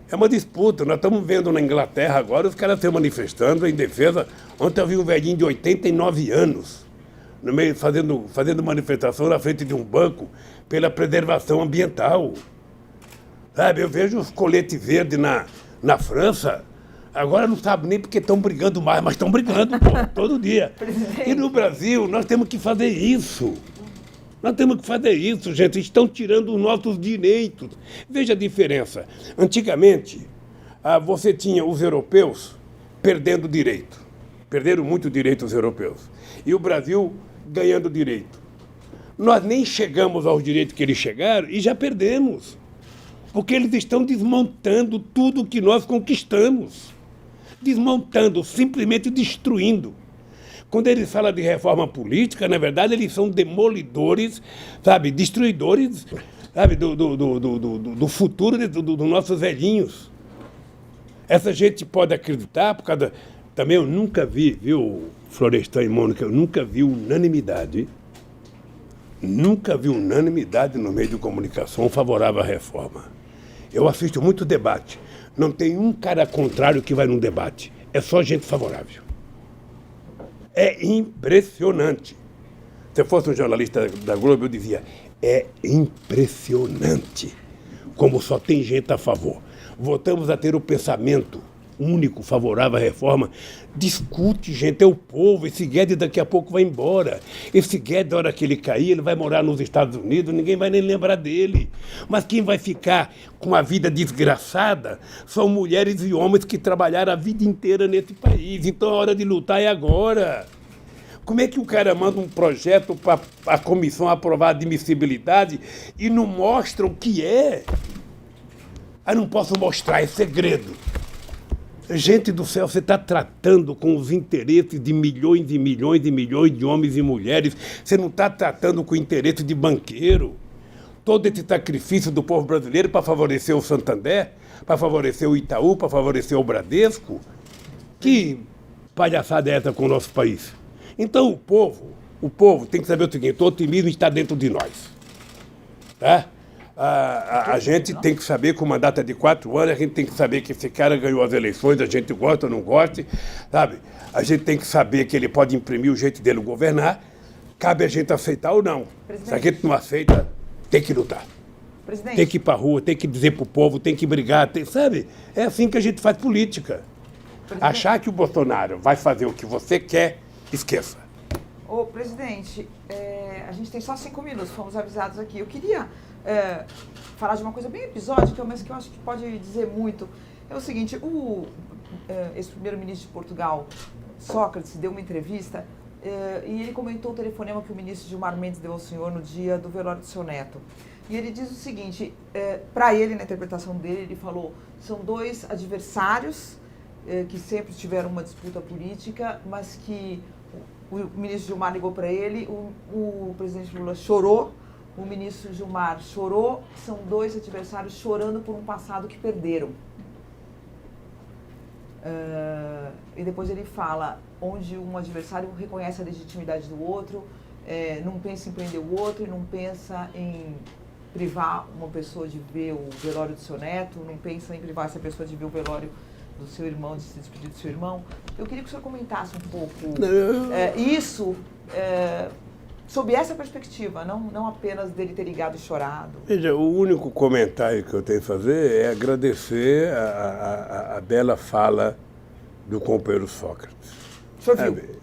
É uma disputa. Nós estamos vendo na Inglaterra agora os caras se manifestando em defesa. Ontem eu vi um velhinho de 89 anos no meio, fazendo manifestação na frente de um banco pela preservação ambiental. Sabe, eu vejo os coletes verdes na França, agora não sabe nem porque estão brigando mais, mas estão brigando, todo dia. E no Brasil nós temos que fazer isso. Nós temos que fazer isso, gente. Estão tirando os nossos direitos. Veja a diferença. Antigamente, você tinha os europeus perdendo direito. Perderam muito direito os europeus. E o Brasil ganhando direito. Nós nem chegamos aos direitos que eles chegaram e já perdemos. Porque eles estão desmontando tudo que nós conquistamos. Desmontando, simplesmente destruindo. Quando eles falam de reforma política, na verdade, eles são demolidores, sabe, destruidores, sabe, do futuro dos nossos velhinhos. Essa gente pode acreditar, por causa... Também eu nunca vi, viu, Florestan e Mônica, eu nunca vi unanimidade no meio de comunicação favorável à reforma. Eu assisto muito debate. Não tem um cara contrário que vai num debate. É só gente favorável. É impressionante. Se eu fosse um jornalista da Globo, eu dizia, é impressionante como só tem gente a favor. Voltamos a ter o pensamento único, favorável à reforma. Discute, gente, é o povo. Esse Guedes daqui a pouco vai embora. Esse Guedes, na hora que ele cair, ele vai morar nos Estados Unidos, ninguém vai nem lembrar dele. Mas quem vai ficar com a vida desgraçada são mulheres e homens que trabalharam a vida inteira nesse país. Então a hora de lutar é agora. Como é que o cara manda um projeto para a comissão aprovar a admissibilidade e não mostra o que é? Eu não posso mostrar, é segredo. Gente do céu, você está tratando com os interesses de milhões e milhões e milhões de homens e mulheres. Você não está tratando com o interesse de banqueiro. Todo esse sacrifício do povo brasileiro para favorecer o Santander, para favorecer o Itaú, para favorecer o Bradesco. Que palhaçada é essa com o nosso país? Então o povo tem que saber o seguinte, o otimismo está dentro de nós. Tá? A gente tem que saber que o mandato é de 4 anos, a gente tem que saber que esse cara ganhou as eleições, a gente gosta ou não gosta, sabe? A gente tem que saber que ele pode imprimir o jeito dele governar, cabe a gente aceitar ou não. Presidente. Se a gente não aceita, tem que lutar. Presidente. Tem que ir para a rua, tem que dizer para o povo, tem que brigar, sabe? É assim que a gente faz política. Presidente. Achar que o Bolsonaro vai fazer o que você quer, esqueça. Ô, presidente, a gente tem só 5 minutos, fomos avisados aqui. Eu queria falar de uma coisa bem episódica, mas que eu acho que pode dizer muito. É o seguinte, o ex-primeiro-ministro de Portugal, Sócrates, deu uma entrevista e ele comentou o telefonema que o ministro Gilmar Mendes deu ao senhor no dia do velório do seu neto. E ele diz o seguinte, para ele, na interpretação dele, ele falou, são 2 adversários que sempre tiveram uma disputa política, mas que o ministro Gilmar ligou para ele, o presidente Lula chorou, o ministro Gilmar chorou, são 2 adversários chorando por um passado que perderam. E depois ele fala, onde um adversário reconhece a legitimidade do outro, não pensa em prender o outro e não pensa em privar uma pessoa de ver o velório do seu neto, não pensa em privar essa pessoa de ver o velório do seu irmão, de se despedir do seu irmão. Eu queria que o senhor comentasse um pouco isso sob essa perspectiva, não apenas dele ter ligado e chorado. Veja, o único comentário que eu tenho a fazer é agradecer a bela fala do companheiro Sócrates. O senhor viu?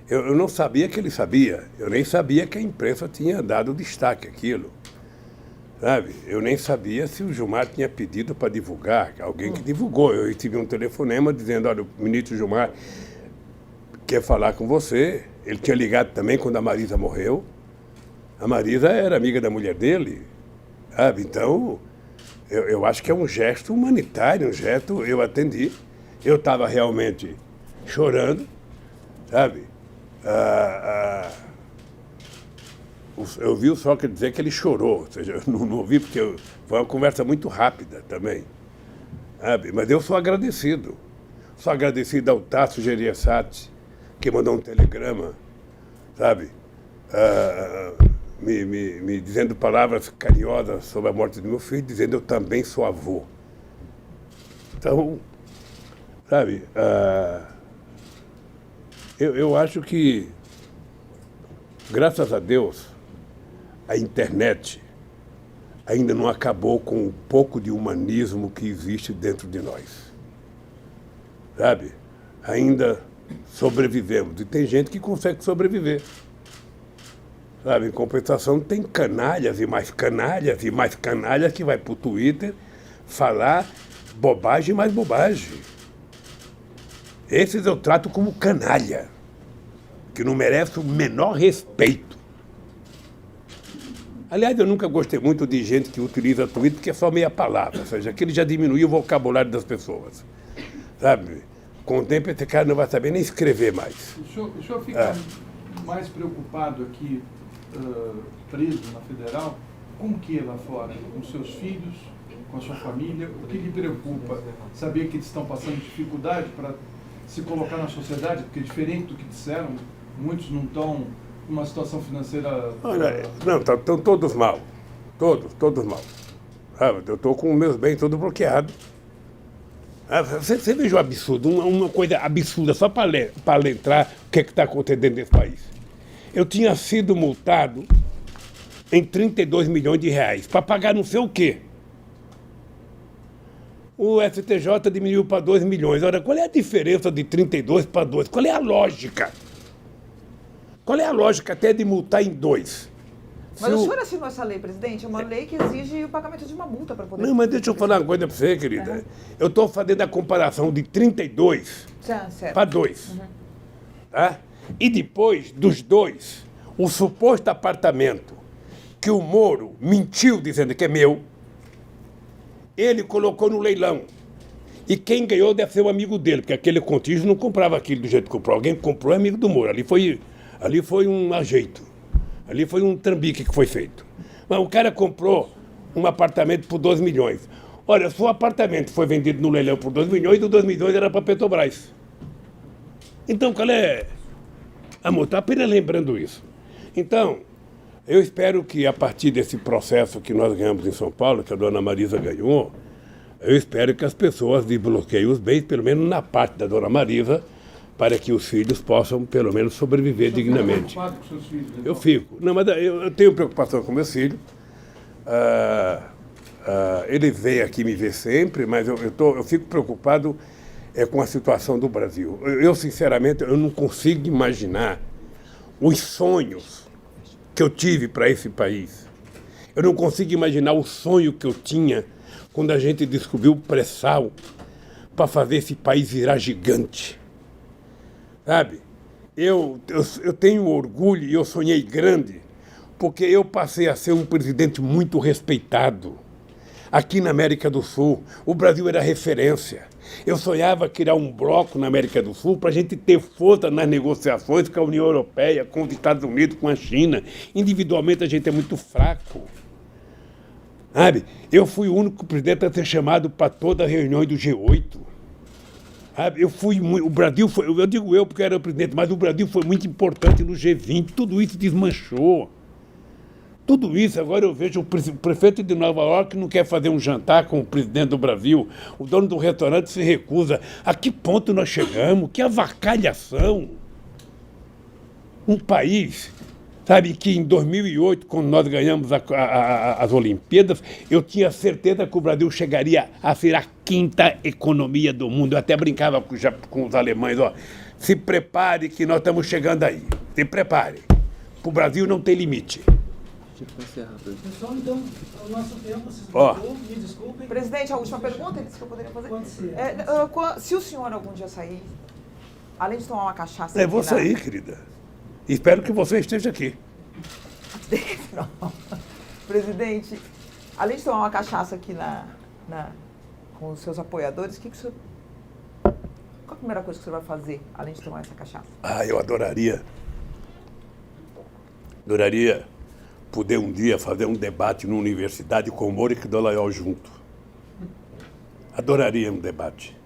Eu não sabia que ele sabia, eu nem sabia que a imprensa tinha dado destaque àquilo. Sabe? Eu nem sabia se o Gilmar tinha pedido para divulgar, alguém que divulgou. Eu recebi um telefonema dizendo, olha, o ministro Gilmar quer falar com você. Ele tinha ligado também quando a Marisa morreu. A Marisa era amiga da mulher dele. Sabe? Então, eu acho que é um gesto humanitário, um gesto, eu atendi. Eu estava realmente chorando, sabe? Eu vi o Sócrates dizer que ele chorou, ou seja, eu não ouvi porque foi uma conversa muito rápida também, sabe? Mas eu sou agradecido ao Tasso Gereissati, que mandou um telegrama, sabe? Me dizendo palavras carinhosas sobre a morte do meu filho, dizendo eu também sou avô. Então, sabe, eu acho que, graças a Deus, a internet ainda não acabou com um pouco de humanismo que existe dentro de nós. Sabe? Ainda sobrevivemos. E tem gente que consegue sobreviver. Sabe? Em compensação, tem canalhas e mais canalhas e mais canalhas que vai para o Twitter falar bobagem e mais bobagem. Esses eu trato como canalha, que não merece o menor respeito. Aliás, eu nunca gostei muito de gente que utiliza Twitter, porque é só meia palavra, ou seja, aquele já diminuiu o vocabulário das pessoas, sabe? Com o tempo, esse cara não vai saber nem escrever mais. O senhor fica mais preocupado aqui, preso na Federal, com o que lá fora? Com seus filhos, com a sua família? O que lhe preocupa? Saber que eles estão passando dificuldade para se colocar na sociedade? Porque diferente do que disseram, muitos não estão numa situação financeira... Olha, não, estão todos mal. Todos mal. Eu estou com os meus bens todos bloqueados. Você veja o absurdo, uma coisa absurda, só para lembrar o que está acontecendo nesse país. Eu tinha sido multado em 32 milhões de reais para pagar não sei o quê. O STJ diminuiu para 2 milhões. Ora, qual é a diferença de 32 para 2? Qual é a lógica? Qual é a lógica até de multar em 2? Mas o senhor assinou essa lei, presidente? É uma lei que exige o pagamento de uma multa para poder... Não, mas deixa eu falar uma coisa para você, querida. Eu estou fazendo a comparação de 32 para 2. Tá? E depois dos 2, o suposto apartamento que o Moro mentiu dizendo que é meu, ele colocou no leilão. E quem ganhou deve ser o amigo dele, porque aquele contígio não comprava aquilo do jeito que comprou. Alguém comprou é amigo do Moro. Ali foi um ajeito. Ali foi um trambique que foi feito. Mas o cara comprou um apartamento por 2 milhões. Olha, se o apartamento foi vendido no leilão por 2 milhões, e 2 milhões era para Petrobras. Então, qual é a multa? Apenas lembrando isso. Então, eu espero que a partir desse processo que nós ganhamos em São Paulo, que a dona Marisa ganhou, eu espero que as pessoas desbloqueiem os bens, pelo menos na parte da dona Marisa, para que os filhos possam, pelo menos, sobreviver dignamente. Preocupado com seus filhos, então? Eu fico. Não, mas eu tenho preocupação com meus filhos. Eles vêm aqui me ver sempre, mas eu fico preocupado com a situação do Brasil. Eu, sinceramente, eu não consigo imaginar os sonhos que eu tive para esse país. Eu não consigo imaginar o sonho que eu tinha quando a gente descobriu o pré-sal para fazer esse país virar gigante. Sabe? Eu tenho orgulho e eu sonhei grande, porque eu passei a ser um presidente muito respeitado. Aqui na América do Sul, o Brasil era referência. Eu sonhava criar um bloco na América do Sul para a gente ter força nas negociações com a União Europeia, com os Estados Unidos, com a China. Individualmente a gente é muito fraco. Sabe? Eu fui o único presidente a ser chamado para todas as reuniões do G8. O Brasil foi, eu digo eu porque era o presidente, mas o Brasil foi muito importante no G20, tudo isso desmanchou. Tudo isso, agora eu vejo o prefeito de Nova York não quer fazer um jantar com o presidente do Brasil, o dono do restaurante se recusa. A que ponto nós chegamos? Que avacalhação! Um país, sabe, que em 2008, quando nós ganhamos as Olimpíadas, eu tinha certeza que o Brasil chegaria a ser a 5ª economia do mundo. Eu até brincava com os alemães, ó, se prepare que nós estamos chegando aí. Se prepare. O Brasil não tem limite. Pessoal, então, o nosso tempo se Ó. esgotou, me desculpem. Presidente, a última pergunta que eu poderia fazer. Pode ser. Se o senhor algum dia sair, além de tomar uma cachaça... Eu vou aqui na- sair, querida. Espero que você esteja aqui. Não. Presidente, além de tomar uma cachaça aqui com os seus apoiadores, qual a primeira coisa que o senhor vai fazer, além de tomar essa cachaça? Eu adoraria poder um dia fazer um debate numa universidade com o Moro e Dallagnol junto. Adoraria um debate.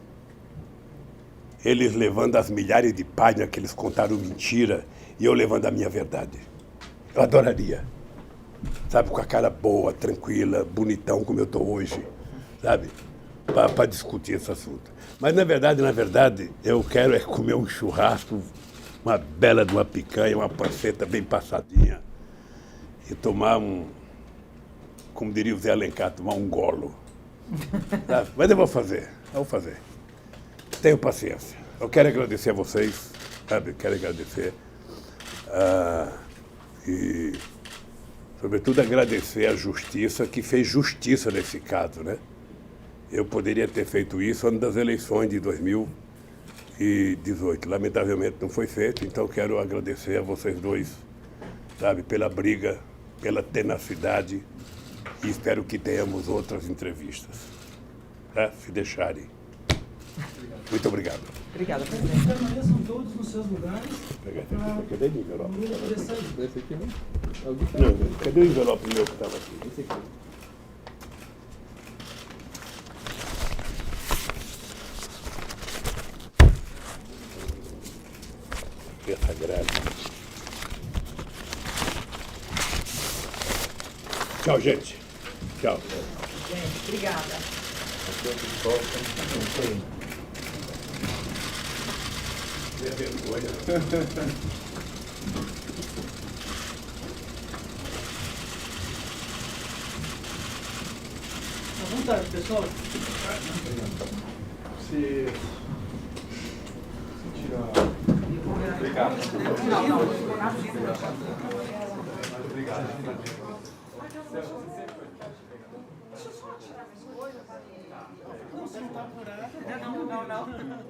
Eles levando as milhares de páginas que eles contaram mentira e eu levando a minha verdade. Eu adoraria. Sabe, com a cara boa, tranquila, bonitão como eu estou hoje, sabe? Para discutir esse assunto. Mas na verdade, eu quero comer um churrasco, uma bela de uma picanha, uma panceta bem passadinha e tomar como diria o Zé Alencar, tomar um golo. Sabe? Mas eu vou fazer. Tenho paciência. Eu quero agradecer a vocês, sabe? Quero agradecer. E, sobretudo, agradecer à justiça que fez justiça nesse caso, né? Eu poderia ter feito isso antes das eleições de 2018. Lamentavelmente não foi feito, então quero agradecer a vocês dois, sabe, pela briga pela tenacidade e espero que tenhamos outras entrevistas. Tá? Se deixarem. Muito obrigado. Obrigada, presidente. Permaneçam todos nos seus lugares. Cadê o envelope? Poder sair. Esse aqui não? Alguém tá? Não, cadê o envelope meu que estava aqui? Esse aqui. Essa grade. Tchau, gente. Tchau. Gente, obrigada. É vergonha. À vontade, pessoal. Se tirar. Não, não, não.